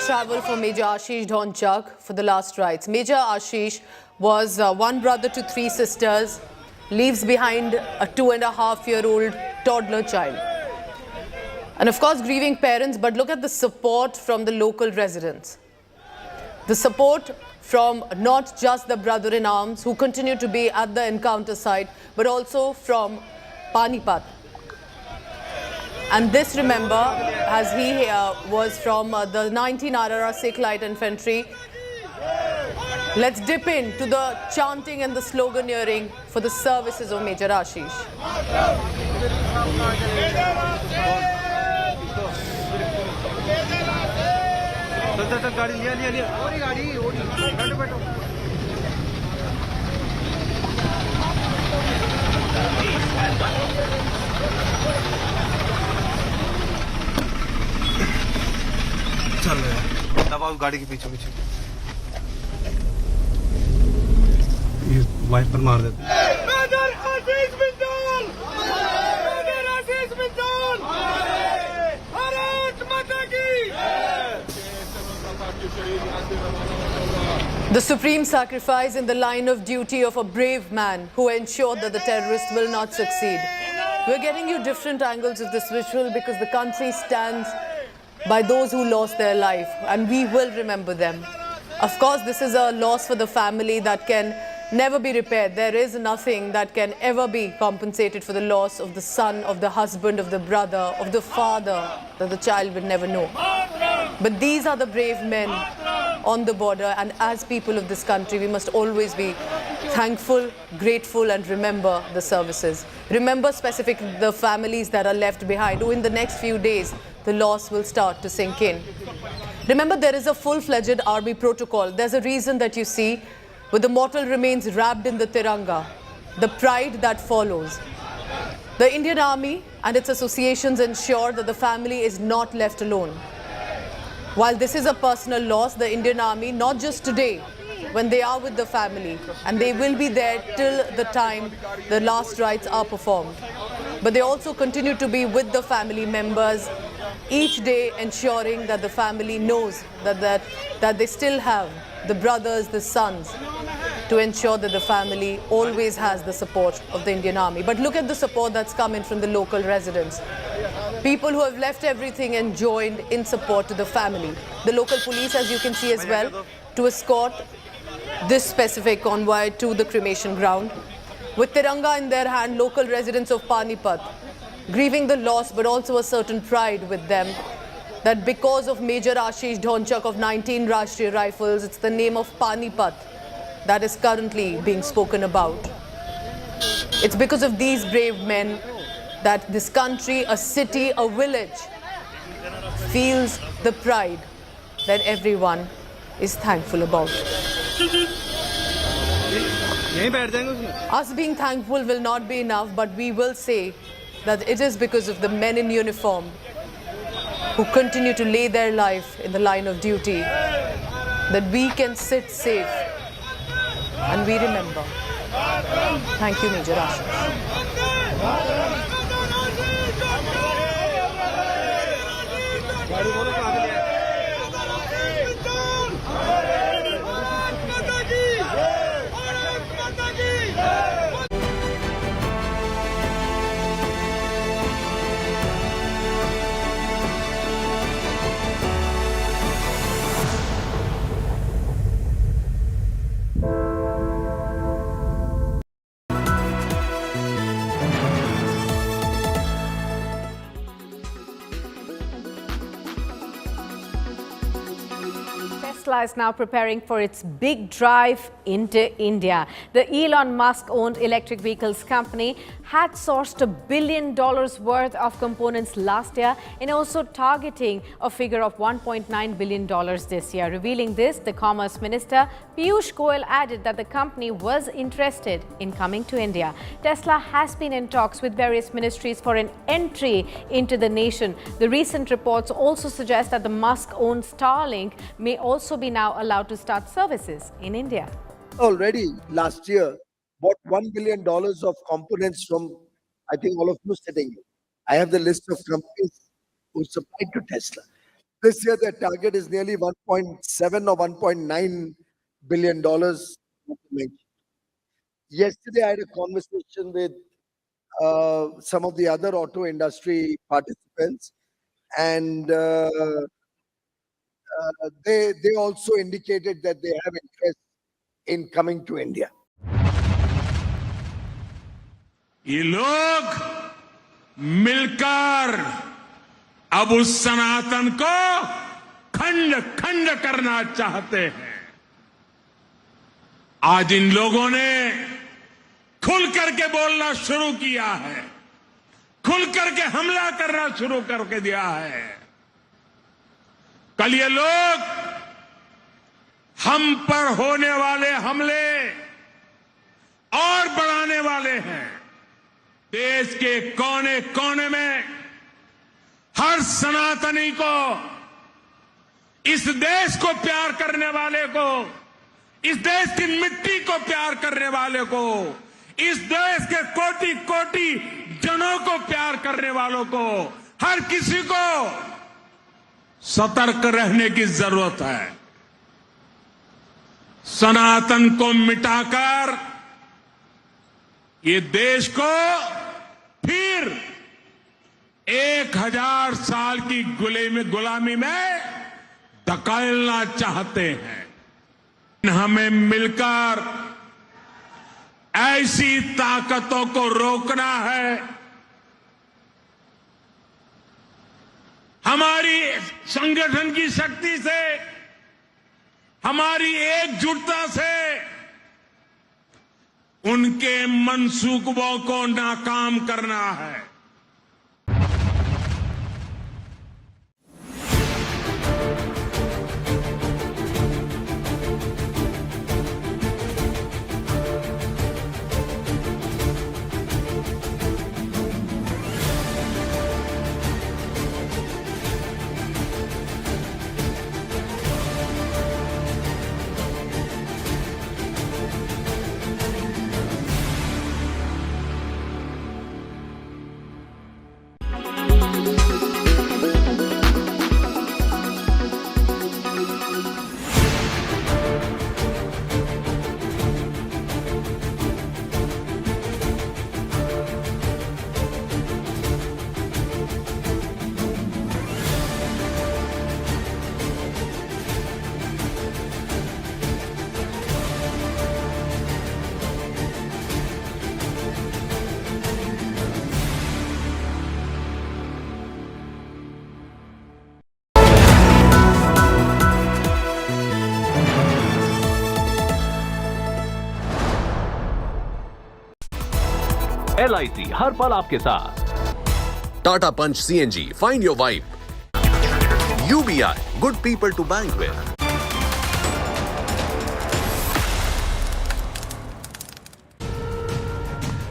Speaker 2: Travel for Major Ashish Dhonchak for the last rites. Major Ashish was one brother to 3 sisters, leaves behind a 2.5-year-old toddler child. And of course grieving parents, but look at the support from the local residents. The support from not just the brother-in-arms who continue to be at the encounter site, but also from Panipat. And this, remember, as he was from the 19 RRR Sikh Light Infantry. Let's dip into the chanting and the sloganeering for the services of Major Ashish.
Speaker 11: चल गाड़ी लिया लिया लिया और गाड़ी बैठो बैठो चल रहे दबाओ गाड़ी के पीछे पीछे ये वाइपर मार देते
Speaker 2: The supreme sacrifice in the line of duty of a brave man who ensured that the terrorists will not succeed. We're getting you different angles of this visual because the country stands by those who lost their life, and we will remember them. Of course, this is a loss for the family that can never be repaired. There is nothing that can ever be compensated for the loss of the son, of the husband, of the brother, of the father that the child will never know. But these are the brave men on the border, and as people of this country, we must always be thankful, grateful, and remember the services. Remember specifically the families that are left behind, who in the next few days, the loss will start to sink in. Remember, there is a full-fledged army protocol. There's a reason that you see with the mortal remains wrapped in the Tiranga, the pride that follows. The Indian Army and its associations ensure that the family is not left alone. While this is a personal loss, the Indian Army, not just today, when they are with the family, and they will be there till the time the last rites are performed, but they also continue to be with the family members each day, ensuring that the family knows that they still have the brothers, the sons, to ensure that the family always has the support of the Indian Army. But look at the support that's coming from the local residents. People who have left everything and joined in support to the family. The local police, as you can see as well, to escort this specific convoy to the cremation ground. With Tiranga in their hand, local residents of Panipat, grieving the loss but also a certain pride with them, that because of Major Ashish Dhonchak of 19 Rashtriya Rifles, it's the name of Panipat that is currently being spoken about. It's because of these brave men that this country, a city, a village, feels the pride that everyone is thankful about. Us being thankful will not be enough, but we will say that it is because of the men in uniform who continue to lay their life in the line of duty that we can sit safe and we remember. Thank you, Major Ashish.
Speaker 12: Tesla is now preparing for its big drive into India. The Elon Musk-owned electric vehicles company had sourced $1 billion worth of components last year and also targeting a figure of $1.9 billion this year. Revealing this, the Commerce Minister Piyush Goyal added that the company was interested in coming to India. Tesla has been in talks with various ministries for an entry into the nation. The recent reports also suggest that the Musk-owned Starlink may also be now allowed to start services in India.
Speaker 13: Already last year, bought $1 billion of components from, I think, all of you sitting here. I have the list of companies who supplied to Tesla. This year, their target is nearly 1.7 or $1.9 billion. Yesterday, I had a conversation with some of the other auto industry participants, and they also indicated that they have interest in coming to India.
Speaker 24: ये लोग मिलकर अब उस सनातन को खंड खंड करना चाहते हैं। आज इन लोगों ने खुल करके बोलना शुरू किया है, खुल करके हमला करना शुरू करके दिया है। कल ये लोग हम पर होने वाले हमले और बढ़ाने वाले हैं। देश के कोने कोने में हर सनातनी को, इस देश को प्यार करने वाले को, इस देश की मिट्टी को प्यार करने वाले को, इस देश के कोटि कोटि जनों को प्यार करने वालों को, हर किसी को सतर्क रहने की जरूरत है। सनातन को मिटाकर ये देश को फिर 1000 साल की गुलामी में धकेलना चाहते हैं। हमें मिलकर ऐसी ताकतों को रोकना है। हमारी संगठन की शक्ति से, हमारी एकजुटता से उनके मंसूबों को नाकाम करना है।
Speaker 20: LIC हर पल आपके साथ। Tata Punch CNG, find your vibe. UBI, good people to bank with.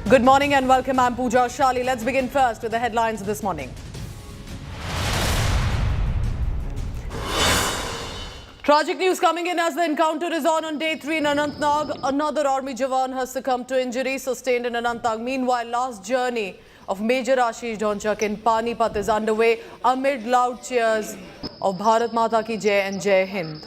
Speaker 2: Good morning and welcome. I'm Pooja Shali. Let's begin first with the headlines this morning. Tragic news coming in as the encounter is on day 3 in Anantnag. Another army jawan has succumbed to injuries sustained in Anantnag. Meanwhile, last journey of Major Ashish Dhonchak in Panipat is underway amid loud cheers of Bharat Mata Ki Jai and Jai Hind.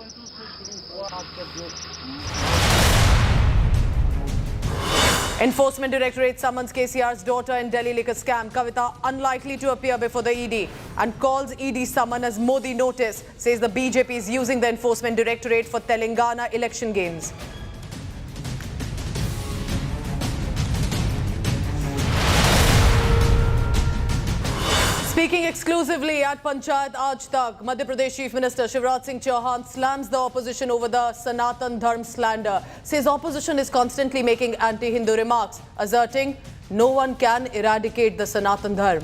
Speaker 2: Enforcement Directorate summons KCR's daughter in Delhi liquor scam. Kavita unlikely to appear before the ED and calls ED summon as Modi notice. Says the BJP is using the Enforcement Directorate for Telangana election gains. Speaking exclusively at Panchayat Aaj Tak, Madhya Pradesh Chief Minister Shivraj Singh Chauhan slams the opposition over the Sanatan Dharm slander. Says opposition is constantly making anti-Hindu remarks, asserting no one can eradicate the Sanatan Dharm.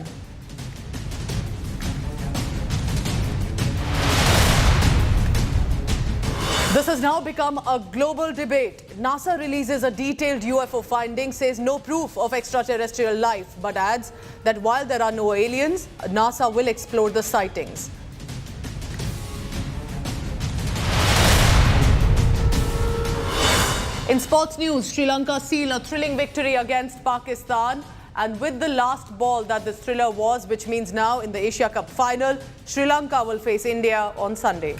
Speaker 2: This has now become a global debate. NASA releases a detailed UFO finding, says no proof of extraterrestrial life, but adds that while there are no aliens, NASA will explore the sightings. In sports news, Sri Lanka seal a thrilling victory against Pakistan. And with the last ball that this thriller was, which means now in the Asia Cup final, Sri Lanka will face India on Sunday.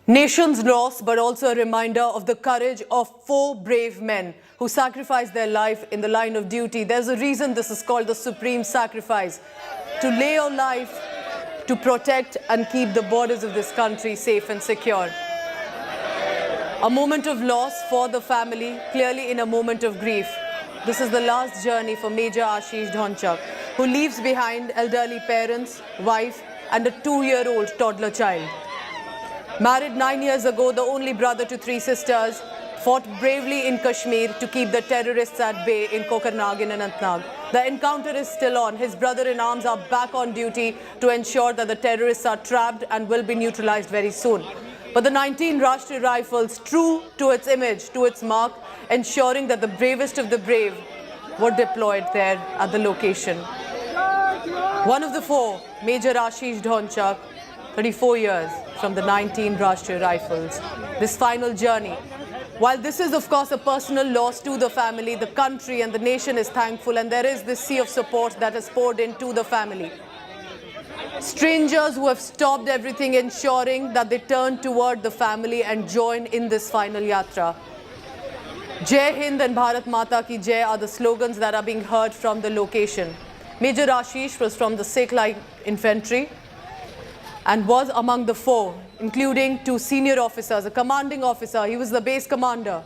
Speaker 2: Nation's loss, but also a reminder of the courage of 4 brave men who sacrificed their life in the line of duty. There's a reason this is called the supreme sacrifice. To lay your life to protect and keep the borders of this country safe and secure. A moment of loss for the family, clearly in a moment of grief. this is the last journey for Major Ashish Dhonchak, who leaves behind elderly parents, wife, and a 2-year-old toddler child. Married 9 years ago, the only brother to 3 sisters, fought bravely in Kashmir to keep the terrorists at bay in Kokarnag in Anantnag. The encounter is still on. His brother-in-arms are back on duty to ensure that the terrorists are trapped and will be neutralized very soon. But the 19 Rashtriya Rifles, true to its image, to its mark, ensuring that the bravest of the brave were deployed there at the location. One of the 4, Major Ashish Dhonchak, 34 years from the 19 Rashtriya Rifles. This final journey. While this is, of course, a personal loss to the family, the country and the nation is thankful, and there is this sea of support that has poured into the family. Strangers who have stopped everything, ensuring that they turn toward the family and join in this final yatra. Jai Hind and Bharat Mata Ki Jai are the slogans that are being heard from the location. Major Ashish was from the Sikh Light Infantry and was among the 4, including 2 senior officers, a commanding officer. He was the base commander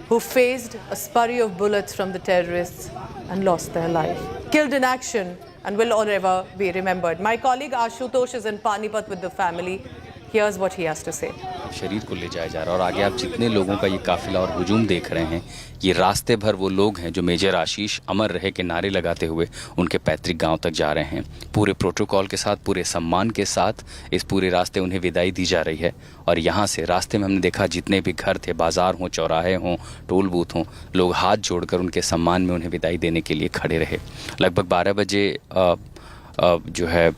Speaker 2: who faced a spurry of bullets from the terrorists and lost their life. Killed in action and will forever be remembered. My colleague Ashutosh is in Panipat with the family. Here's what he has to say.
Speaker 23: शरीर को ले जाया जा रहा है और आगे आप जितने लोगों का ये काफिला और हुजूम देख रहे हैं, ये रास्ते भर वो लोग हैं जो मेजर आशीष अमर रहे के नारे लगाते हुए उनके पैतृक गांव तक जा रहे हैं। पूरे प्रोटोकॉल के साथ, पूरे सम्मान के साथ इस पूरे रास्ते उन्हें विदाई दी जा रही है। और यहाँ से रास्ते में हमने देखा जितने भी घर थे, बाजार हों, चौराहे हों, टोल बूथ हों, लोग हाथ जोड़कर उनके सम्मान में उन्हें विदाई देने के लिए खड़े रहे। लगभग 12 बजे जो है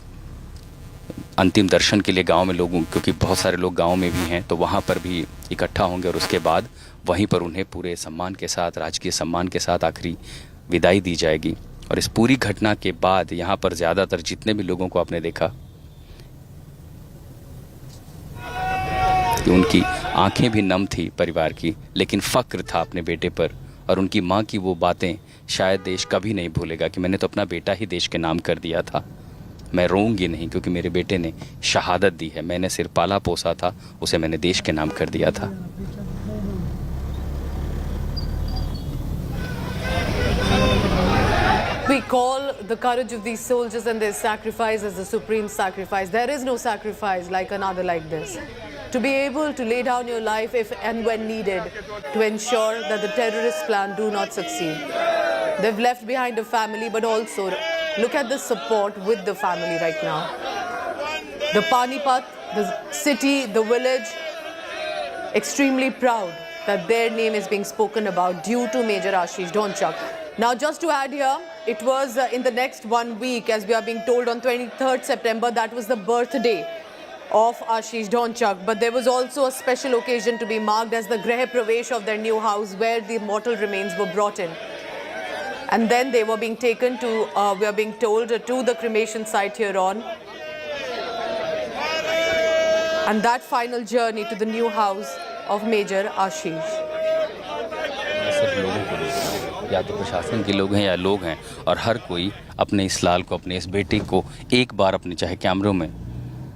Speaker 23: अंतिम दर्शन के लिए गांव में लोगों, क्योंकि बहुत सारे लोग गांव में भी हैं, तो वहां पर भी इकट्ठा होंगे और उसके बाद वहीं पर उन्हें पूरे सम्मान के साथ, राजकीय सम्मान के साथ आखिरी विदाई दी जाएगी। और इस पूरी घटना के बाद यहां पर ज़्यादातर जितने भी लोगों को आपने देखा कि उनकी आंखें भी नम थी परिवार की, लेकिन फ़क्र था अपने बेटे पर। और उनकी माँ की वो बातें शायद देश कभी नहीं भूलेगा कि मैंने तो अपना बेटा ही देश के नाम कर दिया था, मैं रोऊंगी नहीं क्योंकि मेरे बेटे ने शहादत दी है, मैंने सिर्फ पाला पोसा था, उसे मैंने देश के नाम कर दिया था।
Speaker 2: We call the courage of these soldiers and their sacrifice as the supreme sacrifice. There is no sacrifice like another like this. To be able to lay down your life if and when needed to ensure that the terrorist plan do not succeed. They've left behind a family, but also look at the support with the family right now. The Panipat, the city, the village, extremely proud that their name is being spoken about due to Major Ashish Dhonchak. Now, just to add here, it was in the next 1 week, as we are being told, on 23rd September, that was the birthday of Ashish Dhonchak. But there was also a special occasion to be marked as the Greh Pravesh of their new house, where the mortal remains were brought in. And then they were being taken to, we are being told, to the cremation site here on. And that final journey to the new house of Major Ashish.
Speaker 23: या तो प्रशासन के लोग हैं या लोग हैं, और हर कोई अपने इस लाल को, अपने इस बेटे को एक बार अपने चाहे कैमरों में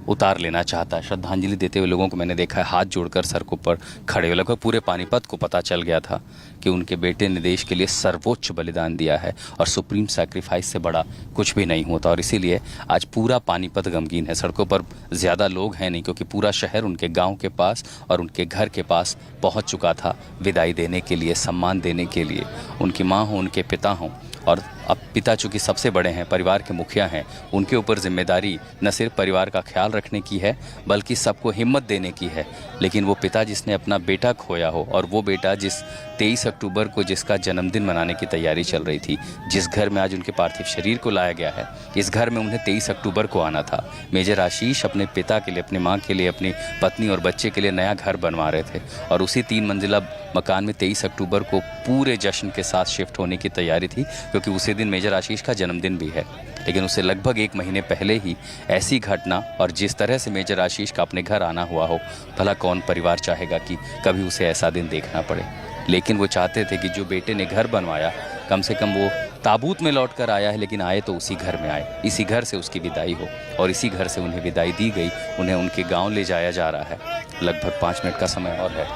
Speaker 23: उतार लेना चाहता है। श्रद्धांजलि देते हुए लोगों को मैंने देखा है हाथ जोड़कर सर के ऊपर खड़े हुए। लगभग पूरे पानीपत को पता चल गया था कि उनके बेटे ने देश के लिए सर्वोच्च बलिदान दिया है और सुप्रीम सैक्रिफाइस से बड़ा कुछ भी नहीं होता। और इसीलिए आज पूरा पानीपत गमगीन है। सड़कों पर ज़्यादा लोग हैं नहीं, क्योंकि पूरा शहर उनके गांव के पास और उनके घर के पास पहुंच चुका था विदाई देने के लिए, सम्मान देने के लिए। उनकी माँ हो, उनके पिता हों, और अब पिता चूँकि सबसे बड़े हैं, परिवार के मुखिया हैं, उनके ऊपर जिम्मेदारी न सिर्फ परिवार का ख्याल रखने की है बल्कि सबको हिम्मत देने की है। लेकिन वो पिता जिसने अपना बेटा खोया हो, और वो बेटा जिस 23 अक्टूबर को जिसका जन्मदिन मनाने की तैयारी चल रही थी, जिस घर में आज उनके पार्थिव शरीर को लाया गया है, इस घर में उन्हें 23 अक्टूबर को आना था। मेजर आशीष अपने पिता के लिए, अपनी माँ के लिए, अपनी पत्नी और बच्चे के लिए नया घर बनवा रहे थे, और उसी 3 मंजिला मकान में 23 अक्टूबर को पूरे जश्न के साथ शिफ्ट होने की तैयारी थी, क्योंकि उसी दिन मेजर आशीष का जन्मदिन भी है। लेकिन उससे लगभग 1 महीने पहले ही ऐसी घटना, और जिस तरह से मेजर आशीष का अपने घर आना हुआ हो, भला कौन परिवार चाहेगा कि कभी उसे ऐसा दिन देखना पड़े। लेकिन वो चाहते थे कि जो बेटे ने घर बनवाया, कम से कम वो ताबूत में लौट कर आया है, लेकिन आए तो उसी घर में आए, इसी घर से उसकी विदाई हो। और इसी घर से उन्हें विदाई दी गई, उन्हें उनके गांव ले जाया जा रहा है। लगभग 5 मिनट का समय और है।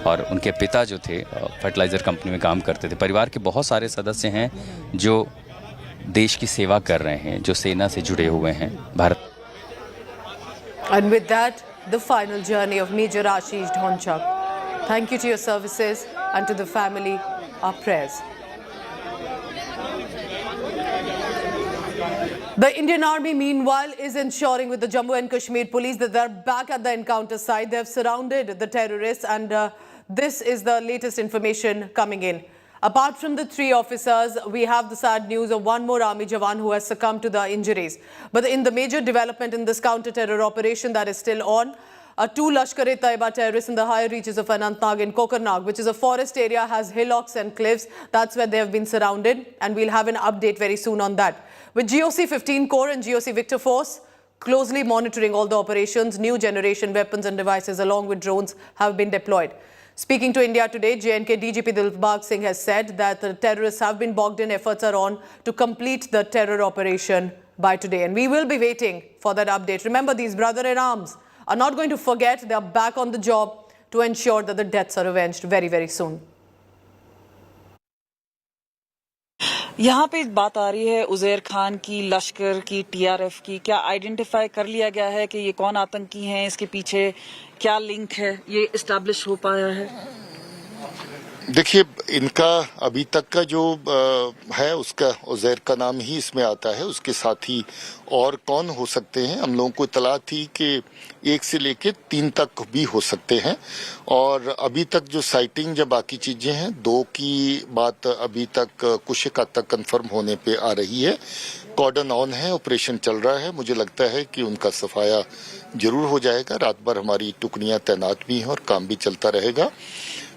Speaker 23: और उनके पिता जो थे फर्टिलाइज़र कंपनी में काम करते थे। परिवार के बहुत सारे सदस्य हैं जो देश की सेवा कर रहे हैं, जो सेना से जुड़े हुए हैं Bharat.
Speaker 2: And with that, the final journey of Major Ashish Dhonchak. Thank you to your services and to the family, our prayers. The Indian Army, meanwhile, is ensuring with the Jammu and Kashmir police that they're back at the encounter site. They've surrounded the terrorists, and this is the latest information coming in. Apart from the 3 officers, we have the sad news of 1 more army jawan who has succumbed to the injuries. But in the major development in this counter-terror operation that is still on, 2 Lashkar-e-Taiba terrorists in the higher reaches of Anantnag in Kokarnag, which is a forest area, has hillocks and cliffs. That's where they have been surrounded, and we'll have an update very soon on that. With GOC 15 Corps and GOC Victor Force closely monitoring all the operations, new generation weapons and devices along with drones have been deployed. Speaking to India Today, J&K DGP Dilbagh Singh has said that the terrorists have been bogged in. Efforts are on to complete the terror operation by today. And we will be waiting for that update. Remember, these brother-in-arms are not going to forget. They are back on the job to ensure that the deaths are avenged very, very soon.
Speaker 1: यहाँ पे बात आ रही है उज़ैर खान की, लश्कर की, TRF की। क्या identify कर लिया गया है कि ये कौन आतंकी हैं, इसके पीछे क्या लिंक है, ये एस्टैब्लिश हो पाया है?
Speaker 14: देखिए, इनका अभी तक का जो है उसका उज़ैर का नाम ही इसमें आता है। उसके साथ ही और कौन हो सकते हैं, हम लोगों को इतला थी कि 1 से लेके 3 तक भी हो सकते हैं। और अभी तक जो साइटिंग या बाकी चीजें हैं, 2 की बात अभी तक कुछ हद तक कंफर्म होने पे आ रही है। कॉर्डन ऑन है, ऑपरेशन चल रहा है। मुझे लगता है कि उनका सफाया जरूर हो जाएगा। रात भर हमारी टुकड़ियां तैनात भी हैं और काम भी चलता रहेगा।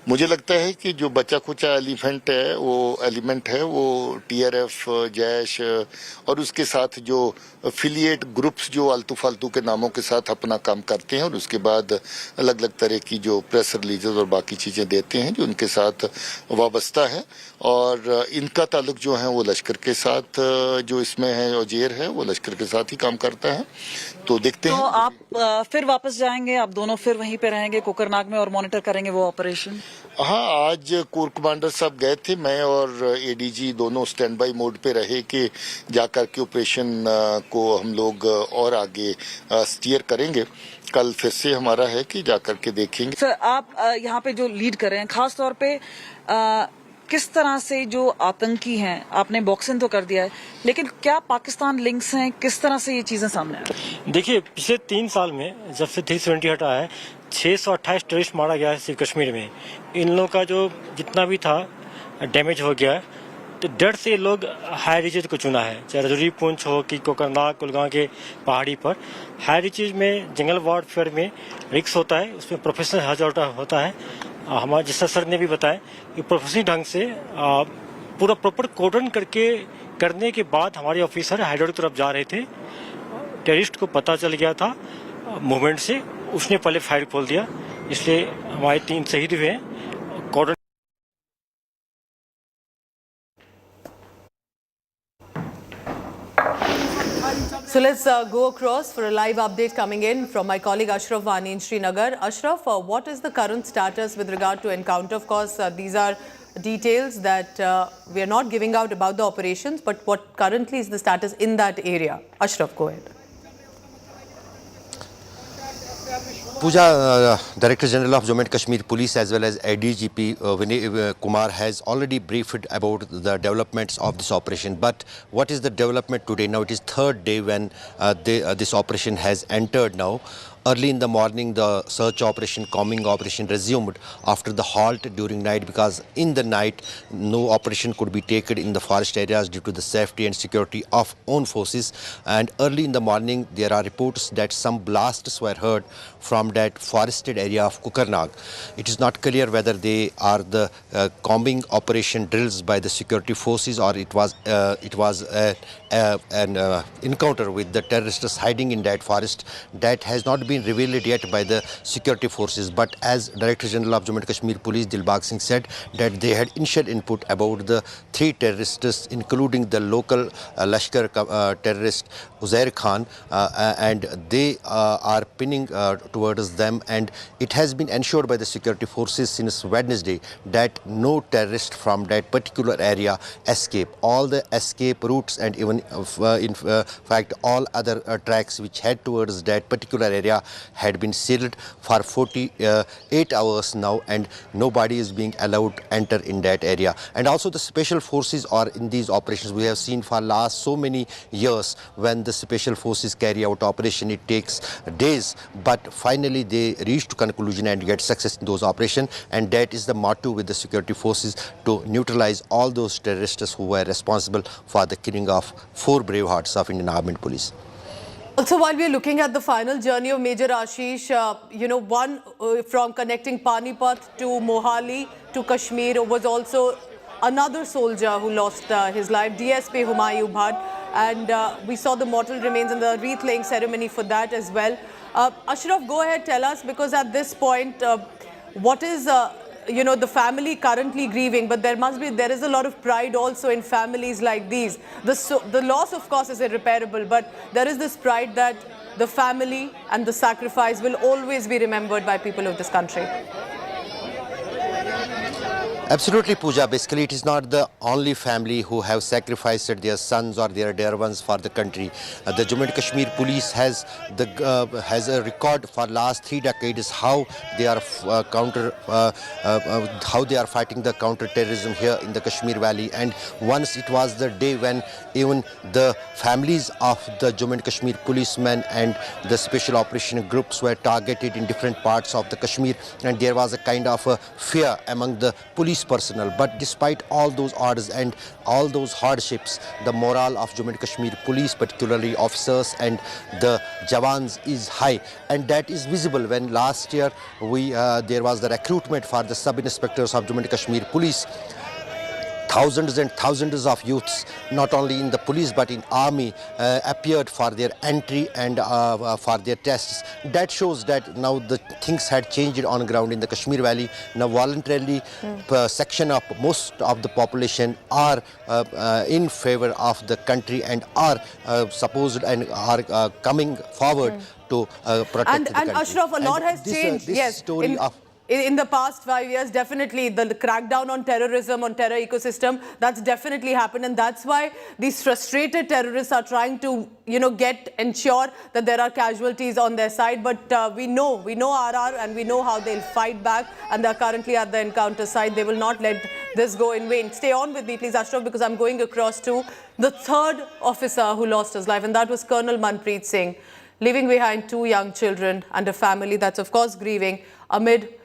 Speaker 14: मुझे लगता है कि जो बचा खुचा एलिमेंट है वो टीआरएफ, जैश और उसके साथ जो एफिलिएट ग्रुप्स जो आलतू फालतू के नामों के साथ अपना काम करते हैं और उसके बाद अलग अलग तरह की जो प्रेस रिलीजेस और बाकी चीजें देते हैं जो उनके साथ वाबस्ता है। और इनका ताल्लुक जो है वो लश्कर के साथ जो इसमें है, उज़ैर है, वो लश्कर के साथ ही काम करता है। तो देखते हैं।
Speaker 1: तो आप फिर वापस जाएंगे, आप दोनों फिर वहीं पे रहेंगे कोकरनाग में और मॉनिटर करेंगे वो ऑपरेशन?
Speaker 14: हाँ, आज कोर कमांडर साहब गए थे, मैं और एडीजी दोनों स्टैंड बाई मोड पे रहे कि जाकर के ऑपरेशन को हम लोग और आगे स्टीयर करेंगे। कल फिर से हमारा है कि जाकर के देखेंगे।
Speaker 1: सर, आप यहाँ पे जो लीड कर रहे हैं, खास तौर पे किस तरह से जो आतंकी हैं, आपने बॉक्सिंग तो कर दिया है, लेकिन क्या पाकिस्तान लिंक्स हैं, किस तरह से ये चीजें सामने आ रही हैं?
Speaker 15: देखिए, पिछले 3 साल में जब से 370 हटा है, 628 टेररिस्ट मारा गया है सिर्फ कश्मीर में। इन लोगों का जो जितना भी था डैमेज हो गया है, तो डर से लोग हाई रीचेज को चुना है, चाहे रजौरी, पुंछ हो कि कोकरनाग, कुलगांव के पहाड़ी पर। हाई रीचेज में जंगल वारफेयर में रिस्क होता है, उसमें प्रोफेशनल हजार्ड होता है। हमारे जैसा सर ने भी बताया कि प्रोफेशनल ढंग से पूरा प्रॉपर कोडन करने के बाद हमारे ऑफिसर हाईडोर की तरफ जा रहे थे। टेररिस्ट को पता चल गया था मूवमेंट से, उसने पहले फायर खोल दिया, इसलिए हमारे 3 शहीद हुए हैं। कॉर्डन
Speaker 2: So let's go across for a live update coming in from my colleague Ashraf Wani in Srinagar. Ashraf, what is the current status with regard to encounter? Of course, these are details that we are not giving out about the operations, but what currently is the status in that area? Ashraf, go ahead.
Speaker 17: Pooja, Director General of Jammu and Kashmir Police as well as ADGP Vinay Kumar has already briefed about the developments of this operation. But what is the development today? Now it is 3rd day when this operation has entered now. Early in the morning, the search operation, combing operation resumed after the halt during night, because in the night no operation could be taken in the forest areas due to the safety and security of own forces. And early in the morning, there are reports that some blasts were heard from that forested area of Kokarnag. It is not clear whether they are the combing operation drills by the security forces or it was an encounter with the terrorists hiding in that forest. That has not been been revealed yet by the security forces. But as Director General of Jammu and Kashmir Police Dilbag Singh said that they had initial input about the 3 terrorists, including the local Lashkar terrorist Uzair Khan, and they are pinning towards them, and it has been ensured by the security forces since Wednesday that no terrorist from that particular area escape. All the escape routes and even in fact all other tracks which head towards that particular area had been sealed for 48 hours now, and nobody is being allowed to enter in that area. And also the special forces are in these operations. We have seen for last so many years when the special forces carry out operation, it takes days, but finally they reach to conclusion and get success in those operations, and that is the motto with the security forces, to neutralize all those terrorists who were responsible for the killing of 4 brave hearts of Indian Armed Police.
Speaker 2: Also, while we are looking at the final journey of Major Ashish, one from connecting Panipat to Mohali to Kashmir was also another soldier who lost his life, DSP Humayun Bhatt, and we saw the mortal remains in the wreath laying ceremony for that as well. Ashraf, go ahead, tell us, because at this point, what is the family currently grieving, but there is a lot of pride also in families like these. The loss, of course, is irreparable, but there is this pride that the family and the sacrifice will always be remembered by people of this country.
Speaker 17: Absolutely, Pooja. Basically, it is not the only family who have sacrificed their sons or their dear ones for the country. The Jammu and Kashmir Police has a record for last 3 decades how they are how they are fighting the counter-terrorism here in the Kashmir Valley. And once it was the day when even the families of the Jammu and Kashmir policemen and the special operation groups were targeted in different parts of the Kashmir, and there was a kind of a fear among the police personnel. But despite all those orders and all those hardships, the morale of Jammu and Kashmir Police, particularly officers and the Jawans, is high, and that is visible when last year there was the recruitment for the sub-inspectors of Jammu and Kashmir Police. Thousands and thousands of youths, not only in the police but in army, appeared for their entry and for their tests. That shows that now the things had changed on ground in the Kashmir Valley. Now voluntarily section of most of the population are in favor of the country and are supposed and are coming forward to protect the country.
Speaker 2: And Ashraf, a lot has changed.
Speaker 17: This story of
Speaker 2: in the past 5 years, definitely the crackdown on terrorism, on terror ecosystem, that's definitely happened, and that's why these frustrated terrorists are trying to, ensure that there are casualties on their side. But we know RR, and we know how they'll fight back, and they're currently at the encounter site. They will not let this go in vain. Stay on with me, please, Ashraf, because I'm going across to the 3rd officer who lost his life, and that was Colonel Manpreet Singh, leaving behind 2 young children and a family that's, of course, grieving amid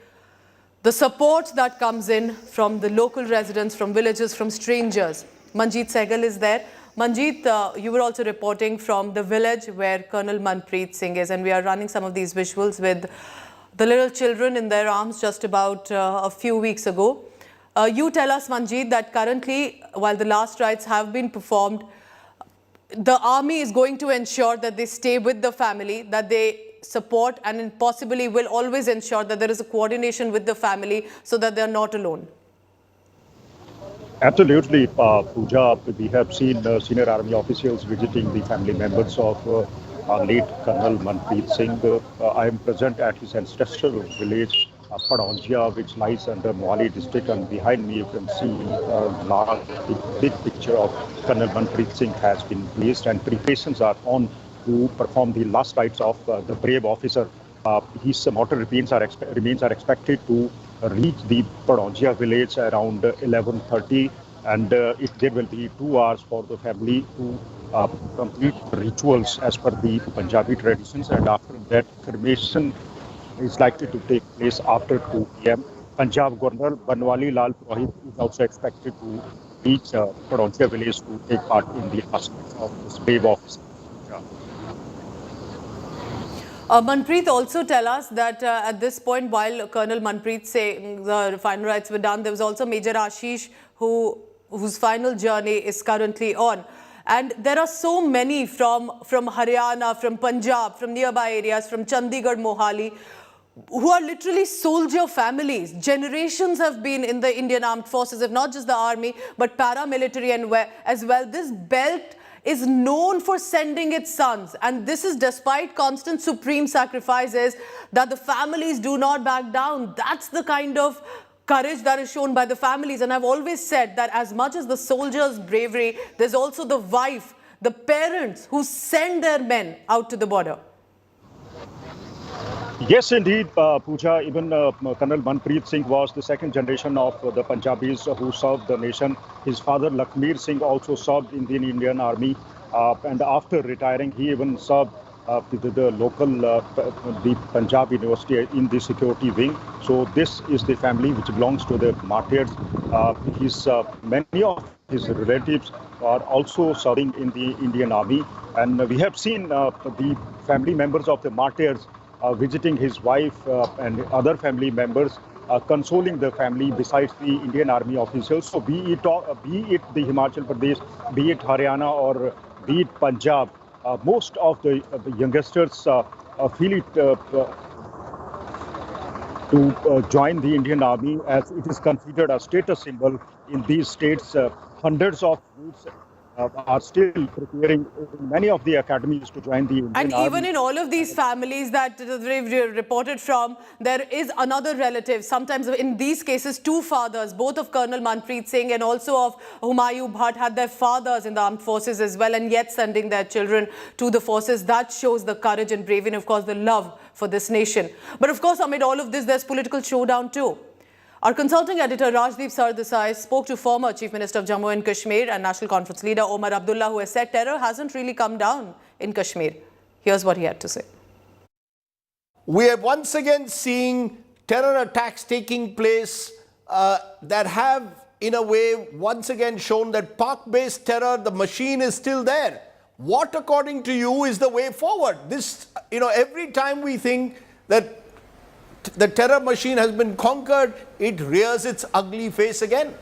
Speaker 2: the support that comes in from the local residents, from villages, from strangers. Manjeet Sehgal is there. Manjeet, you were also reporting from the village where Colonel Manpreet Singh is, and we are running some of these visuals with the little children in their arms just about a few weeks ago. You tell us, Manjeet, that currently, while the last rites have been performed, the army is going to ensure that they stay with the family, that they support and possibly will always ensure that there is a coordination with the family so that they are not alone.
Speaker 16: Absolutely, Pooja. We have seen senior army officials visiting the family members of late Colonel Manpreet Singh. I am present at his ancestral village, Padonjia, which lies under Mohali district, and behind me you can see a big picture of Colonel Manpreet Singh has been placed, and preparations are on to perform the last rites of the brave officer. His mortal remains are expected to reach the Padonjia village around 11:30, and there will be 2 hours for the family to complete rituals as per the Punjabi traditions, and after that cremation is likely to take place after 2 p.m. Punjab Governor Banwali Lal Purohit is also expected to reach Padonjia village to take part in the last rites of this brave officer.
Speaker 2: Manpreet, also tell us that at this point, while Colonel Manpreet Singh, the final rites were done, there was also Major Ashish whose final journey is currently on. And there are so many from Haryana, from Punjab, from nearby areas, from Chandigarh, Mohali, who are literally soldier families. Generations have been in the Indian Armed Forces, if not just the army, but paramilitary and as well. This belt is known for sending its sons, and this is despite constant supreme sacrifices that the families do not back down. That's the kind of courage that is shown by the families. And I've always said that as much as the soldiers' bravery, there's also the wife, the parents who send their men out to the border.
Speaker 16: Yes, indeed, Pooja. Even Colonel Manpreet Singh was the second generation of the Punjabis who served the nation. His father, Lakhmir Singh, also served in the Indian Army. And after retiring, he even served the local the Punjab University in the security wing. So this is the family which belongs to the martyrs. Many of his relatives are also serving in the Indian Army. And we have seen the family members of the martyrs visiting his wife and other family members, consoling the family besides the Indian Army officials. So be it the Himachal Pradesh, be it Haryana, or be it Punjab, most of the youngsters feel it to join the Indian Army, as it is considered a status symbol in these states. Hundreds of youths are still preparing in many of the academies to join the Indian Army.
Speaker 2: And even in all of these families that we've reported from, there is another relative. Sometimes in these cases, two fathers, both of Colonel Manpreet Singh and also of Humayun Bhatt, had their fathers in the armed forces as well, and yet sending their children to the forces. That shows the courage and bravery and, of course, the love for this nation. But, of course, amid all of this, there's political showdown too. Our consulting editor Rajdeep Sardesai spoke to former Chief Minister of Jammu and Kashmir and National Conference leader Omar Abdullah, who has said terror hasn't really come down in Kashmir. Here's what he had to say.
Speaker 3: We are once again seeing terror attacks taking place that have, in a way, once again shown that Pak-based terror, the machine is still there. What, according to you, is the way forward? This, every time we think that the terror machine has been conquered, it rears its ugly face again.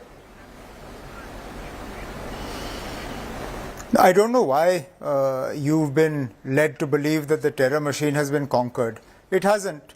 Speaker 18: I don't know why you've been led to believe that the terror machine has been conquered. It hasn't.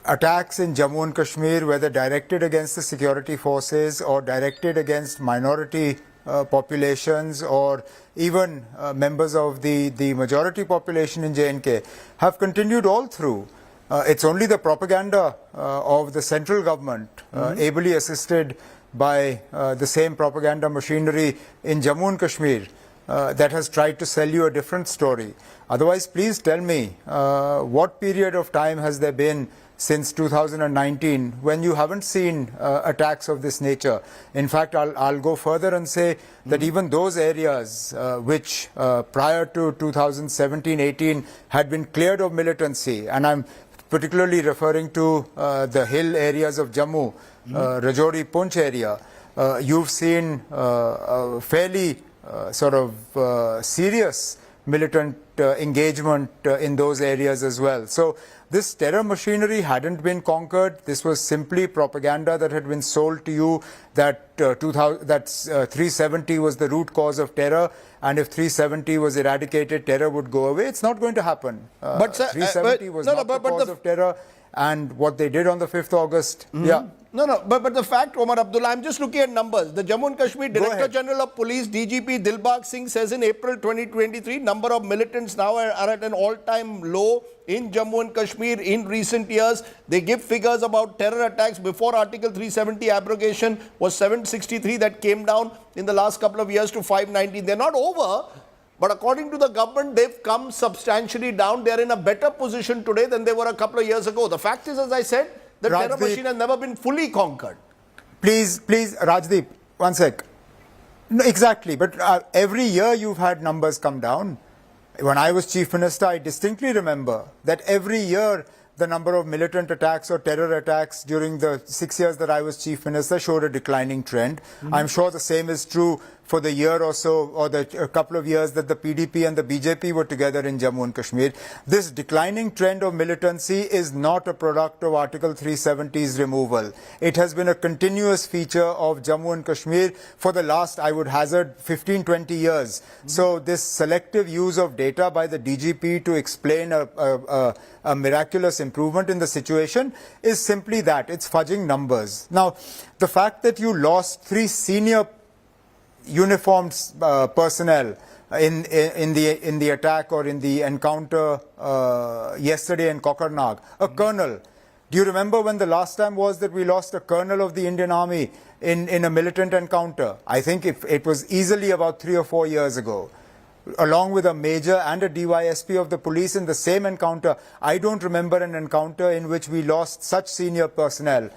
Speaker 18: Attacks in Jammu and Kashmir, whether directed against the security forces or directed against minority populations or even members of the majority population in J&K, have continued all through. It's only the propaganda of the central government, ably assisted by the same propaganda machinery in Jammu and Kashmir, that has tried to sell you a different story. Otherwise, please tell me, what period of time has there been since 2019 when you haven't seen attacks of this nature? In fact, I'll go further and say that even those areas which prior to 2017-18 had been cleared of militancy, and I'm particularly referring to the hill areas of Jammu, Rajouri, Poonch area, you've seen fairly serious militant engagement in those areas as well. So this terror machinery hadn't been conquered. This was simply propaganda that had been sold to you that 370 was the root cause of terror, and if 370 was eradicated, terror would go away. It's not going to happen. But 370 was not the cause of terror, and what they did on the 5th August,
Speaker 3: But the fact, Omar Abdullah, I'm just looking at numbers. The Jammu and Kashmir Director General of Police, DGP Dilbagh Singh, says in April 2023, number of militants now are at an all-time low in Jammu and Kashmir in recent years. They give figures about terror attacks before Article 370 abrogation was 763, that came down in the last couple of years to 519. They're not over, but according to the government, they've come substantially down. They're in a better position today than they were a couple of years ago. The fact is, as I said, the terror machine has never been fully conquered.
Speaker 18: Please, Rajdeep, one sec. No, exactly, but every year you've had numbers come down. When I was Chief Minister, I distinctly remember that every year the number of militant attacks or terror attacks during the 6 years that I was Chief Minister showed a declining trend. I'm sure the same is true for the year or so, or the couple of years that the PDP and the BJP were together in Jammu and Kashmir. This declining trend of militancy is not a product of Article 370's removal. It has been a continuous feature of Jammu and Kashmir for the last, I would hazard, 15-20 years. So this selective use of data by the DGP to explain a miraculous improvement in the situation is simply that. It's fudging numbers. Now, the fact that you lost 3 senior uniformed personnel in the attack or in the encounter yesterday in Kokarnag, a colonel. Do you remember when the last time was that we lost a colonel of the Indian Army in a militant encounter? I think it was easily about 3 or 4 years ago, along with a major and a DYSP of the police in the same encounter. I don't remember an encounter in which we lost such senior personnel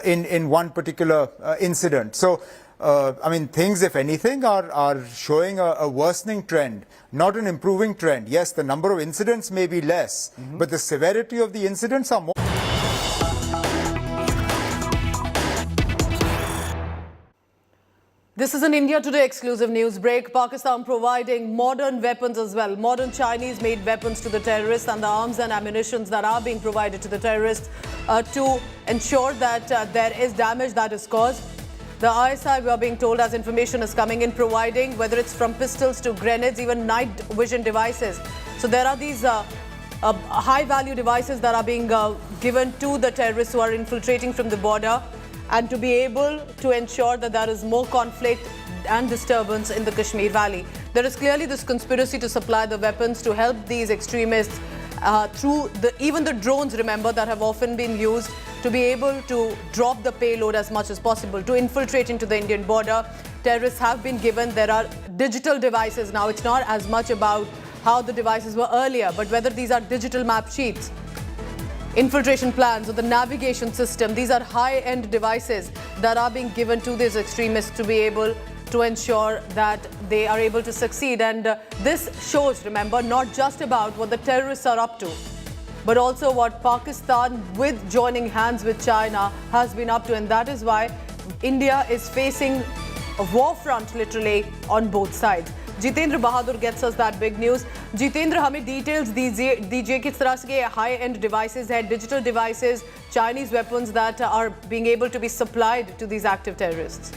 Speaker 18: in one particular incident. So, I mean, things, if anything, are showing a worsening trend, not an improving trend. Yes, the number of incidents may be less, but the severity of the incidents are more.
Speaker 2: This is an India Today exclusive news break. Pakistan providing modern weapons as well. Modern Chinese-made weapons to the terrorists and the arms and ammunitions that are being provided to the terrorists to ensure that there is damage that is caused. The ISI, we are being told, as information is coming in, providing whether it's from pistols to grenades, even night vision devices. So there are these high-value devices that are being given to the terrorists who are infiltrating from the border, and to be able to ensure that there is more conflict and disturbance in the Kashmir Valley. There is clearly this conspiracy to supply the weapons to help these extremists through even the drones, remember, that have often been used to be able to drop the payload as much as possible, to infiltrate into the Indian border. Terrorists have been given, there are digital devices now. It's not as much about how the devices were earlier, but whether these are digital map sheets, infiltration plans, or the navigation system. These are high-end devices that are being given to these extremists to be able to ensure that they are able to succeed. And this shows, remember, not just about what the terrorists are up to, but also what Pakistan, with joining hands with China, has been up to. And that is why India is facing a war front, literally, on both sides. Jitendra Bahadur gets us that big news. Jitendra, हमें details दीजिए किस तरह से high-end devices है, digital devices, Chinese weapons that are being able to be supplied to these active terrorists.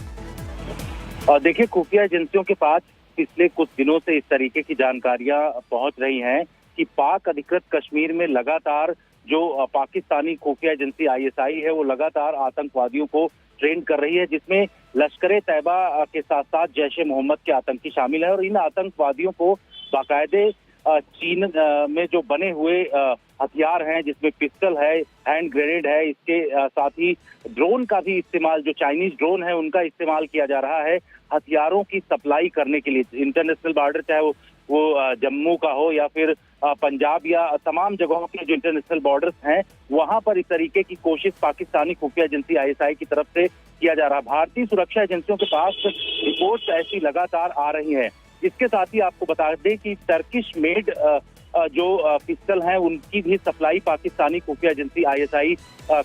Speaker 5: देखिए, खुफिया एजेंसियों के पास पिछले कुछ दिनों से इस तरीके की जानकारियां पहुंच रही हैं कि पाक अधिकृत कश्मीर में लगातार जो पाकिस्तानी खुफिया एजेंसी ISI है, वो लगातार आतंकवादियों को ट्रेन कर रही है, जिसमें लश्कर तैयबा के साथ साथ जैश ए मोहम्मद के आतंकी शामिल है। और इन आतंकवादियों को बाकायदे चीन में जो बने हुए हथियार हैं, जिसमें पिस्टल है, हैंड ग्रेनेड है, इसके साथ ही ड्रोन का भी इस्तेमाल, जो चाइनीज ड्रोन है उनका इस्तेमाल किया जा रहा है हथियारों की सप्लाई करने के लिए। इंटरनेशनल बॉर्डर, चाहे वो जम्मू का हो या फिर पंजाब या तमाम जगहों के जो इंटरनेशनल बॉर्डर्स हैं, वहां पर इस तरीके की कोशिश पाकिस्तानी खुफिया एजेंसी ISI की तरफ से किया जा रहा है। भारतीय सुरक्षा एजेंसियों के पास रिपोर्ट्स ऐसी लगातार आ रही हैं। इसके साथ ही आपको बता दें कि टर्किश मेड जो पिस्टल हैं, उनकी भी सप्लाई पाकिस्तानी खुफिया एजेंसी ISI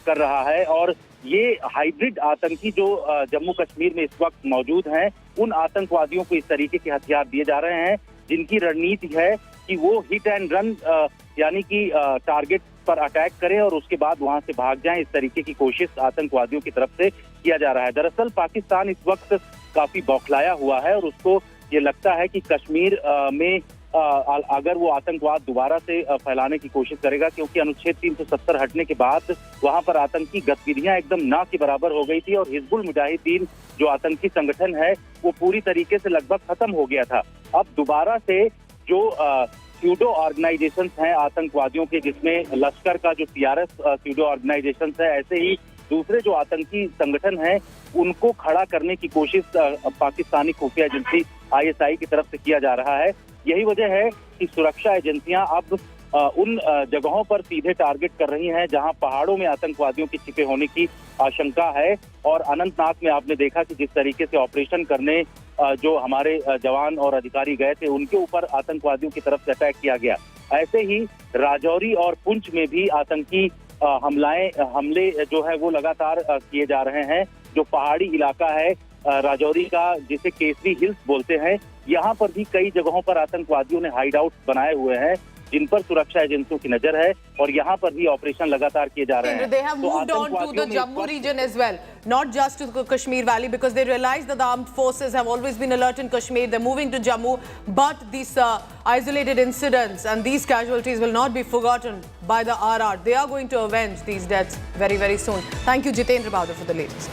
Speaker 5: कर रहा है। और ये हाइब्रिड आतंकी जो जम्मू कश्मीर में इस वक्त मौजूद हैं, उन आतंकवादियों को इस तरीके के हथियार दिए जा रहे हैं जिनकी रणनीति है कि वो हिट एंड रन, यानी कि टारगेट पर अटैक करें और उसके बाद वहां से भाग जाएं। इस तरीके की कोशिश आतंकवादियों की तरफ से किया जा रहा है। दरअसल पाकिस्तान इस वक्त काफी बौखलाया हुआ है और उसको ये लगता है कि कश्मीर में अगर वो आतंकवाद दोबारा से फैलाने की कोशिश करेगा, क्योंकि अनुच्छेद 370 हटने के बाद वहां पर आतंकी गतिविधियां एकदम ना के बराबर हो गई थी और हिजबुल मुजाहिदीन जो आतंकी संगठन है वो पूरी तरीके से लगभग खत्म हो गया था। अब दोबारा से जो स्यूडो ऑर्गेनाइजेशंस हैं आतंकवादियों के, जिसमें लश्कर का जो TRS स्यूडो ऑर्गेनाइजेशंस है, ऐसे ही दूसरे जो आतंकी संगठन हैं, उनको खड़ा करने की कोशिश पाकिस्तानी खुफिया एजेंसी ISI की तरफ से किया जा रहा है। यही वजह है कि सुरक्षा एजेंसियां अब उन जगहों पर सीधे टारगेट कर रही हैं जहां पहाड़ों में आतंकवादियों के छिपे होने की आशंका है। और अनंतनाग में आपने देखा कि जिस तरीके से ऑपरेशन करने जो हमारे जवान और अधिकारी गए थे, उनके ऊपर आतंकवादियों की तरफ से अटैक किया गया। ऐसे ही राजौरी और पुंछ में भी आतंकी हमले जो है वो लगातार किए जा रहे हैं। जो पहाड़ी इलाका है राजौरी का, जिसे केसरी हिल्स बोलते हैं, यहाँ पर भी कई जगहों पर आतंकवादियों ने हाइड आउट बनाए हुए हैं, जिन पर सुरक्षा एजेंसियों की नजर है और यहाँ पर भी ऑपरेशन लगातार किए जा रहे हैं।
Speaker 2: They have moved on to the Jammu region as well, not just to the Kashmir Valley, because they realize that the armed forces have always been alert in Kashmir. They're moving to Jammu, but these isolated incidents and these casualties will not be forgotten by the RR. They are going to avenge these deaths very, very soon. Thank you, Jitendra Bahadur, for the latest.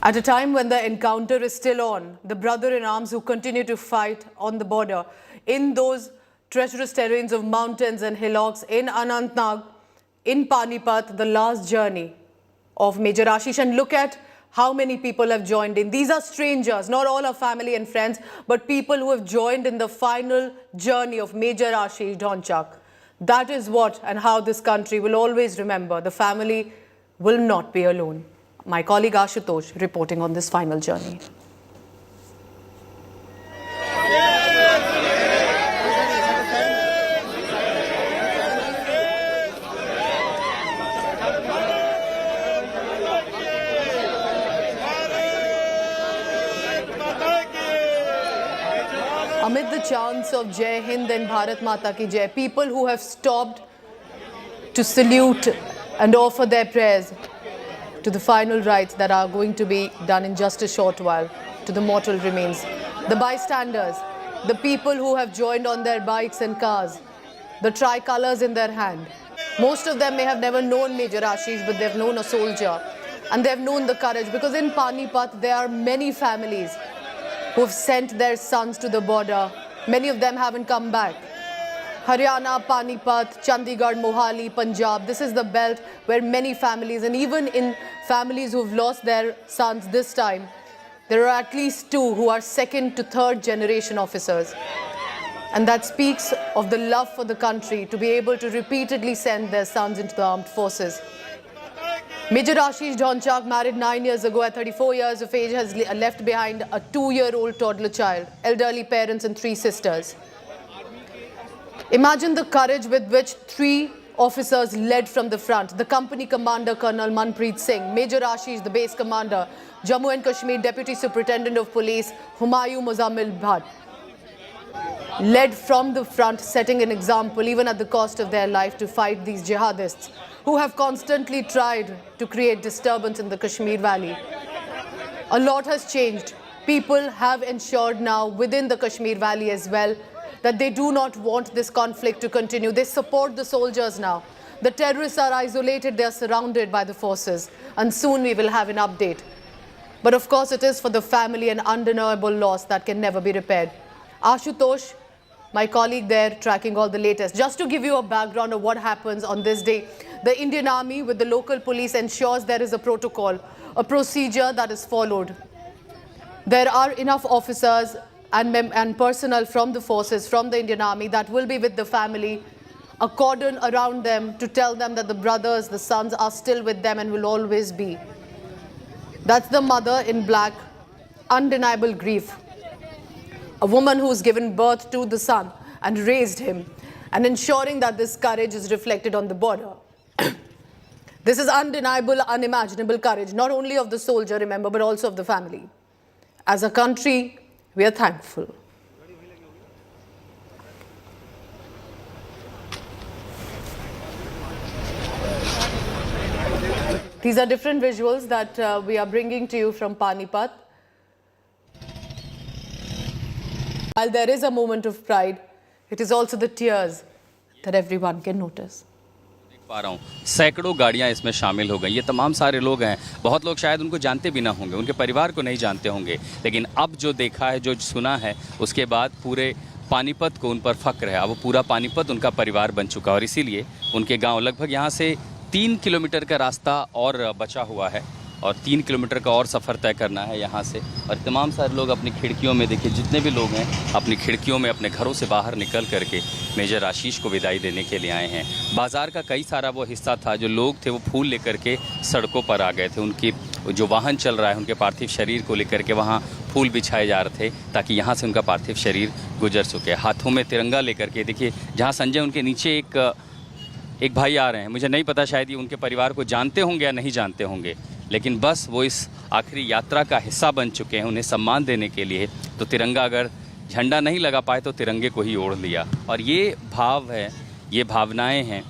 Speaker 2: At a time when the encounter is still on, the brother-in-arms who continue to fight on the border in those treacherous terrains of mountains and hillocks in Anantnag, in Panipat, the last journey of Major Ashish. And look at how many people have joined in. These are strangers, not all are family and friends, but people who have joined in the final journey of Major Ashish Dhonchak. That is what and how this country will always remember. The family will not be alone. My colleague Ashutosh reporting on this final journey. Amid the chants of Jai Hind and Bharat Mata Ki Jai, people who have stopped to salute and offer their prayers to the final rites that are going to be done in just a short while to the mortal remains. The bystanders, the people who have joined on their bikes and cars, the tricolors in their hand. Most of them may have never known Major Ashish, but they've known a soldier and they've known the courage, because in Panipat there are many families who have sent their sons to the border. Many of them haven't come back. Haryana, Panipat, Chandigarh, Mohali, Punjab. This is the belt where many families, and even in families who've lost their sons this time, there are at least 2 who are second to third generation officers. And that speaks of the love for the country to be able to repeatedly send their sons into the armed forces. Major Ashish Dhonchak, married 9 years ago at 34 years of age, has left behind a 2-year-old toddler child, elderly parents and 3 sisters. Imagine the courage with which 3 officers led from the front. The company commander, Colonel Manpreet Singh, Major Ashish, the base commander, Jammu and Kashmir Deputy Superintendent of Police, Humayun Muzammil Bhatt, led from the front, setting an example even at the cost of their life to fight these jihadists who have constantly tried to create disturbance in the Kashmir Valley. A lot has changed. People have ensured now within the Kashmir Valley as well that they do not want this conflict to continue. They support the soldiers now. The terrorists are isolated, they are surrounded by the forces, and soon we will have an update. But of course it is for the family an undeniable loss that can never be repaired. Ashutosh, my colleague there, tracking all the latest. Just to give you a background of what happens on this day, the Indian Army with the local police ensures there is a protocol, a procedure that is followed. There are enough officers and personnel from the forces, from the Indian Army, that will be with the family, a cordon around them to tell them that the brothers, the sons are still with them and will always be. That's the mother in black, undeniable grief. A woman who's given birth to the son and raised him, and ensuring that this courage is reflected on the border. This is undeniable, unimaginable courage, not only of the soldier, remember, but also of the family. As a country, we are thankful. These are different visuals that we are bringing to you from Panipat. While there is a moment of pride, it is also the tears that everyone can notice.
Speaker 23: पा रहा हूँ सैकड़ों गाड़ियाँ इसमें शामिल हो गई। ये तमाम सारे लोग हैं, बहुत लोग शायद उनको जानते भी ना होंगे, उनके परिवार को नहीं जानते होंगे, लेकिन अब जो देखा है, जो सुना है, उसके बाद पूरे पानीपत को उन पर फक्र है। अब वो पूरा पानीपत उनका परिवार बन चुका और इसीलिए उनके गांव, लगभग यहाँ से 3 किलोमीटर का रास्ता और बचा हुआ है और 3 किलोमीटर का और सफ़र तय करना है यहाँ से। और तमाम सारे लोग अपनी खिड़कियों में, देखिए जितने भी लोग हैं, अपनी खिड़कियों में अपने घरों से बाहर निकल करके मेजर आशीष को विदाई देने के लिए आए हैं। बाज़ार का कई सारा वो हिस्सा था, जो लोग थे वो फूल लेकर के सड़कों पर आ गए थे। उनकी जो वाहन चल रहा है, उनके पार्थिव शरीर को लेकर के वहाँ फूल बिछाए जा रहे थे ताकि यहाँ से उनका पार्थिव शरीर गुजर सके। हाथों में तिरंगा लेकर के, देखिए जहाँ संजय उनके नीचे एक भाई आ रहे हैं, मुझे नहीं पता शायद ये उनके परिवार को जानते होंगे या नहीं जानते होंगे, लेकिन बस वो इस आखिरी यात्रा का हिस्सा बन चुके हैं। उन्हें सम्मान देने के लिए तो तिरंगा, अगर झंडा नहीं लगा पाए तो तिरंगे को ही ओढ़ लिया। और ये भाव है, ये भावनाएं हैं,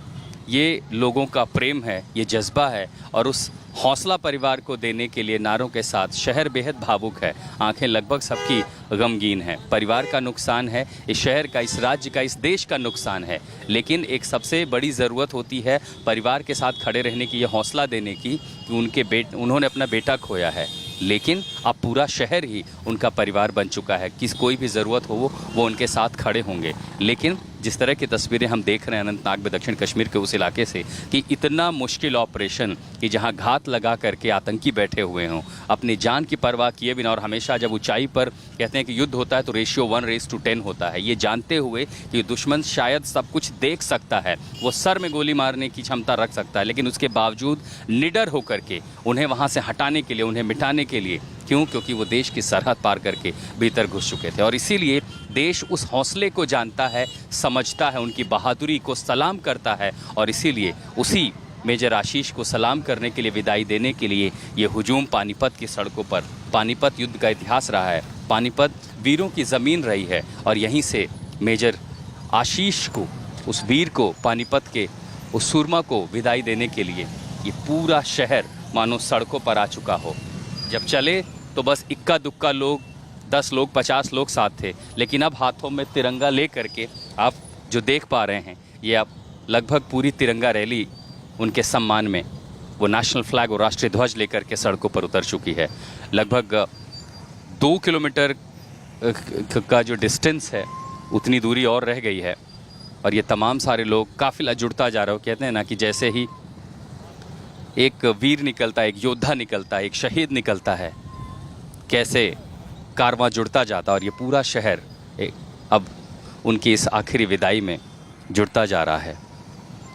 Speaker 23: ये लोगों का प्रेम है, ये जज्बा है। और उस हौसला परिवार को देने के लिए नारों के साथ शहर बेहद भावुक है, आंखें लगभग सबकी गमगीन है। परिवार का नुकसान है, इस शहर का, इस राज्य का, इस देश का नुकसान है, लेकिन एक सबसे बड़ी ज़रूरत होती है परिवार के साथ खड़े रहने की, ये हौसला देने की कि उन्होंने अपना बेटा खोया है, लेकिन अब पूरा शहर ही उनका परिवार बन चुका है। कोई भी ज़रूरत हो वो उनके साथ खड़े होंगे। लेकिन जिस तरह की तस्वीरें हम देख रहे हैं अनंतनाग में, दक्षिण कश्मीर के उस इलाके से, कि इतना मुश्किल ऑपरेशन कि जहां घात लगा करके आतंकी बैठे हुए हों, अपनी जान की परवाह किए बिना। और हमेशा जब ऊंचाई पर कहते हैं कि युद्ध होता है तो रेशियो 1:10 होता है, ये जानते हुए कि दुश्मन शायद सब कुछ देख सकता है, वो सर में गोली मारने की क्षमता रख सकता है, लेकिन उसके बावजूद निडर होकर के उन्हें वहाँ से हटाने के लिए, उन्हें मिटाने के लिए, क्यों? क्योंकि वो देश की सरहद पार करके भीतर घुस चुके थे। और इसीलिए देश उस हौसले को जानता है, समझता है, उनकी बहादुरी को सलाम करता है। और इसीलिए उसी मेजर आशीष को सलाम करने के लिए, विदाई देने के लिए ये हुजूम पानीपत की सड़कों पर। पानीपत युद्ध का इतिहास रहा है, पानीपत वीरों की ज़मीन रही है, और यहीं से मेजर आशीष को, उस वीर को, पानीपत के उस सूरमा को विदाई देने के लिए ये पूरा शहर मानो सड़कों पर आ चुका हो। जब चले तो बस इक्का दुक्का लोग, 10 लोग, 50 लोग साथ थे, लेकिन अब हाथों में तिरंगा ले करके आप जो देख पा रहे हैं, ये अब लगभग पूरी तिरंगा रैली उनके सम्मान में, वो नेशनल फ्लैग और राष्ट्रीय ध्वज लेकर के सड़कों पर उतर चुकी है। लगभग 2 किलोमीटर का जो डिस्टेंस है, उतनी दूरी और रह गई है। और ये तमाम सारे लोग, काफिला जुड़ता जा रहा हो। कहते हैं ना कि जैसे ही एक वीर निकलता है, एक योद्धा निकलता है, एक शहीद निकलता है, कैसे कारवां जुड़ता जाता है। और ये पूरा शहर अब उनकी इस आखिरी विदाई में जुड़ता जा रहा है।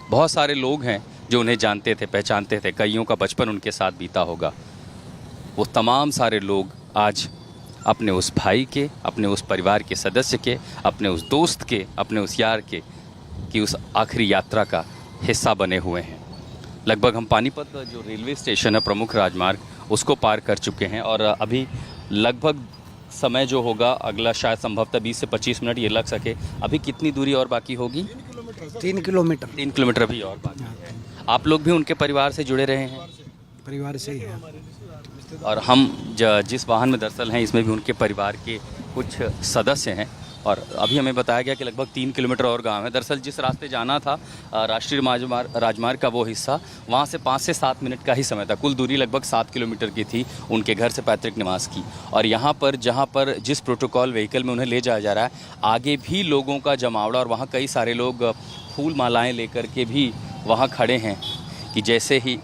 Speaker 23: बहुत सारे लोग हैं जो उन्हें जानते थे, पहचानते थे, कईयों का बचपन उनके साथ बीता होगा। वो तमाम सारे लोग आज अपने उस भाई के, अपने उस परिवार के सदस्य के, अपने उस दोस्त के, अपने उस यार के, कि उस आखिरी यात्रा का हिस्सा बने हुए हैं। लगभग हम पानीपत जो रेलवे स्टेशन है, प्रमुख राजमार्ग, उसको पार कर चुके हैं। और अभी लगभग समय जो होगा अगला, शायद संभवतः 20 से 25 मिनट ये लग सके। अभी कितनी दूरी और बाकी होगी?
Speaker 4: 3 किलोमीटर।
Speaker 23: 3 किलोमीटर भी और बाकी है। आप लोग भी उनके परिवार से जुड़े रहे हैं?
Speaker 4: परिवार से ही है।
Speaker 23: और हम जिस वाहन में दरअसल हैं, इसमें भी उनके परिवार के कुछ सदस्य हैं। और अभी हमें बताया गया कि लगभग 3 किलोमीटर और गांव है। दरअसल जिस रास्ते जाना था, राष्ट्रीय राजमार्ग का वो हिस्सा, वहां से 5 से 7 मिनट का ही समय था। कुल दूरी लगभग 7 किलोमीटर की थी उनके घर से पैतृक निवास की। और यहाँ पर, जहाँ पर जिस प्रोटोकॉल व्हीकल में उन्हें ले जाया जा रहा है, आगे भी लोगों का जमावड़ा, और वहाँ कई सारे लोग फूल मालाएँ लेकर के भी वहाँ खड़े हैं कि जैसे ही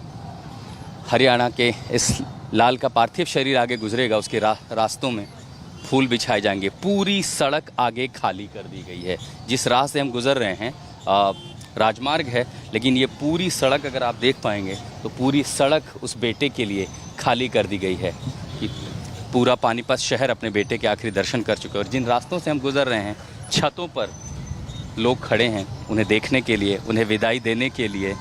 Speaker 23: हरियाणा के इस लाल का पार्थिव शरीर आगे गुजरेगा, उसके रास्तों में फूल बिछाए जाएंगे। पूरी सड़क आगे खाली कर दी गई है। जिस राह से हम गुजर रहे हैं, राजमार्ग है, लेकिन ये पूरी सड़क अगर आप देख पाएंगे तो पूरी सड़क उस बेटे के लिए खाली कर दी गई है। कि पूरा पानीपत शहर अपने बेटे के आखिरी दर्शन कर चुके हैं। और जिन रास्तों से हम गुजर रहे हैं, छतों पर लोग खड़े हैं उन्हें देखने के लिए, उन्हें विदाई देने के लिए।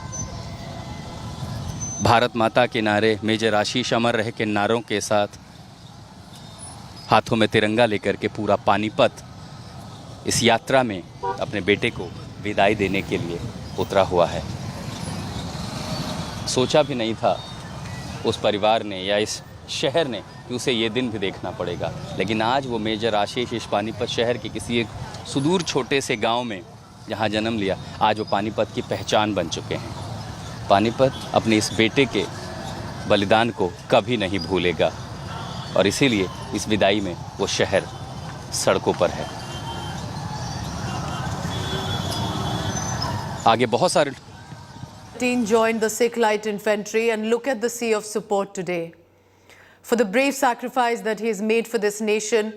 Speaker 23: भारत माता के नारे, मेजर आशीष अमर रहे के नारों के साथ, हाथों में तिरंगा लेकर के पूरा पानीपत इस यात्रा में अपने बेटे को विदाई देने के लिए उतरा हुआ है। सोचा भी नहीं था उस परिवार ने या इस शहर ने कि उसे ये दिन भी देखना पड़ेगा, लेकिन आज वो मेजर आशीष इस पानीपत शहर के किसी एक सुदूर छोटे से गांव में जहां जन्म लिया, आज वो पानीपत की पहचान बन चुके हैं। पानीपत अपने इस बेटे के बलिदान को कभी नहीं भूलेगा, और इसीलिए इस विदाई में वो शहर सड़कों पर है। आगे बहुत सारे
Speaker 2: joined the Sikh Light Infantry, and look at the sea of support today for the brave sacrifice that he has made for this nation.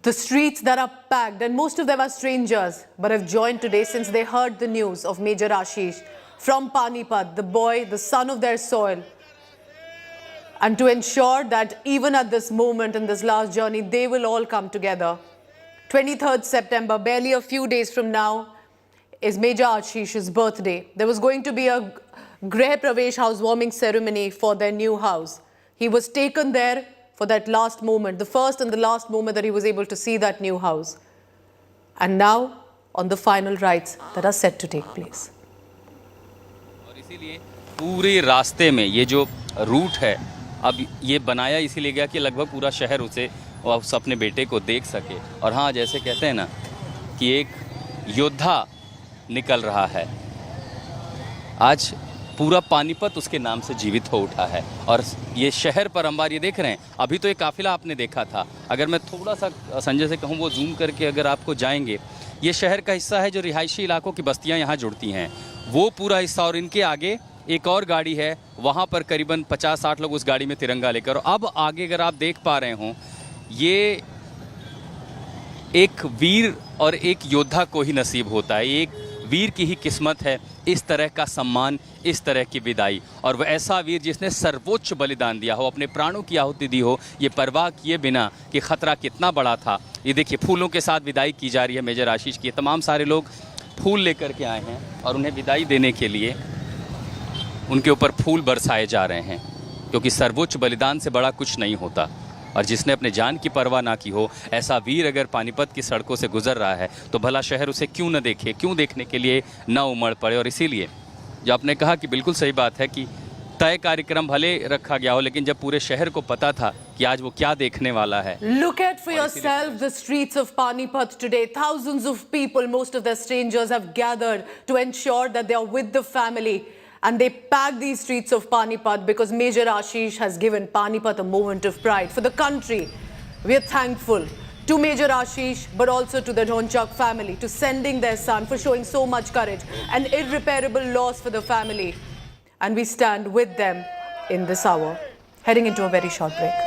Speaker 2: The streets that are packed, and most of them are strangers, but have joined today since they heard the news of Major Ashish from Panipat, the boy, the son of their soil. And to ensure that even at this moment in this last journey, they will all come together. 23rd September, barely a few days from now, is Major Ashish's birthday. There was going to be a Greh Pravesh housewarming ceremony for their new house. He was taken there for that last moment, the first and the last moment that he was able to see that new house. And now, on the final rites that are set to take place.
Speaker 23: और इसीलिए पूरे रास्ते में ये जो root है, अब ये बनाया इसीलिए गया कि लगभग पूरा शहर उस अपने बेटे को देख सके। और हाँ, जैसे कहते हैं ना कि एक योद्धा निकल रहा है, आज पूरा पानीपत उसके नाम से जीवित हो उठा है। और ये शहर पर अंबार, ये देख रहे हैं, अभी तो ये काफिला आपने देखा था। अगर मैं थोड़ा सा संजय से कहूँ, वो जूम करके अगर आपको जाएंगे, ये शहर का हिस्सा है जो रिहायशी इलाकों की बस्तियां यहाँ जुड़ती हैं, वो पूरा हिस्सा। और इनके आगे एक और गाड़ी है, वहाँ पर करीबन 50-60 लोग उस गाड़ी में तिरंगा लेकर। और अब आगे अगर आप देख पा रहे हों, ये एक वीर और एक योद्धा को ही नसीब होता है, एक वीर की ही किस्मत है इस तरह का सम्मान, इस तरह की विदाई। और वह ऐसा वीर जिसने सर्वोच्च बलिदान दिया हो, अपने प्राणों की आहुति दी हो, ये परवाह किए बिना कि खतरा कितना बड़ा था। ये देखिए, फूलों के साथ विदाई की जा रही है मेजर आशीष की। तमाम सारे लोग फूल लेकर के आए हैं और उन्हें विदाई देने के लिए उनके ऊपर फूल बरसाए जा रहे हैं, क्योंकि सर्वोच्च बलिदान से बड़ा कुछ नहीं होता। और जिसने अपने जान की परवाह ना की हो, ऐसा वीर अगर पानीपत की सड़कों से गुजर रहा है, तो भला शहर उसे क्यों न देखे, क्यों देखने के लिए न उमड़ पड़े। और इसीलिए जो आपने कहा कि बिल्कुल सही बात है कि तय कार्यक्रम भले रखा गया हो, लेकिन जब पूरे शहर को पता था कि आज वो क्या देखने वाला है।
Speaker 2: Look at for yourself the streets of Panipat today. Thousands of people, most of the strangers, have gathered to ensure that they are with the family. And they pack these streets of Panipat because Major Ashish has given Panipat a moment of pride for the country. We are thankful to Major Ashish, but also to the Dhonchak family, to sending their son, for showing so much courage, an irreparable loss for the family. And we stand with them in this hour. Heading into a very short break.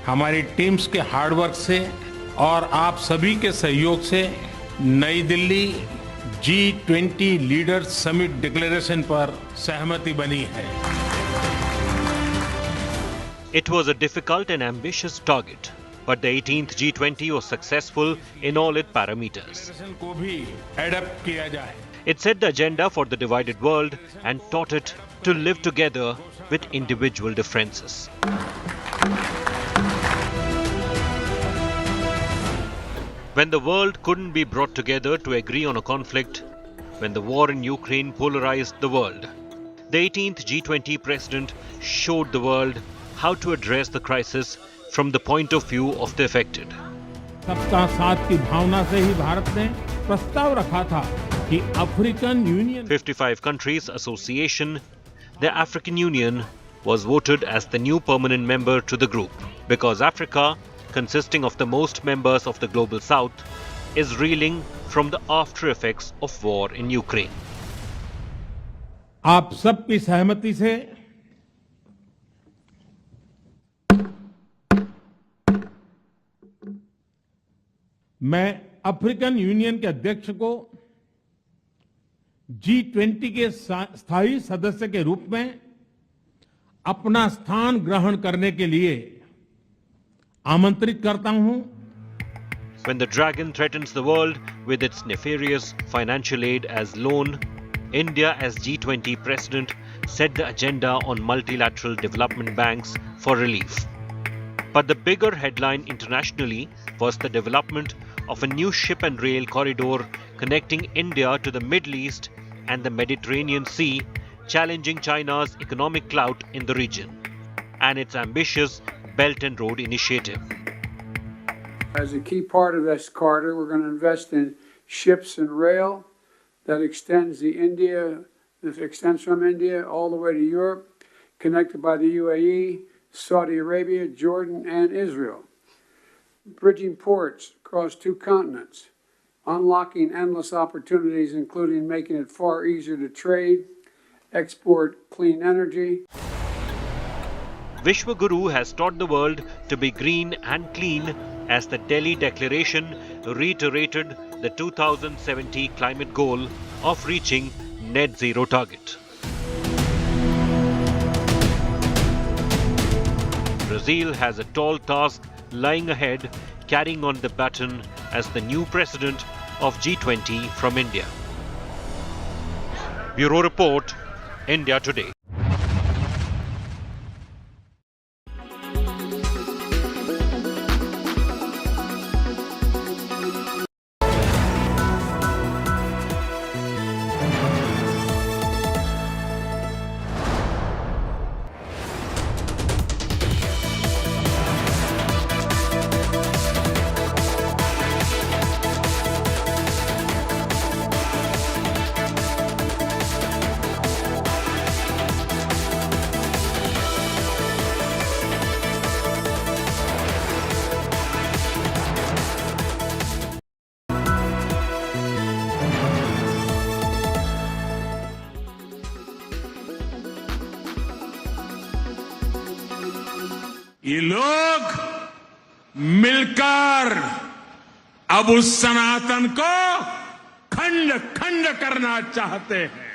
Speaker 24: हमारी teams के hard work से और आप सभी के सहयोग से नई Delhi G20 leaders summit declaration पर सहमति बनी है।
Speaker 9: It was a difficult and ambitious target, but the 18th G20 was successful in all its parameters.
Speaker 24: को भी एडप्ट किया जाए।
Speaker 9: It set the agenda for the divided world and taught it to live together with individual differences. When the world couldn't be brought together to agree on a conflict, when the war in Ukraine polarized the world, the 18th G20 president showed the world how to address the crisis from the point of view of the affected.
Speaker 24: सबका साथ की भावना से ही भारत ने प्रस्ताव रखा था कि African union
Speaker 9: 55 countries association, the African Union was voted as the new permanent member to the group because Africa, consisting of the most members of the global south, is reeling from the after effects of war in Ukraine.
Speaker 24: आप सबकी सहमति से मैं African union के अध्यक्ष को G20 के स्थायी सदस्य के रूप में अपना स्थान ग्रहण करने के लिए आमंत्रित करता हूं।
Speaker 9: When the dragon threatens the world with its nefarious financial aid as loan, India as G20 president set the agenda on multilateral development banks for relief. But the bigger headline internationally was the development of a new ship and rail corridor connecting India to the Middle East and the Mediterranean Sea, challenging China's economic clout in the region, and its ambitious Belt and Road Initiative.
Speaker 8: As a key part of this corridor, we're going to invest in ships and rail that extends from India all the way to Europe, connected by the UAE, Saudi Arabia, Jordan, and Israel. Bridging ports across 2 continents, unlocking endless opportunities, including making it far easier to trade, export clean energy.
Speaker 9: Vishwaguru has taught the world to be green and clean as the Delhi Declaration reiterated the 2070 climate goal of reaching net zero target. Brazil has a tall task lying ahead, carrying on the baton as the new president of G20 from India. Bureau Report, India Today.
Speaker 24: ये लोग मिलकर अब उस सनातन को खंड खंड करना चाहते हैं।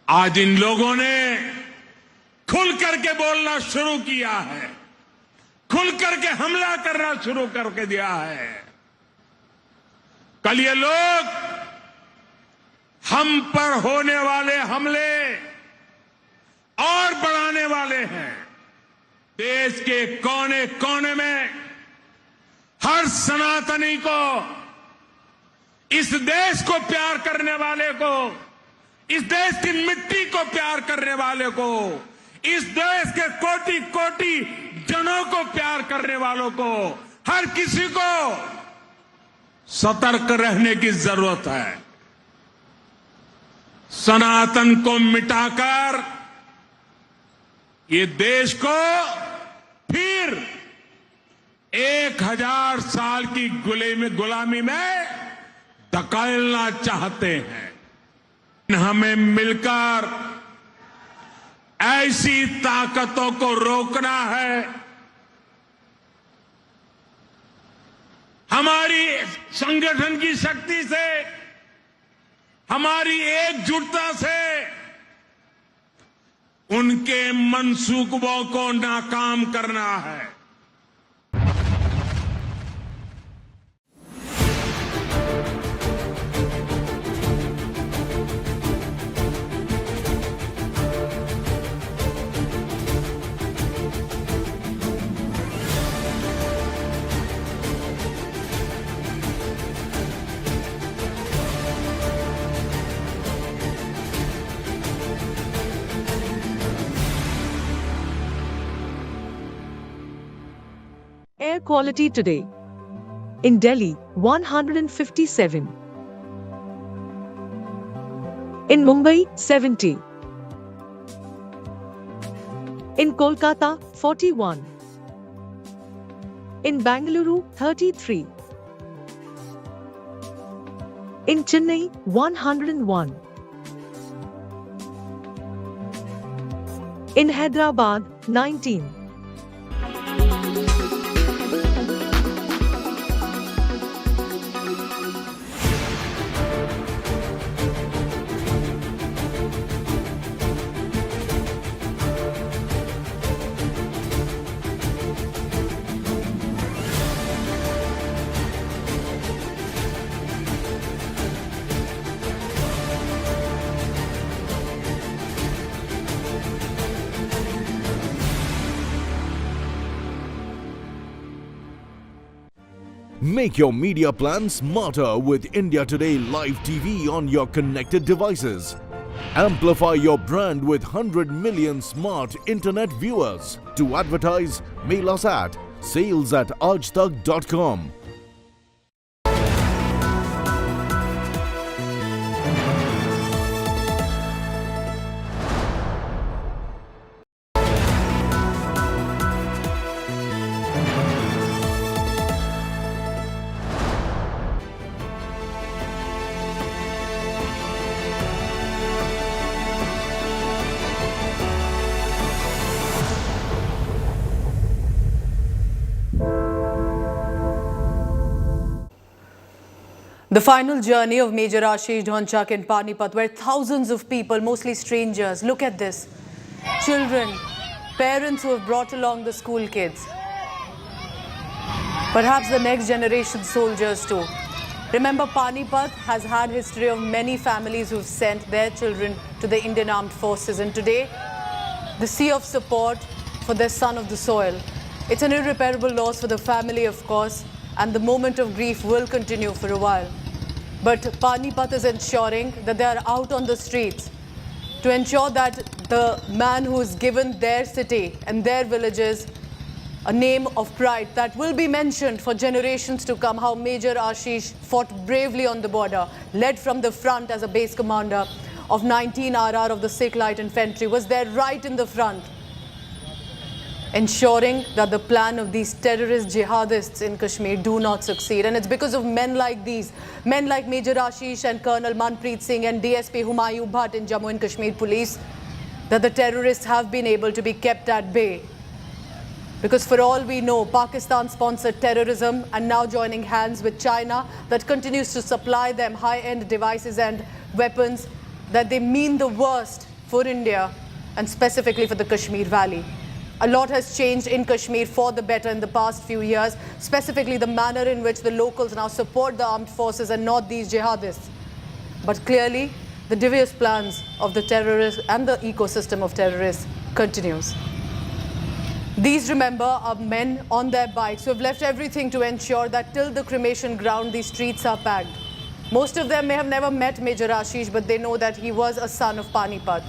Speaker 24: आज इन लोगों ने खुल करके बोलना शुरू किया है, खुल करके हमला करना शुरू करके दिया है। कल ये लोग हम पर होने वाले हमले और बढ़ाने वाले हैं। देश के कोने कोने में हर सनातनी को, इस देश को प्यार करने वाले को, इस देश की मिट्टी को प्यार करने वाले को, इस देश के कोटि कोटि जनों को प्यार करने वालों को, हर किसी को सतर्क रहने की जरूरत है। सनातन को मिटाकर ये देश को फिर 1000 साल की गुलामी में धकेलना चाहते हैं। हमें मिलकर ऐसी ताकतों को रोकना है। हमारी संगठन की शक्ति से, हमारी एकजुटता से उनके मंसूबों को नाकाम करना है।
Speaker 19: Air quality today. In Delhi, 157. In Mumbai, 70. In Kolkata, 41. In Bangalore, 33. In Chennai, 101. In Hyderabad, 19.
Speaker 21: Make your media plan smarter with India Today Live TV on your connected devices. Amplify your brand with 100 million smart internet viewers. To advertise, mail us at sales@aajtak.com.
Speaker 2: The final journey of Major Ashish Dhonchak in Panipat, where thousands of people, mostly strangers, look at this. Children, parents who have brought along the school kids. Perhaps the next generation soldiers too. Remember, Panipat has had history of many families who've sent their children to the Indian Armed Forces, and today, the sea of support for their son of the soil. It's an irreparable loss for the family, of course, and the moment of grief will continue for a while. But Panipat is ensuring that they are out on the streets to ensure that the man who has given their city and their villages a name of pride that will be mentioned for generations to come, how Major Ashish fought bravely on the border, led from the front as a base commander of 19 RR of the Sikh Light Infantry, was there right in the front, ensuring that the plan of these terrorist jihadists in Kashmir do not succeed. And it's because of men like these, men like Major Ashish and Colonel Manpreet Singh and DSP Humayun Bhatt in Jammu and Kashmir Police, that the terrorists have been able to be kept at bay. Because for all we know, Pakistan sponsored terrorism and now joining hands with China that continues to supply them high-end devices and weapons, that they mean the worst for India and specifically for the Kashmir Valley. A lot has changed in Kashmir for the better in the past few years, specifically the manner in which the locals now support the armed forces and not these jihadists. But clearly, the devious plans of the terrorists and the ecosystem of terrorists continues. These, remember, are men on their bikes who have left everything to ensure that till the cremation ground, these streets are packed. Most of them may have never met Major Ashish, but they know that he was a son of Panipat.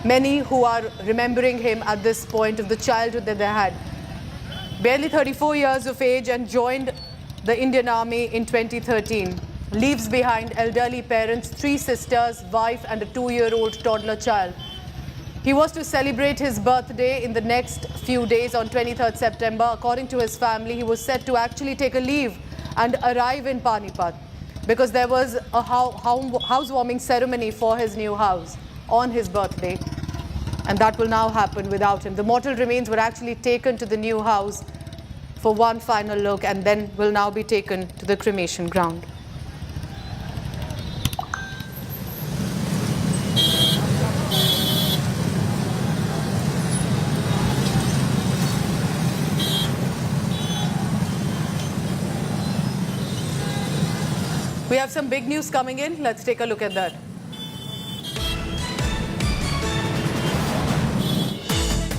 Speaker 2: Many who are remembering him at this point of the childhood that they had. Barely 34 years of age and joined the Indian Army in 2013. Leaves behind elderly parents, 3 sisters, wife and a 2-year-old toddler child. He was to celebrate his birthday in the next few days on 23rd September. According to his family, he was set to actually take a leave and arrive in Panipat because there was a housewarming ceremony for his new house on his birthday, and that will now happen without him. The mortal remains were actually taken to the new house for one final look and then will now be taken to the cremation ground. We have some big news coming in. Let's take a look at that.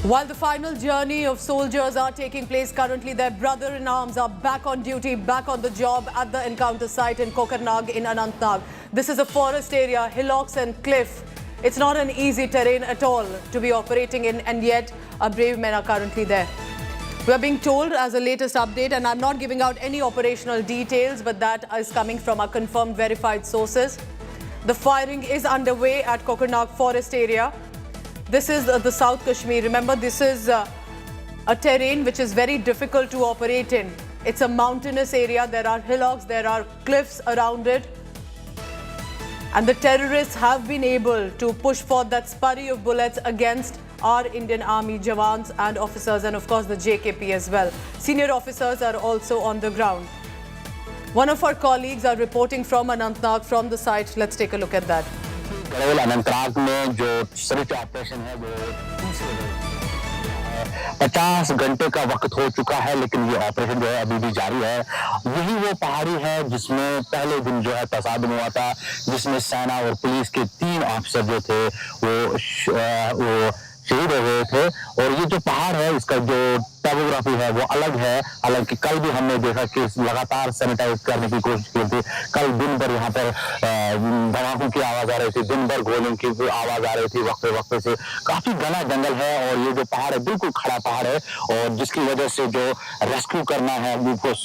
Speaker 2: While the final journey of soldiers are taking place currently, their brother-in-arms are back on duty, back on the job at the encounter site in Kokarnag in Anantnag. This is a forest area, hillocks and cliff. It's not an easy terrain at all to be operating in, and yet our brave men are currently there. We are being told as a latest update, and I'm not giving out any operational details, but that is coming from our confirmed verified sources. The firing is underway at Kokarnag forest area. This is the South Kashmir. Remember, this is a terrain which is very difficult to operate in. It's a mountainous area. There are hillocks, there are cliffs around it. And the terrorists have been able to push forth that spurry of bullets against our Indian Army jawans and officers, and of course the JKP as well. Senior officers are also on the ground. One of our colleagues are reporting from Anantnag, from the site. Let's take a look at that.
Speaker 6: Anantnag में जो search operation है वो 50 घंटे का वक्त हो चुका है, लेकिन ये ऑपरेशन जो है अभी भी जारी है। यही वो पहाड़ी है जिसमें पहले दिन जो है तसादम हुआ था, जिसमें सेना और पुलिस के 3 ऑफिसर जो थे वो शहीद हो गए थे। और ये जो पहाड़ है, इसका जो टोपोग्राफी है वो अलग है। हालांकि कल भी हमने देखा कि लगातार सैनिटाइज करने की कोशिश की थी। कल दिन भर यहाँ पर धमाकों की आवाज आ रही थी, दिन भर गोलियों की आवाज आ रही थी वक्फे से। काफी घना जंगल है और ये जो पहाड़ है बिल्कुल खड़ा पहाड़ है और जिसकी वजह से जो रेस्क्यू करना है वो बहुत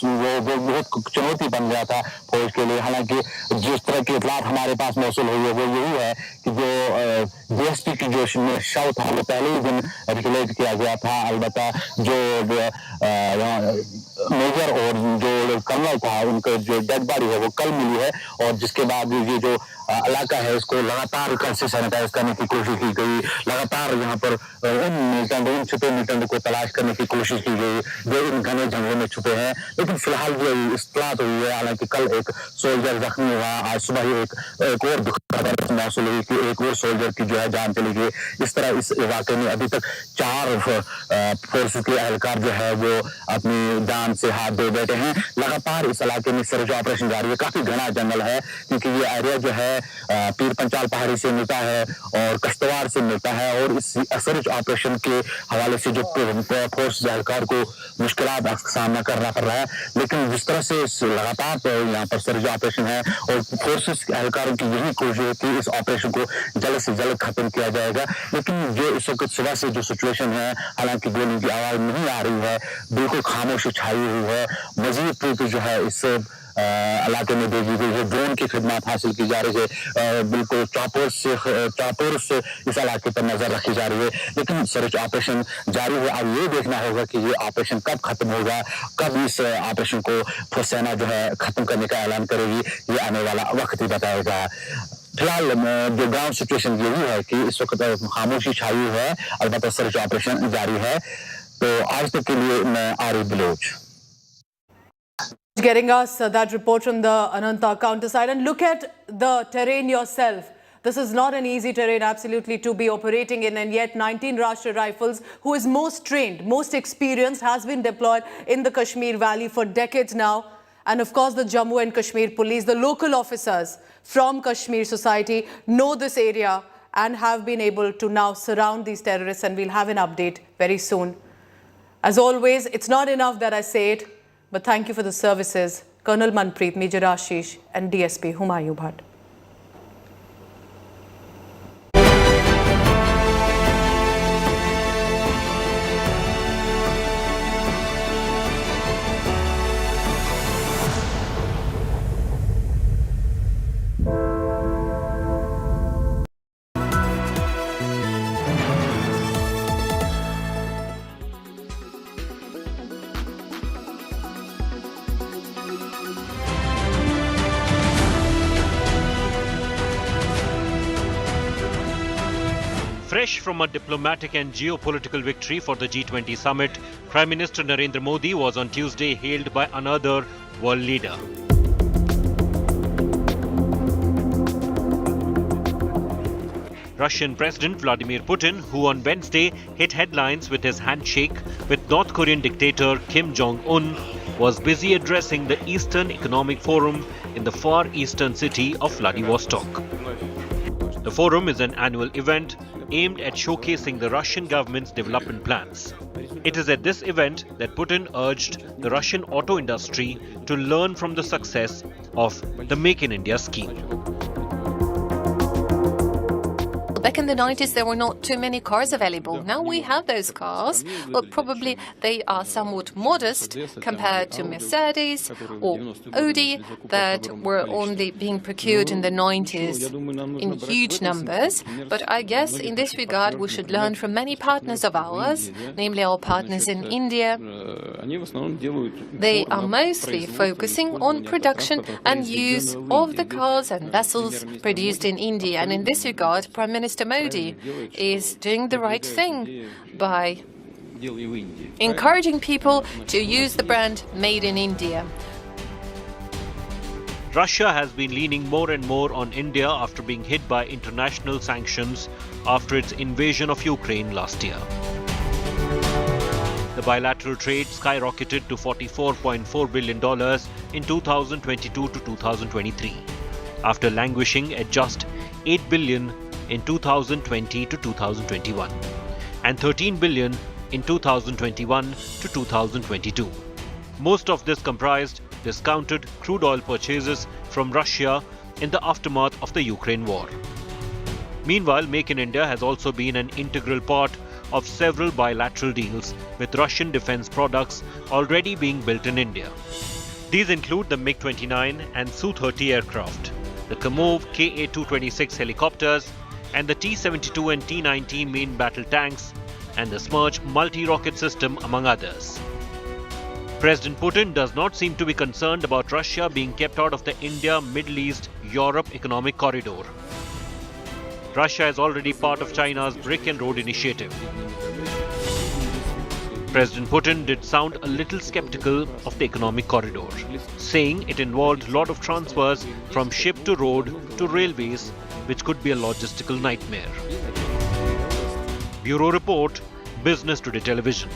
Speaker 6: चुनौती बन गया था फौज के लिए। हालांकि जिस तरह की इतलात हमारे पास मौसूल हुई है वो यही है कि जो DSP की जो शव था वो पहले ही दिन रिकलेक्ट किया गया था। अलबत्ता जो मेजर और जो कर्नल था उनका जो डेड बॉडी है वो कल मिली है और जिसके बाद ये जो इलाका है इसको लगातार कल से सैनिटाइज करने की कोशिश की गई। लगातार यहाँ पर उन छुपे मिलिटेंट को तलाश करने की कोशिश की गई जो इन घने जंगलों में छुपे हैं। लेकिन फिलहाल जो इत्तलात हुई है, हालांकि कल एक सोल्जर जख्मी हुआ, आज सुबह ही एक और दुखद मौसूल हुई कि एक और सोल्जर की जो है जान चली गई। इस तरह इस इलाके में अभी तक 4 फोर्स के एहलकार जो है वो अपनी जान से हाथ धो बैठे हैं। लगातार इस इलाके में सर्च ऑपरेशन जारी है। काफी घना जंगल है क्योंकि ये एरिया जो है पीर पंचाल पहाड़ी से मिलता है और कश्तवाड़ से मिलता है और इस सर्च ऑपरेशन के हवाले से जो फोर्स एहलकार को मुश्किलात का सामना करना पड़ रहा है। लेकिन जिस तरह से लगातार यहाँ पर सर्च ऑपरेशन है और फोर्सेस एहलकारों की यही कोशिश है कि इस ऑपरेशन को जल्द से जल्द खत्म किया जाएगा। लेकिन जो इस वक्त सुबह से जो सिचुएशन है, हालांकि गोली की आवाज नहीं आ रही है, बिल्कुल खामोशी छाई हुई है। मजीद पूरी जो है इस इलाके में भेजी गई है, ड्रोन की खिदमत हासिल की जा रही है, बिल्कुल चॉपर से इस इलाके पर नजर रखी जा रही है। लेकिन सर्च ऑपरेशन जारी है। अब ये देखना होगा कि ये ऑपरेशन कब खत्म होगा, कब इस ऑपरेशन को सेना जो है खत्म करने का ऐलान करेगी, ये आने वाला वक्त ही बताएगा। फिलहाल जो ग्राउंड सिचुएशन यही है कि इस वक्त खामोशी छाई हुई है, अलबत्ता सर्च ऑपरेशन जारी है। तो आज तक के लिए मैं Arif Baloch
Speaker 2: getting us that report from the Anantnag counter side. And look at the terrain yourself. This is not an easy terrain absolutely to be operating in, and yet 19 Rashtra Rifles, who is most trained, most experienced, has been deployed in the Kashmir Valley for decades now. And of course the Jammu and Kashmir police, the local officers from Kashmir society know this area and have been able to now surround these terrorists, and we'll have an update very soon. As always, it's not enough that I say it, but thank you for the services, Colonel Manpreet, Major Ashish and DSP Humayun Bhatt.
Speaker 9: Fresh from a diplomatic and geopolitical victory for the G20 summit, Prime Minister Narendra Modi was on Tuesday hailed by another world leader. Russian President Vladimir Putin, who on Wednesday hit headlines with his handshake with North Korean dictator Kim Jong-un, was busy addressing the Eastern Economic Forum in the far eastern city of Vladivostok. The forum is an annual event aimed at showcasing the Russian government's development plans. It is at this event that Putin urged the Russian auto industry to learn from the success of the Make in India scheme.
Speaker 7: Back in the 90s, there were not too many cars available. Now we have those cars, but probably they are somewhat modest compared to Mercedes or Audi that were only being procured in the 90s in huge numbers. But I guess in this regard, we should learn from many partners of ours, namely our partners in India. They are mostly focusing on production and use of the cars and vessels produced in India. And in this regard, Prime Minister Modi is doing the right thing by encouraging people to use the brand Made in India.
Speaker 9: Russia has been leaning more and more on India after being hit by international sanctions after its invasion of Ukraine last year. The bilateral trade skyrocketed to $44.4 billion in 2022 to 2023, after languishing at just $8 billion in 2020 to 2021 and $13 billion in 2021 to 2022. Most of this comprised discounted crude oil purchases from Russia in the aftermath of the Ukraine war. Meanwhile, Make in India has also been an integral part of several bilateral deals with Russian defense products already being built in India. These include the MiG-29 and Su-30 aircraft, the Kamov Ka-226 helicopters, and the T-72 and T-90 main battle tanks, and the Smerch multi-rocket system, among others. President Putin does not seem to be concerned about Russia being kept out of the India, Middle East, Europe economic corridor. Russia is already part of China's Brick and Road initiative. President Putin did sound a little skeptical of the economic corridor, saying it involved a lot of transfers from ship to road to railways, which could be a logistical nightmare. Bureau Report, Business Today Television.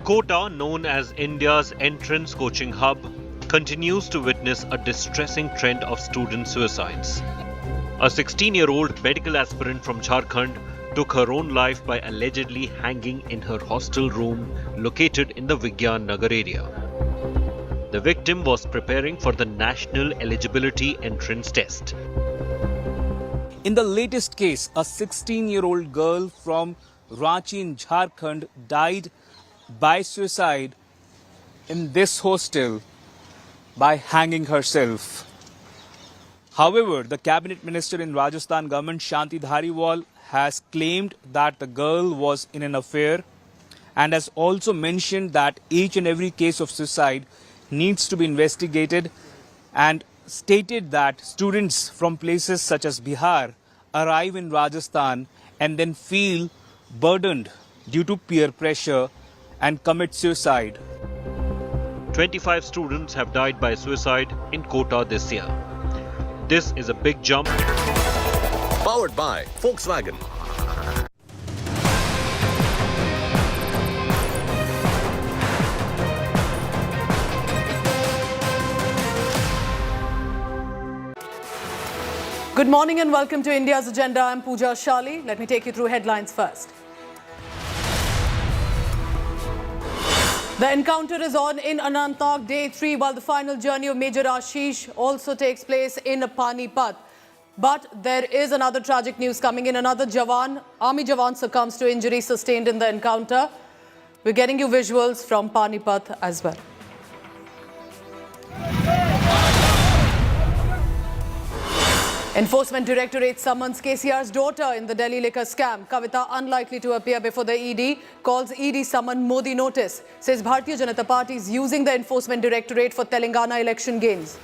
Speaker 9: Kota, known as India's entrance coaching hub, continues to witness a distressing trend of student suicides. A 16-year-old medical aspirant from Jharkhand took her own life by allegedly hanging in her hostel room located in the Vigyan Nagar area. The victim was preparing for the National Eligibility Entrance Test.
Speaker 10: In the latest case, a 16-year-old girl from Ranchi in Jharkhand died by suicide in this hostel by hanging herself. However, the cabinet minister in Rajasthan government, Shanti Dhariwal, has claimed that the girl was in an affair and has also mentioned that each and every case of suicide needs to be investigated, and stated that students from places such as Bihar arrive in Rajasthan and then feel burdened due to peer pressure and commit suicide.
Speaker 9: 25 students have died by suicide in Kota this year. This is a big jump.
Speaker 20: Powered by Volkswagen.
Speaker 2: Good morning and welcome to India's Agenda. I'm Pooja Shali. Let me take you through headlines first. The encounter is on in Anantnag, day 3, while the final journey of Major Ashish also takes place in Panipat. But there is another tragic news coming in. Another army jawan succumbs to injuries sustained in the encounter. We're getting you visuals from Panipat as well. Enforcement Directorate summons KCR's daughter in the Delhi liquor scam. Kavita, unlikely to appear before the ED, calls ED summon Modi notice. Says Bharatiya Janata Party is using the Enforcement Directorate for Telangana election gains.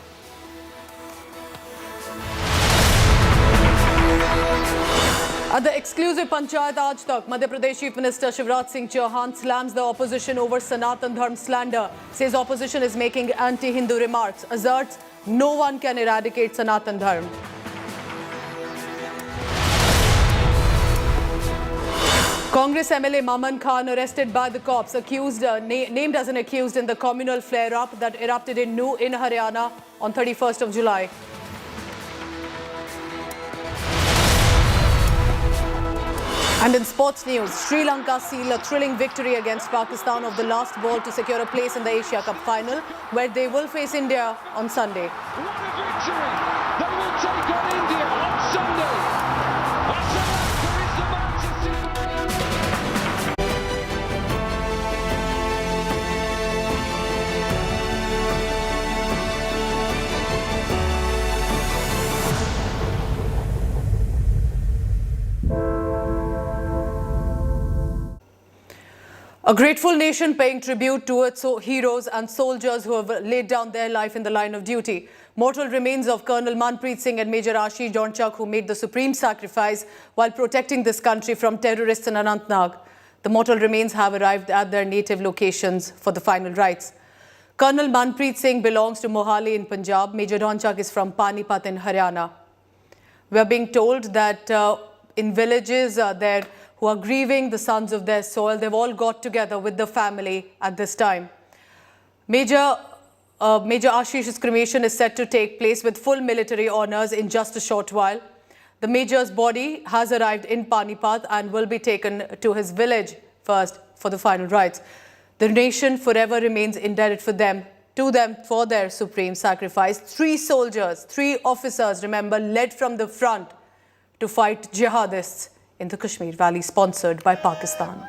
Speaker 2: At the exclusive Panchayat Aaj Tak, Madhya Pradesh Chief Minister Shivraj Singh Chauhan slams the opposition over Sanatan Dharm slander. Says opposition is making anti-Hindu remarks. Asserts no one can eradicate Sanatan Dharm. Congress MLA Maman Khan arrested by the cops, named as an accused in the communal flare-up that erupted in Jammu in Haryana on 31st of July. And in sports news, Sri Lanka seal a thrilling victory against Pakistan of the last ball to secure a place in the Asia Cup final, where they will face India on Sunday.
Speaker 11: What a victory! They will take on India on Sunday. Atalanta is the man to
Speaker 2: A grateful nation paying tribute to its heroes and soldiers who have laid down their life in the line of duty. Mortal remains of Colonel Manpreet Singh and Major Ashish Dhonchak, who made the supreme sacrifice while protecting this country from terrorists in Anantnag. The mortal remains have arrived at their native locations for the final rites. Colonel Manpreet Singh belongs to Mohali in Punjab. Major Dhonchak is from Panipat in Haryana. We are being told that in villages there who are grieving the sons of their soil, they've all got together with the family at this time. Major Ashish's cremation is set to take place with full military honours in just a short while. The Major's body has arrived in Panipat and will be taken to his village first for the final rites. The nation forever remains indebted to them for their supreme sacrifice. 3 soldiers, 3 officers, remember, led from the front to fight jihadists in the Kashmir Valley, sponsored by Pakistan.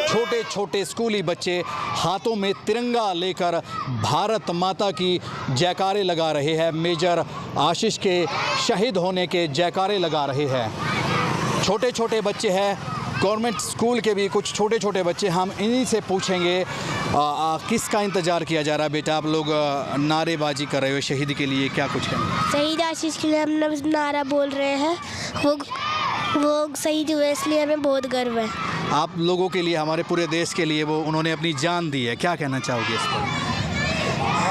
Speaker 12: छोटे छोटे स्कूली बच्चे हाथों में तिरंगा लेकर भारत माता की जयकारे लगा रहे हैं। मेजर आशीष के शहीद होने के जयकारे लगा रहे हैं। छोटे छोटे बच्चे हैं, गवर्नमेंट स्कूल के भी कुछ छोटे छोटे बच्चे। हम इन्हीं से पूछेंगे किसका इंतज़ार किया जा रहा है। बेटा, आप लोग नारेबाजी कर रहे हो शहीद के लिए, क्या कुछ कहेंगे?
Speaker 13: शहीद आशीष के लिए हम नारा बोल रहे हैं। वो शहीद हुए, इसलिए हमें बहुत गर्व है।
Speaker 12: आप लोगों के लिए, हमारे पूरे देश के लिए वो उन्होंने अपनी जान दी है, क्या कहना चाहोगे इस पर?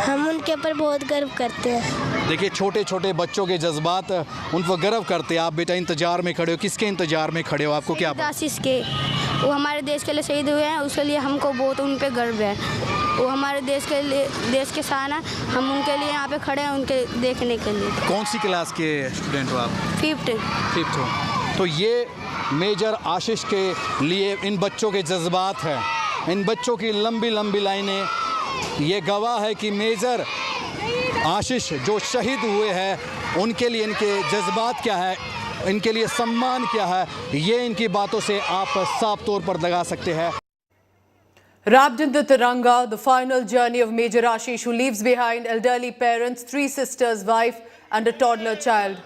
Speaker 13: हम उनके ऊपर बहुत गर्व करते हैं।
Speaker 12: देखिए, छोटे छोटे बच्चों के जज्बात, उन पर गर्व करते हैं। आप बेटा इंतजार में खड़े हो, किसके इंतजार में खड़े हो? आपको क्या?
Speaker 13: आशीष के, वो हमारे देश के लिए शहीद हुए हैं, उसके लिए हमको बहुत उन पर गर्व है। वो हमारे देश के लिए, देश के शान है। हम उनके लिए यहाँ पे खड़े हैं, उनके देखने के लिए।
Speaker 12: कौन सी क्लास के स्टूडेंट हो आप? 5th हो। तो ये मेजर आशीष के लिए इन बच्चों के जज्बात हैं, इन बच्चों की लंबी लंबी लाइनें। ये गवाह है कि मेजर आशीष जो शहीद हुए हैं, उनके लिए इनके जज्बात क्या है, इनके लिए सम्मान क्या है, ये इनकी बातों से आप साफ तौर पर लगा सकते हैं।
Speaker 2: Wrapped in the Tiranga, the final journey of Major Ashish, who leaves behind elderly parents, 3 sisters, wife and a toddler child.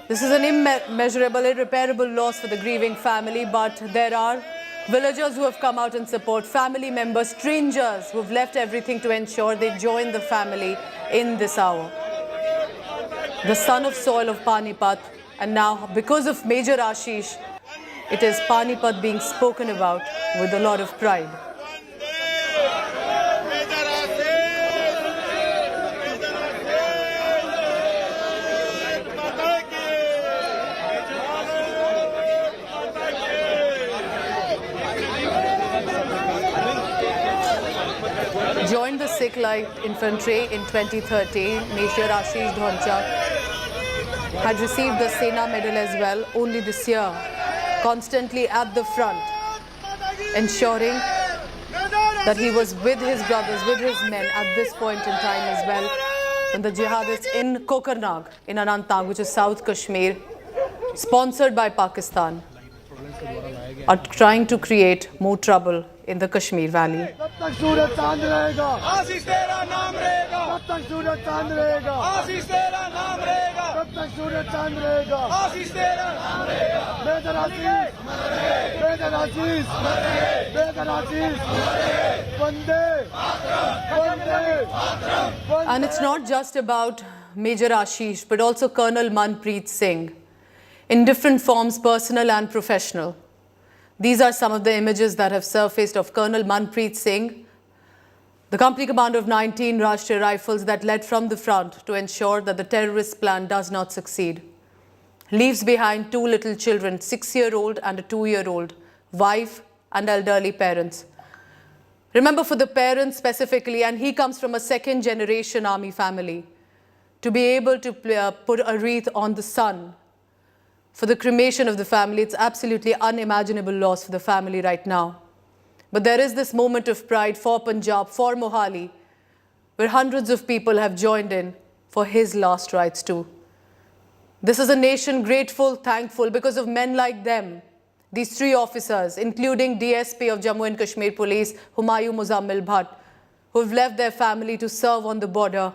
Speaker 2: This is an immeasurable, irreparable loss for the grieving family, but there are villagers who have come out in support, family members, strangers who have left everything to ensure they join the family in this hour. The son of soil of Panipat, and now because of Major Ashish, it is Panipat being spoken about with a lot of pride. Joined the Sikh Light Infantry in 2013, Major Ashish Dhonchak had received the Sena Medal as well only this year, constantly at the front, ensuring that he was with his brothers, with his men at this point in time as well, when the jihadists in Kokarnag, in Anantnag, which is South Kashmir, sponsored by Pakistan, are trying to create more trouble in the Kashmir Valley. And it's not just about Major Ashish, but also Colonel Manpreet Singh, in different forms, personal and professional. These are some of the images that have surfaced of Colonel Manpreet Singh, the company commander of 19 Rashtriya Rifles that led from the front to ensure that the terrorist plan does not succeed. Leaves behind 2 little children, 6-year-old and a 2-year-old, wife and elderly parents. Remember, for the parents specifically, and he comes from a 2nd-generation army family, to be able to put a wreath on the sun for the cremation of the family. It's absolutely unimaginable loss for the family right now. But there is this moment of pride for Punjab, for Mohali, where hundreds of people have joined in for his last rites too. This is a nation grateful, thankful because of men like them. These three officers, including DSP of Jammu and Kashmir Police, Humayun Muzammil Bhatt, who have left their family to serve on the border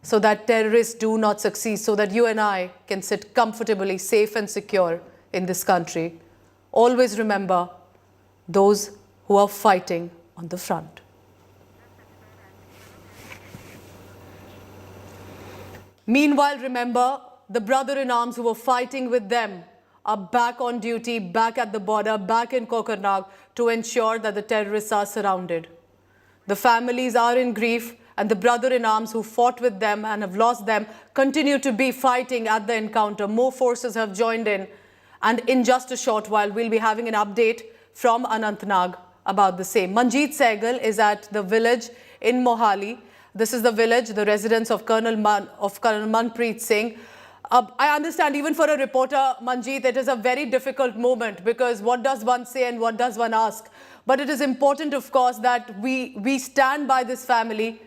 Speaker 2: so that terrorists do not succeed, so that you and I can sit comfortably, safe and secure in this country. Always remember those who are fighting on the front. Meanwhile, remember, the brother-in-arms who were fighting with them are back on duty, back at the border, back in Anantnag to ensure that the terrorists are surrounded. The families are in grief, and the brother-in-arms who fought with them and have lost them continue to be fighting at the encounter. More forces have joined in, and in just a short while, we'll be having an update from Anantnag about the same. Manjeet Sehgal is at the village in Mohali. This is the village, the residence of Colonel Manpreet Singh. I understand even for a reporter, Manjeet, it is a very difficult moment because what does one say and what does one ask? But it is important, of course, that we stand by this family.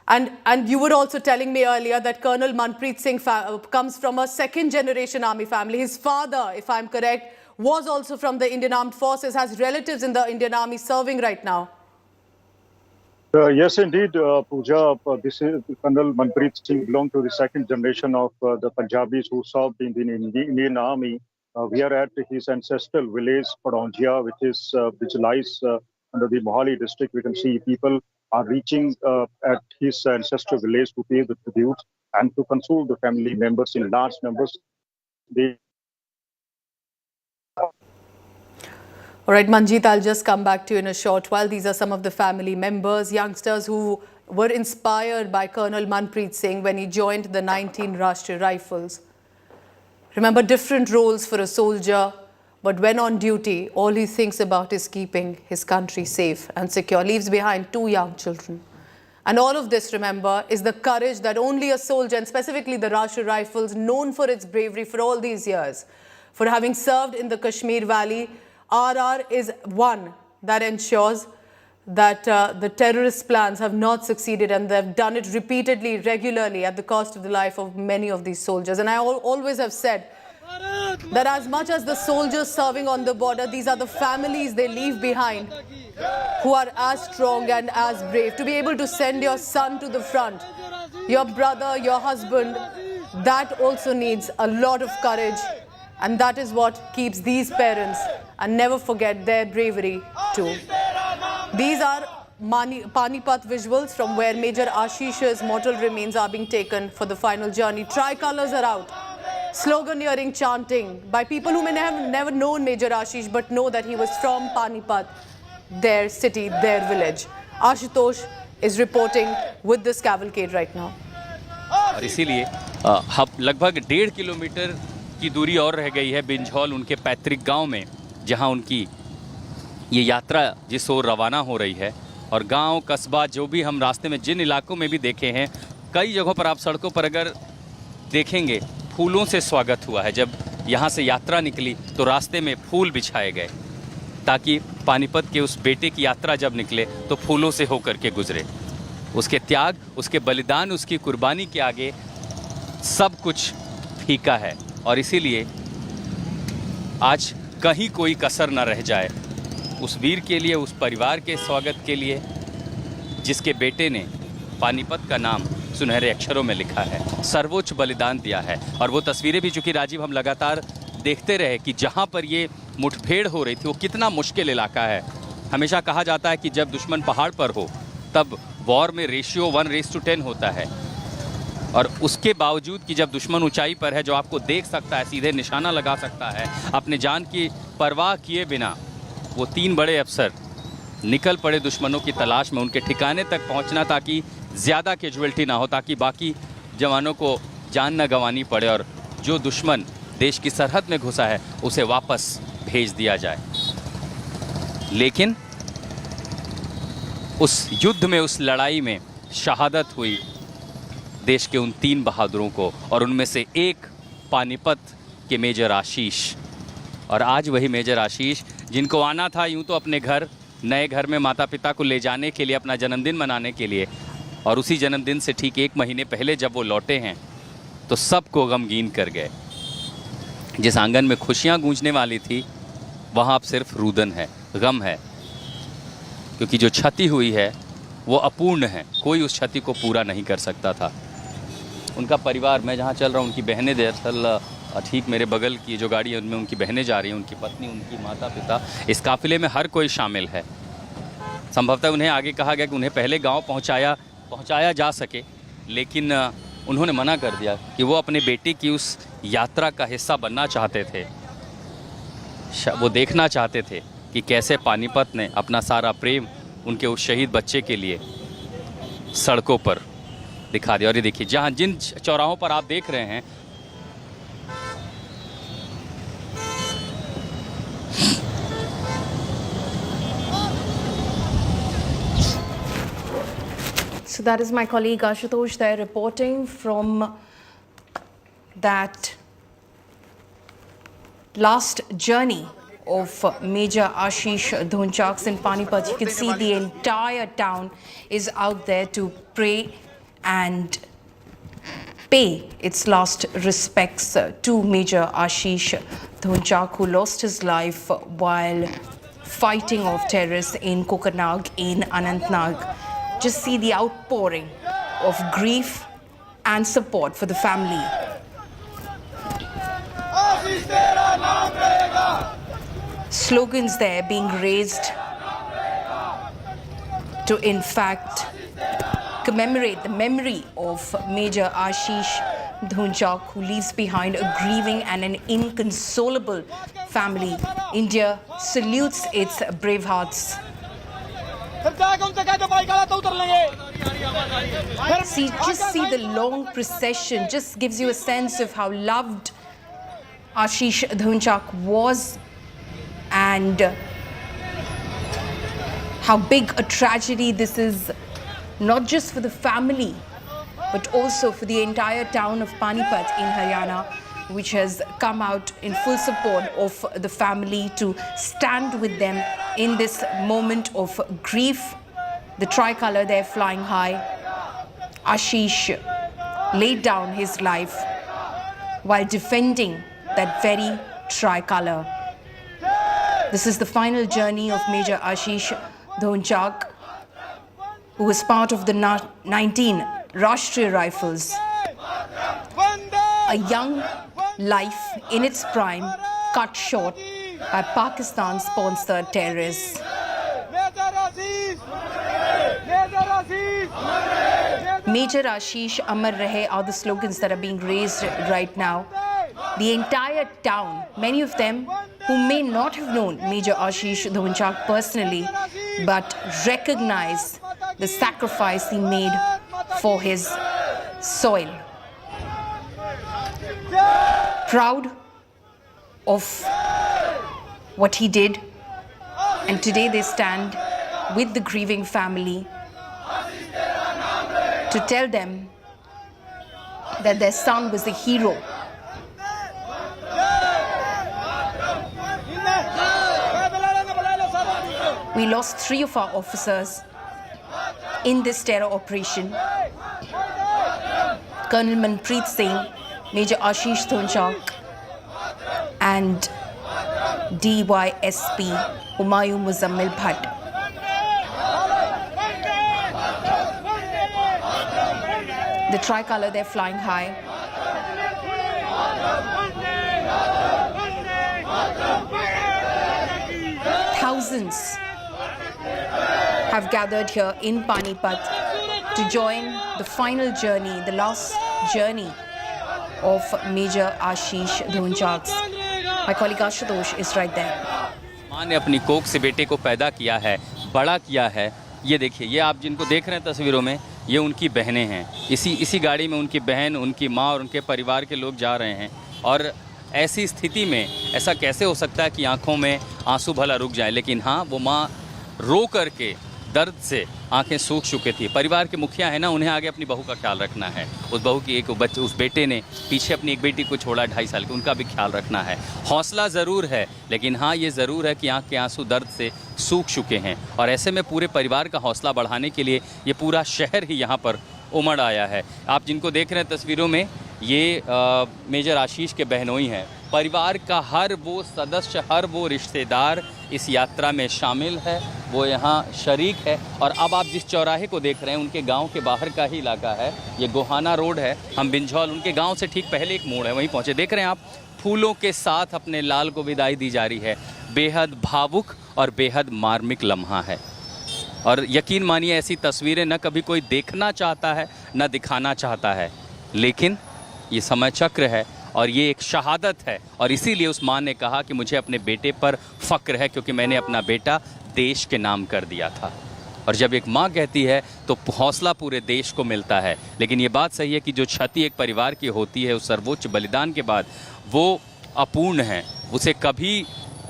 Speaker 2: And you were also telling me earlier that Colonel Manpreet Singh comes from a second-generation army family. His father, if I'm correct, was also from the Indian Armed Forces, has relatives in the Indian Army serving right now.
Speaker 16: Yes, indeed, Pooja. This is Colonel Manpreet Singh belonged to the second generation of the Punjabis who served in the Indian Army. We are at his ancestral village, Padonjia, which lies under the Mohali district. We can see people are reaching at his ancestral village to pay the tribute and to console the family members in large numbers.
Speaker 2: All right, Manjeet, I'll just come back to you in a short while. These are some of the family members, youngsters who were inspired by Colonel Manpreet Singh when he joined the 19 Rashtriya Rifles. Remember, different roles for a soldier, but when on duty, all he thinks about is keeping his country safe and secure. Leaves behind 2 young children. And all of this, remember, is the courage that only a soldier, and specifically the Rashtriya Rifles, known for its bravery for all these years, for having served in the Kashmir Valley, RR is one that ensures that the terrorist plans have not succeeded, and they've done it repeatedly, regularly, at the cost of the life of many of these soldiers. And I always have said that as much as the soldiers serving on the border, these are the families they leave behind who are as strong and as brave. To be able to send your son to the front, your brother, your husband, that also needs a lot of courage. And that is what keeps these parents and never forget their bravery too. These are Panipat visuals from where Major Ashish's mortal remains are being taken for the final journey. Tricolors are out. Sloganeering, chanting by people who may have never known Major Ashish but know that he was from Panipat, their city, their village. Ashutosh is reporting with this cavalcade right now.
Speaker 23: और इसीलिए लगभग 1.5 kilometre की दूरी और रह गई है बिंझौल उनके पैतृक गांव में, जहां उनकी ये यात्रा जिस ओर रवाना हो रही है। और गांव, कस्बा, जो भी हम रास्ते में जिन इलाकों में भी देखे हैं, कई जगहों पर आप सड़कों पर अगर देखेंगे फूलों से स्वागत हुआ है। जब यहाँ से यात्रा निकली तो रास्ते में फूल बिछाए गए ताकि पानीपत के उस बेटे की यात्रा जब निकले तो फूलों से होकर के गुजरे। उसके त्याग, उसके बलिदान, उसकी कुर्बानी के आगे सब कुछ फीका है। और इसीलिए आज कहीं कोई कसर न रह जाए उस वीर के लिए, उस परिवार के स्वागत के लिए जिसके बेटे ने पानीपत का नाम सुनहरे अक्षरों में लिखा है, सर्वोच्च बलिदान दिया है। और वो तस्वीरें भी चूँकि राजीव हम लगातार देखते रहे कि जहाँ पर ये मुठभेड़ हो रही थी वो कितना मुश्किल इलाका है। हमेशा कहा जाता है कि जब दुश्मन पहाड़ पर हो तब वॉर में रेशियो 1:10 होता है, और उसके बावजूद कि जब दुश्मन ऊंचाई पर है, जो आपको देख सकता है, सीधे निशाना लगा सकता है, अपने जान की परवाह किए बिना वो 3 बड़े अफसर निकल पड़े दुश्मनों की तलाश में, उनके ठिकाने तक पहुंचना ताकि ज़्यादा कैजुअल्टी ना हो, ताकि बाकी जवानों को जान न गंवानी पड़े और जो दुश्मन देश की सरहद में घुसा है उसे वापस भेज दिया जाए। लेकिन उस युद्ध में, उस लड़ाई में शहादत हुई देश के उन 3 बहादुरों को, और उनमें से एक पानीपत के मेजर आशीष। और आज वही मेजर आशीष जिनको आना था यूं तो अपने घर, नए घर में माता पिता को ले जाने के लिए, अपना जन्मदिन मनाने के लिए, और उसी जन्मदिन से ठीक 1 महीने पहले जब वो लौटे हैं तो सबको गमगीन कर गए। जिस आंगन में खुशियां गूंजने वाली थी वहाँ अब सिर्फ रुदन है, गम है, क्योंकि जो क्षति हुई है वो अपूर्ण है, कोई उस क्षति को पूरा नहीं कर सकता था। उनका परिवार, मैं जहाँ चल रहा हूँ, उनकी बहनें दरअसल ठीक मेरे बगल की जो गाड़ी है उनमें उनकी बहनें जा रही हैं, उनकी पत्नी, उनकी माता पिता, इस काफिले में हर कोई शामिल है। संभवतः उन्हें आगे कहा गया कि उन्हें पहले गांव पहुंचाया जा सके, लेकिन उन्होंने मना कर दिया कि वो अपने बेटे की उस यात्रा का हिस्सा बनना चाहते थे। वो देखना चाहते थे कि कैसे पानीपत ने अपना सारा प्रेम उनके उस शहीद बच्चे के लिए सड़कों पर दिखा दिया। और ये देखिए, जहाँ जिन चौराहों पर आप देख रहे हैं,
Speaker 1: So that is my colleague Ashutosh there reporting from that last journey of Major Ashish Dhonchak's in Panipat. You can see the entire town is out there to pray and pay its last respects to Major Ashish Dhonchak, who lost his life while fighting off terrorists in Kokanag in Anantnag. Just see the outpouring of grief and support for the family. Slogans there being raised to, in fact, commemorate the memory of Major Ashish Dhonchak, who leaves behind a grieving and an inconsolable family. India salutes its brave hearts. Just see the long procession. Just gives you a sense of how loved Ashish Dhonchak was and how big a tragedy this is, not just for the family, but also for the entire town of Panipat in Haryana, which has come out in full support of the family to stand with them in this moment of grief. The tricolour there flying high. Ashish laid down his life while defending that very tricolour. This is the final journey of Major Ashish Dhonchak, who was part of the 19 Rashtriya Rifles. A young life in its prime, cut short by Pakistan-sponsored terrorists. Major Ashish, Amar Rahe are the slogans that are being raised right now. The entire town, many of them who may not have known Major Ashish Dhonchak personally, but recognize the sacrifice he made for his soil. Proud of what he did, and today they stand with the grieving family to tell them that their son was a hero. We lost 3 of our officers in this terror operation. Colonel Manpreet Singh, Major Ashish Dhonchak, and DYSP Humayun Muzammil Bhatt. The tricolour there flying high. Thousands have gathered here in Panipat to join the final journey, the last journey of Major Ashish Dhonchak. My colleague Ashutosh is right there.
Speaker 23: माँ ने अपनी कोख से बेटे को पैदा किया है, बड़ा किया है। ये देखिए, ये आप जिनको देख रहे हैं तस्वीरों में, ये उनकी बहनें हैं। इसी गाड़ी में उनकी बहन, उनकी माँ और उनके परिवार के लोग जा रहे हैं। और ऐसी स्थिति में ऐसा कैसे हो सकता है कि आंखों में आंसू भला रुक जाए, लेकिन हाँ, वो माँ रो करके दर्द से आंखें सूख चुकी थी। परिवार के मुखिया है ना, उन्हें आगे अपनी बहू का ख्याल रखना है। उस बहू की उस बेटे ने पीछे अपनी एक बेटी को छोड़ा 2.5 साल की, उनका भी ख्याल रखना है। हौसला ज़रूर है, लेकिन हाँ ये ज़रूर है कि आंख के आंसू दर्द से सूख चुके हैं और ऐसे में पूरे परिवार का हौसला बढ़ाने के लिए ये पूरा शहर ही यहाँ पर उमड़ आया है। आप जिनको देख रहे हैं तस्वीरों में, ये मेजर आशीष के बहनोई हैं। परिवार का हर वो सदस्य, हर वो रिश्तेदार इस यात्रा में शामिल है, वो यहाँ शरीक है। और अब आप जिस चौराहे को देख रहे हैं उनके गांव के बाहर का ही इलाका है, ये गोहाना रोड है। हम बिंझौल, उनके गांव से ठीक पहले एक मोड़ है, वहीं पहुँचे। देख रहे हैं आप, फूलों के साथ अपने लाल को विदाई दी जा रही है। बेहद भावुक और बेहद मार्मिक लम्हा है और यकीन मानिए ऐसी तस्वीरें न कभी कोई देखना चाहता है न दिखाना चाहता है, लेकिन ये समय चक्र है और ये एक शहादत है। और इसीलिए उस माँ ने कहा कि मुझे अपने बेटे पर फ़क्र है क्योंकि मैंने अपना बेटा देश के नाम कर दिया था। और जब एक माँ कहती है तो हौसला पूरे देश को मिलता है। लेकिन ये बात सही है कि जो क्षति एक परिवार की होती है उस सर्वोच्च बलिदान के बाद, वो अपूर्ण है, उसे कभी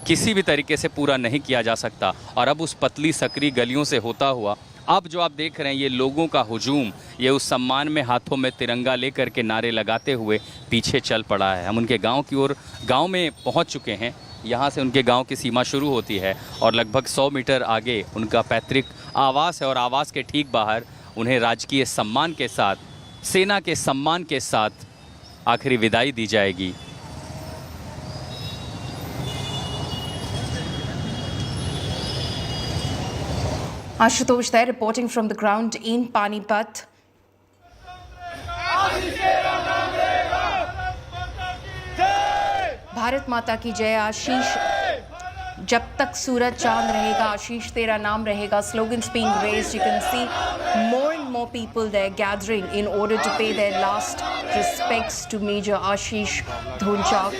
Speaker 23: किसी भी तरीके से पूरा नहीं किया जा सकता। और अब उस पतली सकरी गलियों से होता हुआ अब जो आप देख रहे हैं ये लोगों का हुजूम, ये उस सम्मान में हाथों में तिरंगा लेकर के नारे लगाते हुए पीछे चल पड़ा है। हम उनके गांव की ओर, गांव में पहुंच चुके हैं। यहाँ से उनके गांव की सीमा शुरू होती है और लगभग 100 मीटर आगे उनका पैतृक आवास है और आवास के ठीक बाहर उन्हें राजकीय सम्मान के साथ, सेना के सम्मान के साथ आखिरी विदाई दी जाएगी।
Speaker 1: Ashutosh there reporting from the ground in Panipat. Bharat माता की जय। आशीष, जब तक सूरज चांद रहेगा आशीष तेरा नाम रहेगा. Slogans being raised. You can see more and more people there gathering in order to pay their last respects to Major Ashish Dhonchak,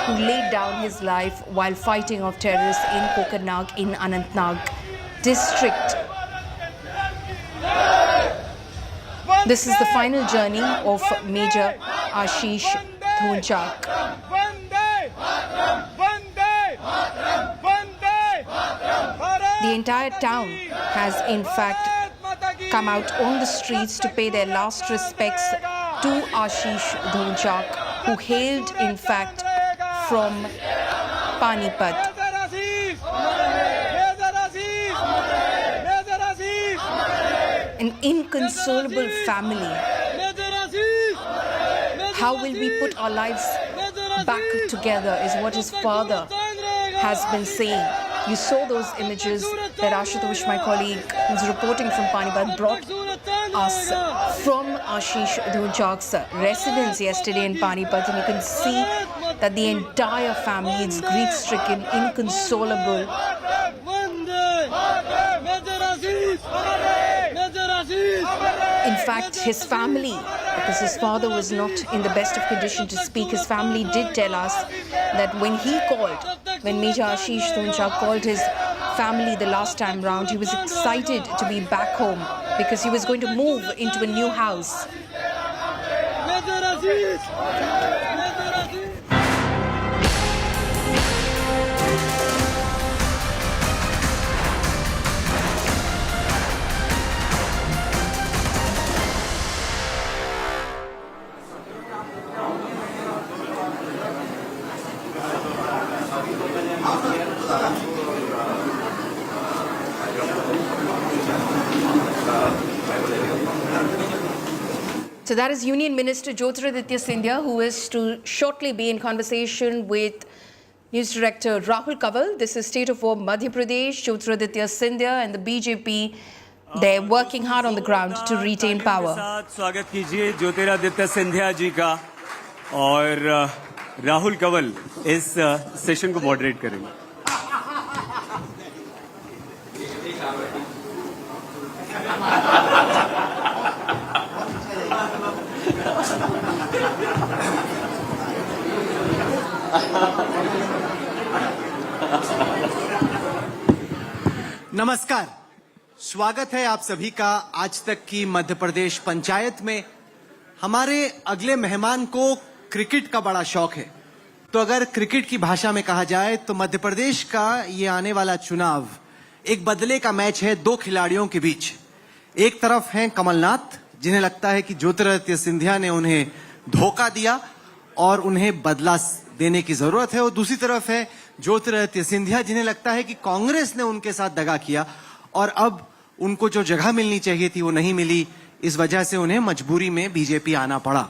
Speaker 1: who laid down his life while fighting off terrorists in Kokonag in Anantnag district. This is the final journey of Major Ashish Dhonchak. The entire town has in fact come out on the streets to pay their last respects to Ashish Dhonchak, who hailed in fact from Panipat. An inconsolable family. How will we put our lives back together is what his father has been saying. You saw those images that Ashutosh, my colleague, who's reporting from Panipat, brought us from Ashish Dhonchak's residence yesterday in Panipat, and you can see that the entire family is grief-stricken, inconsolable. In fact, his family, because his father was not in the best of condition to speak, his family did tell us that when he called, when Major Ashish Dhonchak called his family the last time round, he was excited to be back home because he was going to move into a new house. So that is Union Minister Jyotiraditya Scindia, who is to shortly be in conversation with News Director Rahul Kanwal. This is State of War Madhya Pradesh. Jyotiraditya Scindia and the BJP, they're working hard on the ground to retain power.
Speaker 14: स्वागत कीजिए ज्योतिरादित्य सिंधिया जी का और राहुल कंवल इस session को moderate करेंगे.
Speaker 15: नमस्कार, स्वागत है आप सभी का आज तक की मध्य प्रदेश पंचायत में. हमारे अगले मेहमान को क्रिकेट का बड़ा शौक है, तो अगर क्रिकेट की भाषा में कहा जाए तो मध्य प्रदेश का ये आने वाला चुनाव एक बदले का मैच है दो खिलाड़ियों के बीच. एक तरफ हैं कमलनाथ, जिन्हें लगता है कि ज्योतिरादित्य सिंधिया ने उन्हें धोखा दिया और उन्हें बदला देने की जरूरत है, और दूसरी तरफ है ज्योतिरादित्य सिंधिया, जिन्हें लगता है कि कांग्रेस ने उनके साथ दगा किया और अब उनको जो जगह मिलनी चाहिए थी वो नहीं मिली, इस वजह से उन्हें मजबूरी में बीजेपी आना पड़ा।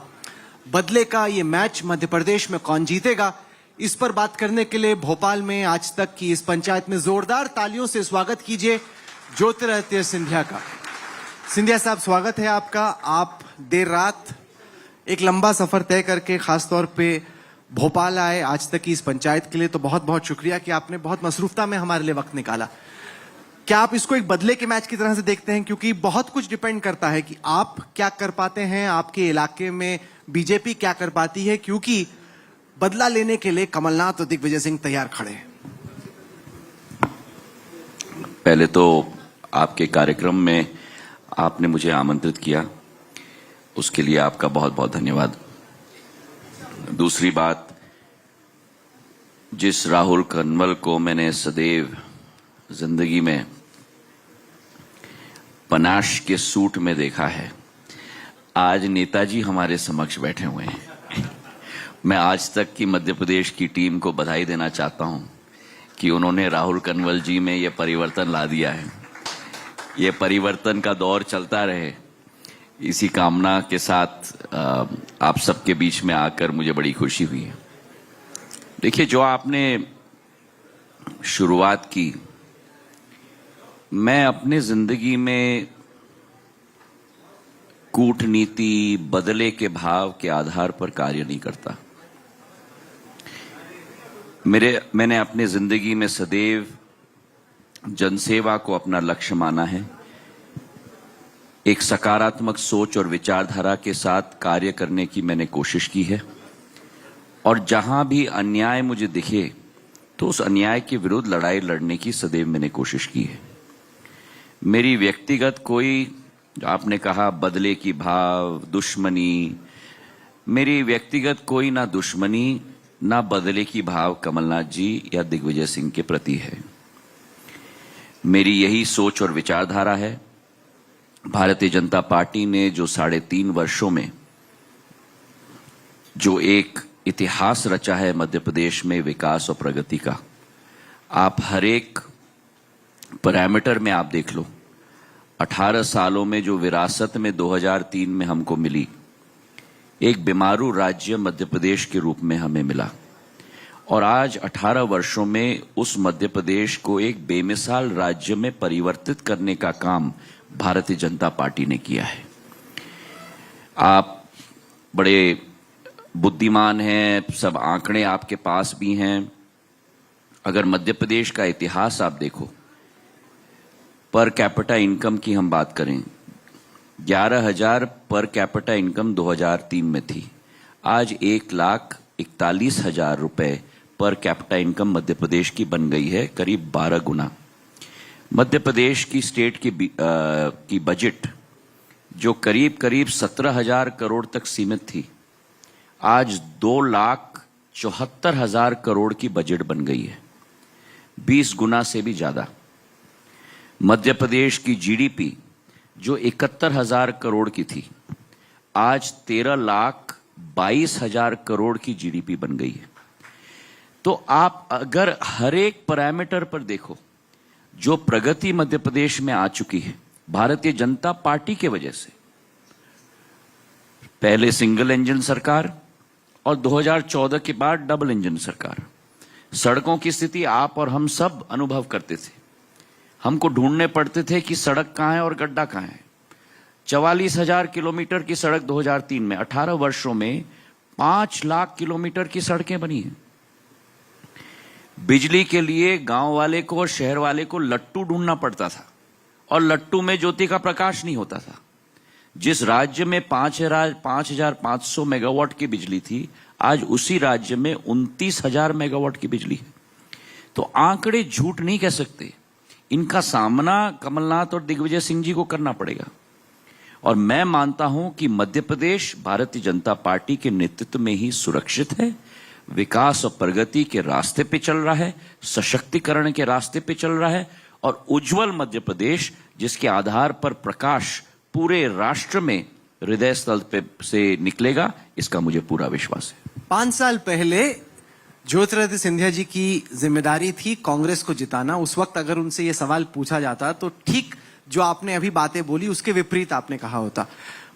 Speaker 15: बदले का ये मैच मध्य प्रदेश में कौन जीतेगा, इस पर बात करने के लिए भोपाल में आज तक की इस पंचायत में जोरदार तालियों से स्वागत कीजिए ज्योतिरादित्य सिंधिया का। सिंधिया साहब, स्वागत है आपका। आप देर रात एक लंबा सफर तय करके खासतौर पे भोपाल आए आज तक की इस पंचायत के लिए, तो बहुत बहुत शुक्रिया कि आपने बहुत मसरूफता में हमारे लिए वक्त निकाला। क्या आप इसको एक बदले के मैच की तरह से देखते हैं, क्योंकि बहुत कुछ डिपेंड करता है कि आप क्या कर पाते हैं, आपके इलाके में बीजेपी क्या कर पाती है, क्योंकि बदला लेने के लिए कमलनाथ और दिग्विजय सिंह तैयार खड़े हैं।
Speaker 3: पहले तो आपके कार्यक्रम में आपने मुझे आमंत्रित किया, उसके लिए आपका बहुत बहुत धन्यवाद। दूसरी बात, जिस राहुल कनवल को मैंने सदैव जिंदगी में पनाश के सूट में देखा है, आज नेताजी हमारे समक्ष बैठे हुए हैं। मैं आज तक की मध्य प्रदेश की टीम को बधाई देना चाहता हूं कि उन्होंने राहुल कनवल जी में यह परिवर्तन ला दिया है। यह परिवर्तन का दौर चलता रहे, इसी कामना के साथ आप सबके बीच में आकर मुझे बड़ी खुशी हुई है। देखिए, जो आपने शुरुआत की, मैं अपने जिंदगी में कूटनीति, बदले के भाव के आधार पर कार्य नहीं करता। मैंने अपने जिंदगी में सदैव जनसेवा को अपना लक्ष्य माना है। एक सकारात्मक सोच और विचारधारा के साथ कार्य करने की मैंने कोशिश की है, और जहां भी अन्याय मुझे दिखे तो उस अन्याय के विरुद्ध लड़ाई लड़ने की सदैव मैंने कोशिश की है। मेरी व्यक्तिगत कोई, आपने कहा बदले की भाव, दुश्मनी, मेरी व्यक्तिगत कोई ना दुश्मनी ना बदले की भाव कमलनाथ जी या दिग्विजय सिंह के प्रति है। मेरी यही सोच और विचारधारा है। भारतीय जनता पार्टी ने जो 3.5 वर्षों में जो एक इतिहास रचा है मध्य प्रदेश में विकास और प्रगति का, आप हर एक पैरामीटर में आप देख लो। 18 सालों में जो विरासत में 2003 में हमको मिली, एक बीमारू राज्य मध्य प्रदेश के रूप में हमें मिला, और आज 18 वर्षों में उस मध्य प्रदेश को एक बेमिसाल राज्य में परिवर्तित करने का काम भारतीय जनता पार्टी ने किया है। आप बड़े बुद्धिमान हैं, सब आंकड़े आपके पास भी हैं। अगर मध्य प्रदेश का इतिहास आप देखो, पर कैपिटा इनकम की हम बात करें, 11,000 पर कैपिटा इनकम 2003 में थी। आज 1,41,000 रुपए per capita income Madhya Pradesh की बन गई है, करीब 12 गुना। मध्य प्रदेश की स्टेट की बजट जो करीब 17,000 करोड़ तक सीमित थी, आज 2,74,000 करोड़ की बजट बन गई है, 20 गुना से भी ज्यादा। मध्य प्रदेश की जीडीपी जो 71,000 करोड़ की थी, आज 13,22,000 करोड़ की जीडीपी बन गई है। तो आप अगर हर एक पैरामीटर पर देखो, जो प्रगति मध्य प्रदेश में आ चुकी है भारतीय जनता पार्टी के वजह से, पहले सिंगल इंजन सरकार और 2014 के बाद डबल इंजन सरकार, सड़कों की स्थिति आप और हम सब अनुभव करते थे। हमको ढूंढने पड़ते थे कि सड़क कहां है और गड्ढा कहां है। 44,000 किलोमीटर की सड़क 2003 में, 18 वर्षों में 5 लाख किलोमीटर की सड़कें बनी हैं। बिजली के लिए गांव वाले को और शहर वाले को लट्टू ढूंढना पड़ता था, और लट्टू में ज्योति का प्रकाश नहीं होता था। जिस राज्य में 5,500 मेगावाट की बिजली थी, आज उसी राज्य में 29,000 मेगावाट की बिजली है। तो आंकड़े झूठ नहीं कह सकते, इनका सामना कमलनाथ और दिग्विजय सिंह जी को करना पड़ेगा। और मैं मानता हूं कि मध्य प्रदेश भारतीय जनता पार्टी के नेतृत्व में ही सुरक्षित है, विकास और प्रगति के रास्ते पे चल रहा है, सशक्तिकरण के रास्ते पे चल रहा है, और उज्जवल मध्य प्रदेश जिसके आधार पर प्रकाश पूरे राष्ट्र में हृदय स्थल पे से निकलेगा, इसका मुझे पूरा विश्वास है।
Speaker 15: 5 साल पहले ज्योतिरादित्य सिंधिया जी की जिम्मेदारी थी कांग्रेस को जिताना। उस वक्त अगर उनसे यह सवाल पूछा जाता तो ठीक जो आपने अभी बातें बोली उसके विपरीत आपने कहा होता।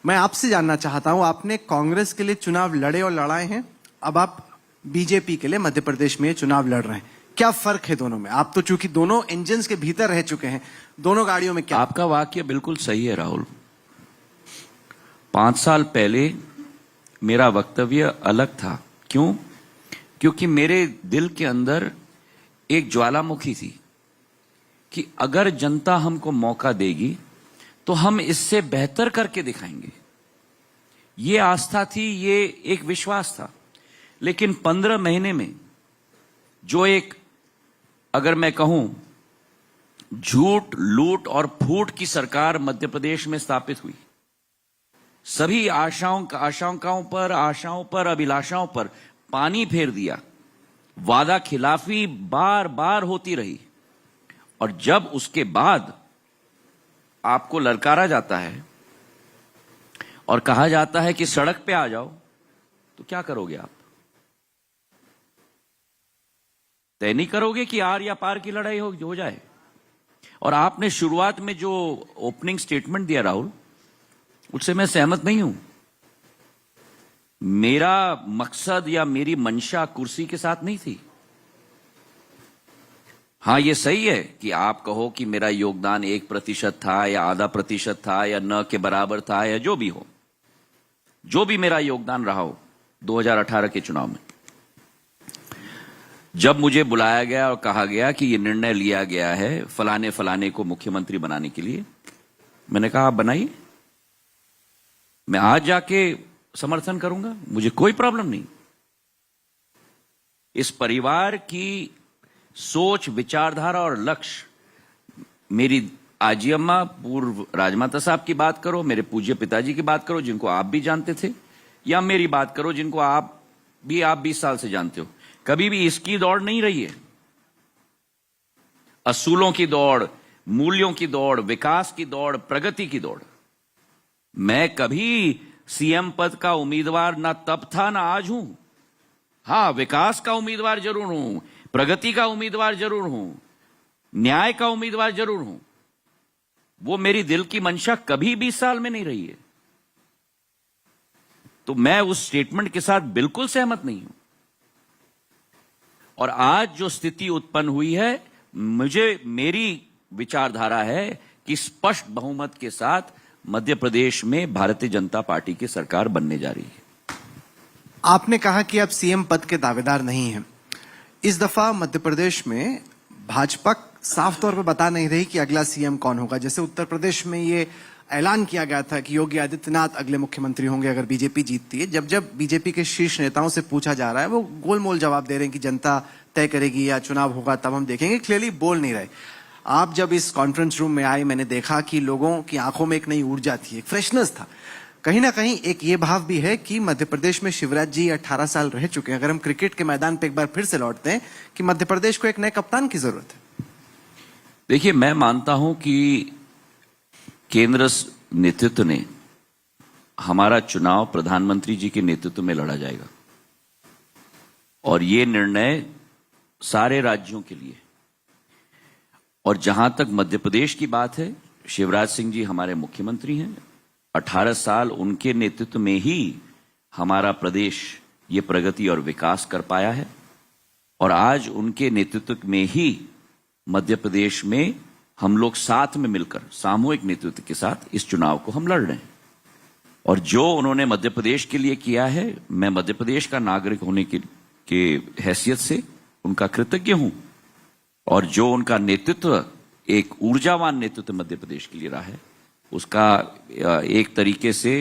Speaker 15: मैं आपसे जानना चाहता हूं, आपने कांग्रेस के लिए चुनाव लड़े और लड़ाए हैं, अब आप बीजेपी के लिए मध्य प्रदेश में चुनाव लड़ रहे हैं, क्या फर्क है दोनों में? आप तो चूंकि दोनों इंजन के भीतर रह चुके हैं, दोनों गाड़ियों में क्या?
Speaker 3: आपका वाक्य बिल्कुल सही है राहुल। 5 साल पहले मेरा वक्तव्य अलग था। क्यों? क्योंकि मेरे दिल के अंदर एक ज्वालामुखी थी कि अगर जनता हमको मौका देगी तो हम इससे बेहतर करके दिखाएंगे। ये आस्था थी, ये एक विश्वास था। लेकिन 15 महीने में जो एक, अगर मैं कहूं, झूठ, लूट और फूट की सरकार मध्य प्रदेश में स्थापित हुई, सभी आशाओं पर, अभिलाषाओं पर पानी फेर दिया, वादा खिलाफी बार बार होती रही, और जब उसके बाद आपको ललकारा जाता है और कहा जाता है कि सड़क पे आ जाओ, तो क्या करोगे आप? तय नहीं करोगे कि आर या पार की लड़ाई हो जाए। और आपने शुरुआत में जो ओपनिंग स्टेटमेंट दिया राहुल, उससे मैं सहमत नहीं हूं। मेरा मकसद या मेरी मंशा कुर्सी के साथ नहीं थी। हां, यह सही है कि आप कहो कि मेरा योगदान 1% था या आधा प्रतिशत था या न के बराबर था या जो भी हो, जो भी मेरा योगदान रहा हो 2018 के चुनाव में, जब मुझे बुलाया गया और कहा गया कि यह निर्णय लिया गया है फलाने को मुख्यमंत्री बनाने के लिए, मैंने कहा आप बनाइए, मैं आज जाके समर्थन करूंगा, मुझे कोई प्रॉब्लम नहीं। इस परिवार की सोच, विचारधारा और लक्ष्य, मेरी आजी अम्मा, पूर्व राजमाता साहब की बात करो, मेरे पूज्य पिताजी की बात करो जिनको आप भी जानते थे, या मेरी बात करो जिनको आप 20 साल से जानते हो, कभी भी इसकी दौड़ नहीं रही है। असूलों की दौड़, मूल्यों की दौड़, विकास की दौड़, प्रगति की दौड़। मैं कभी सीएम पद का उम्मीदवार ना तब था ना आज हूं। हां, विकास का उम्मीदवार जरूर हूं, प्रगति का उम्मीदवार जरूर हूं, न्याय का उम्मीदवार जरूर हूं। वो मेरी दिल की मंशा कभी 20 साल में नहीं रही है। तो मैं उस स्टेटमेंट के साथ बिल्कुल सहमत नहीं हूं। और आज जो स्थिति उत्पन्न हुई है, मेरी विचारधारा है कि स्पष्ट बहुमत के साथ मध्य प्रदेश में भारतीय जनता पार्टी की सरकार बनने जा रही है।
Speaker 15: आपने कहा कि आप सीएम पद के दावेदार नहीं हैं। इस दफा मध्य प्रदेश में भाजपा साफ तौर पर बता नहीं रही कि अगला सीएम कौन होगा। जैसे उत्तर प्रदेश में ये ऐलान किया गया था कि योगी आदित्यनाथ अगले मुख्यमंत्री होंगे अगर बीजेपी जीतती है। जब बीजेपी के शीर्ष नेताओं से पूछा जा रहा है, वो गोलमोल जवाब दे रहे हैं कि जनता तय करेगी या चुनाव होगा तब हम देखेंगे, क्लियरली बोल नहीं रहे। आप जब इस कॉन्फ्रेंस रूम में आए, मैंने देखा कि लोगों की आंखों में एक नई ऊर्जा थी, एक फ्रेशनेस था। कहीं ना कहीं एक ये भाव भी है कि मध्य प्रदेश में शिवराज जी 18 साल रह चुके हैं। अगर हम क्रिकेट के मैदान पे एक बार फिर से लौटते हैं कि मध्य प्रदेश को एक नए कप्तान की जरूरत है।
Speaker 3: देखिए, मैं मानता हूं कि केंद्र नेतृत्व ने हमारा चुनाव प्रधानमंत्री जी के नेतृत्व में लड़ा जाएगा, और ये निर्णय सारे राज्यों के लिए। और जहां तक मध्य प्रदेश की बात है, शिवराज सिंह जी हमारे मुख्यमंत्री हैं। 18 साल उनके नेतृत्व में ही हमारा प्रदेश ये प्रगति और विकास कर पाया है, और आज उनके नेतृत्व में ही मध्य प्रदेश में हम लोग साथ में मिलकर सामूहिक नेतृत्व के साथ इस चुनाव को हम लड़ रहे हैं। और जो उन्होंने मध्य प्रदेश के लिए किया है, मैं मध्य प्रदेश का नागरिक होने के हैसियत से उनका कृतज्ञ हूं। और जो उनका नेतृत्व, एक ऊर्जावान नेतृत्व मध्य प्रदेश के लिए रहा है, उसका एक तरीके से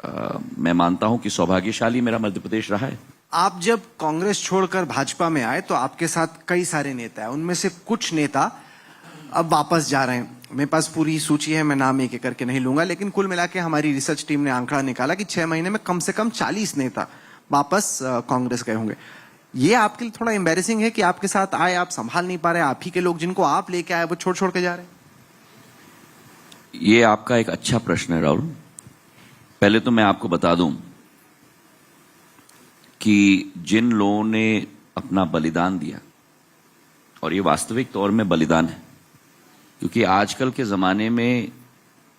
Speaker 3: मैं मानता हूं कि सौभाग्यशाली मेरा मध्य प्रदेश रहा है।
Speaker 15: आप जब कांग्रेस छोड़कर भाजपा में आए तो आपके साथ कई सारे नेता हैं, उनमें से कुछ नेता अब वापस जा रहे हैं। मेरे पास पूरी सूची है, मैं नाम एक एक करके नहीं लूंगा, लेकिन कुल मिला के हमारी रिसर्च टीम ने आंकड़ा निकाला कि 6 महीने में कम से कम 40 नेता वापस कांग्रेस गए होंगे। ये आपके लिए थोड़ा एम्बैरेसिंग है कि आपके साथ आए, आप संभाल नहीं पा रहे, आप ही के लोग जिनको आप लेके आए वो छोड़ के जा रहे हैं?
Speaker 3: ये आपका एक अच्छा प्रश्न है राहुल। पहले तो मैं आपको बता दूं कि जिन लोगों ने अपना बलिदान दिया, और ये वास्तविक तौर में बलिदान है, क्योंकि आजकल के जमाने में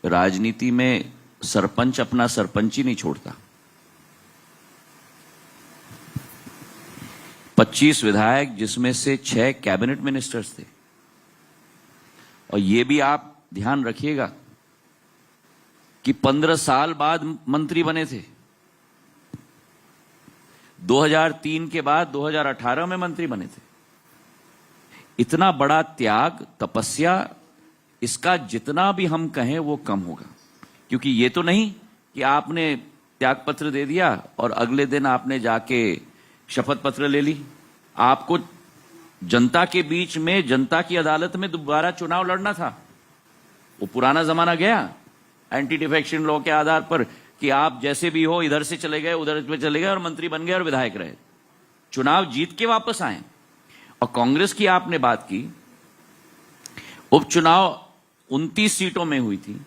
Speaker 3: राजनीति में सरपंच अपना सरपंच ही नहीं छोड़ता। 25 विधायक, जिसमें से 6 कैबिनेट मिनिस्टर्स थे। और ये भी आप ध्यान रखिएगा कि 15 साल बाद मंत्री बने थे। 2003 के बाद 2018 में मंत्री बने थे। इतना बड़ा त्याग, तपस्या, इसका जितना भी हम कहें वो कम होगा। क्योंकि ये तो नहीं कि आपने त्याग पत्र दे दिया और अगले दिन आपने जाके शपथ पत्र ले ली। आपको जनता के बीच में, जनता की अदालत में दोबारा चुनाव लड़ना था। वो पुराना जमाना गया एंटी डिफेक्शन लॉ के आधार पर कि आप जैसे भी हो, इधर से चले गए, उधर से चले गए और मंत्री बन गए और विधायक रहे। चुनाव जीत के वापस आए। और कांग्रेस की आपने बात की, उपचुनाव 29 सीटों में हुई थी।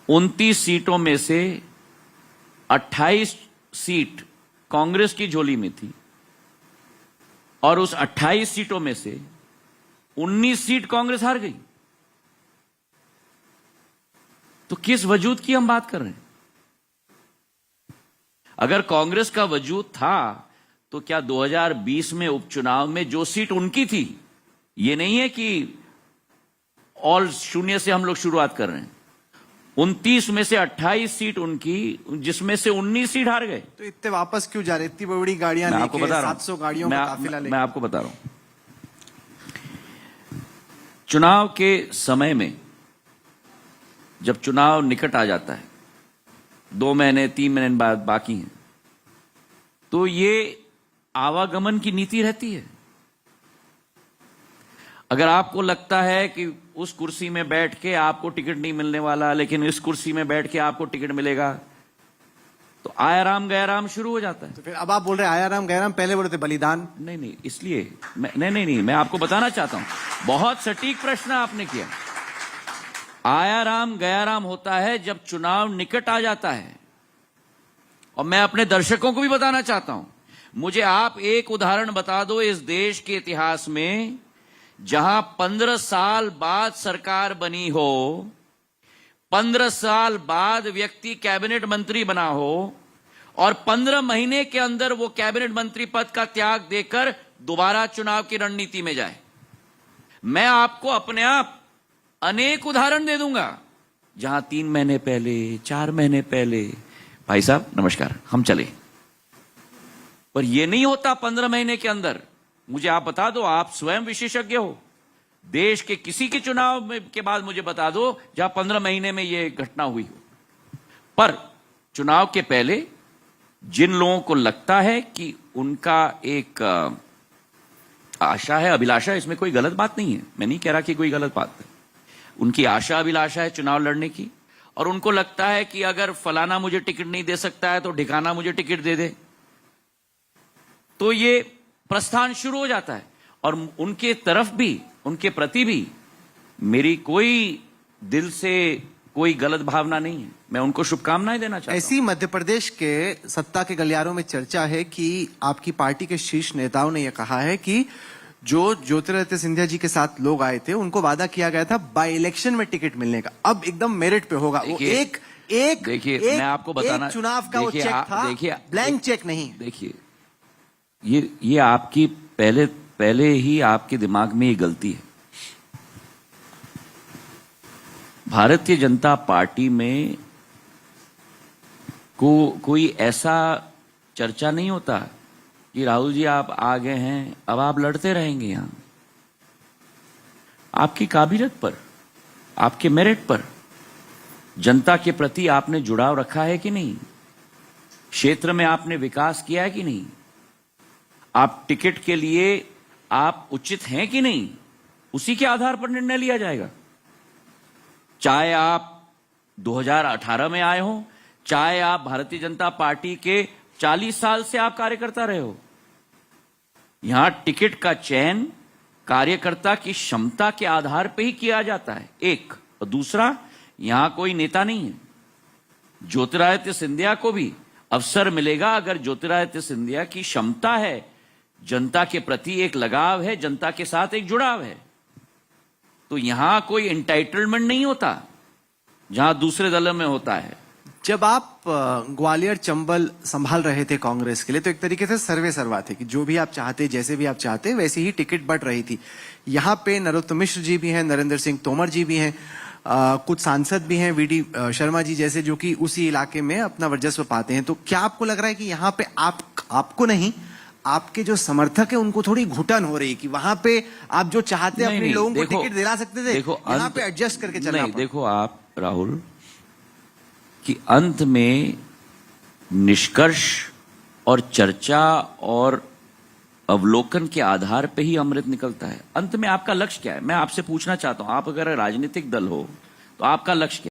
Speaker 3: 29 सीटों में से 28 सीट कांग्रेस की झोली में थी, और उस 28 सीटों में से 19 सीट कांग्रेस हार गई। तो किस वजूद की हम बात कर रहे हैं? अगर कांग्रेस का वजूद था तो क्या 2020 में उपचुनाव में जो सीट उनकी थी, ये नहीं है कि ऑल शून्य से हम लोग शुरुआत कर रहे हैं। 29 में से 28 सीट उनकी, जिसमें से 19 सीट हार गए।
Speaker 15: तो इतने वापस क्यों जा रहे? इतनी बड़ी गाड़ियां लेके, 700 गाड़ियों का काफिला लेके।
Speaker 3: मैं आपको बता रहा हूं, चुनाव के समय में जब चुनाव निकट आ जाता है, 2 महीने 3 महीने बाद बाकी हैं, तो ये आवागमन की नीति रहती है। अगर आपको लगता है कि उस कुर्सी में बैठ के आपको टिकट नहीं मिलने वाला, लेकिन इस कुर्सी में बैठ के आपको टिकट मिलेगा, तो आया राम गया राम शुरू हो जाता है।
Speaker 15: तो फिर अब आप बोल रहे हैं आया राम गया राम, पहले बोले थे बलिदान।
Speaker 3: नहीं, इसलिए नहीं, मैं आपको बताना चाहता हूं, बहुत सटीक प्रश्न आपने किया। आया राम गया राम होता है जब चुनाव निकट आ जाता है। और मैं अपने दर्शकों को भी बताना चाहता हूं, मुझे आप एक उदाहरण बता दो इस देश के इतिहास में जहां 15 साल बाद सरकार बनी हो, 15 साल बाद व्यक्ति कैबिनेट मंत्री बना हो, और 15 महीने के अंदर वो कैबिनेट मंत्री पद का त्याग देकर दोबारा चुनाव की रणनीति में जाए। मैं आपको अपने आप अनेक उदाहरण दे दूंगा जहां 3 महीने पहले, 4 महीने पहले, भाई साहब नमस्कार, हम चले। पर यह नहीं होता 15 महीने के अंदर। मुझे आप बता दो, आप स्वयं विशेषज्ञ हो, देश के किसी के चुनाव के बाद मुझे बता दो जहां 15 महीने में यह घटना हुई हो। पर चुनाव के पहले जिन लोगों को लगता है कि उनका एक आशा है, अभिलाषा, इसमें कोई गलत बात नहीं है, मैं नहीं कह रहा कि कोई गलत बात है, उनकी आशा अभिलाषा है चुनाव लड़ने की, और उनको लगता है कि अगर फलाना मुझे टिकट नहीं दे सकता है तो ढिकाना मुझे टिकट दे दे, तो ये प्रस्थान शुरू हो जाता है। और उनके तरफ भी, उनके प्रति भी मेरी कोई दिल से कोई गलत भावना नहीं है, मैं उनको शुभकामनाएं देना चाहता हूं।
Speaker 15: ऐसी मध्य प्रदेश के सत्ता के गलियारों में चर्चा है कि आपकी पार्टी के शीर्ष नेताओं ने यह कहा है कि जो ज्योतिरादित्य सिंधिया जी के साथ लोग आए थे उनको वादा किया गया था बाय इलेक्शन में टिकट मिलने का, अब एकदम मेरिट पे होगा। वो एक
Speaker 3: देखिए, मैं आपको बताना,
Speaker 15: चुनाव का वो चेक था, ब्लैंक चेक नहीं।
Speaker 3: देखिए, ये आपकी पहले ही आपके दिमाग में ये गलती है। भारतीय जनता पार्टी में कोई ऐसा चर्चा नहीं होता कि राहुल जी आप आ गए हैं, अब आप लड़ते रहेंगे। यहां आपकी काबिलियत पर, आपके मेरिट पर, जनता के प्रति आपने जुड़ाव रखा है कि नहीं, क्षेत्र में आपने विकास किया है कि नहीं, आप टिकट के लिए आप उचित हैं कि नहीं, उसी के आधार पर निर्णय लिया जाएगा। चाहे आप 2018 में आए हो, चाहे आप भारतीय जनता पार्टी के 40 साल से आप कार्यकर्ता रहे हो, यहां टिकट का चयन कार्यकर्ता की क्षमता के आधार पर ही किया जाता है, एक। और दूसरा, यहां कोई नेता नहीं है। ज्योतिरादित्य सिंधिया को भी अवसर मिलेगा अगर ज्योतिरादित्य सिंधिया की क्षमता है, जनता के प्रति एक लगाव है, जनता के साथ एक जुड़ाव है। तो यहां कोई एंटाइटलमेंट नहीं होता जहां दूसरे दलों में होता है।
Speaker 15: जब आप ग्वालियर चंबल संभाल रहे थे कांग्रेस के लिए, तो एक तरीके से सर्वे सर्वा थे कि जो भी आप चाहते, जैसे भी आप चाहते, वैसे ही टिकट बट रही थी। यहाँ पे नरोत्तम मिश्र जी भी हैं, नरेंद्र सिंह तोमर जी भी हैं, कुछ सांसद भी हैं, वीडी शर्मा जी जैसे, जो कि उसी इलाके में अपना वर्चस्व पाते हैं। तो क्या आपको लग रहा है कि यहाँ पे आपको नहीं, आपके जो समर्थक है उनको थोड़ी घुटन हो रही है कि वहां पे आप जो चाहते अपने लोगों को टिकट दिला सकते थे, यहाँ पे एडजस्ट करके चलना पड़ा?
Speaker 3: देखो आप राहुल, कि अंत में निष्कर्ष और चर्चा और अवलोकन के आधार पे ही अमृत निकलता है। अंत में आपका लक्ष्य क्या है, मैं आपसे पूछना चाहता हूं। आप अगर राजनीतिक दल हो तो आपका लक्ष्य क्या है?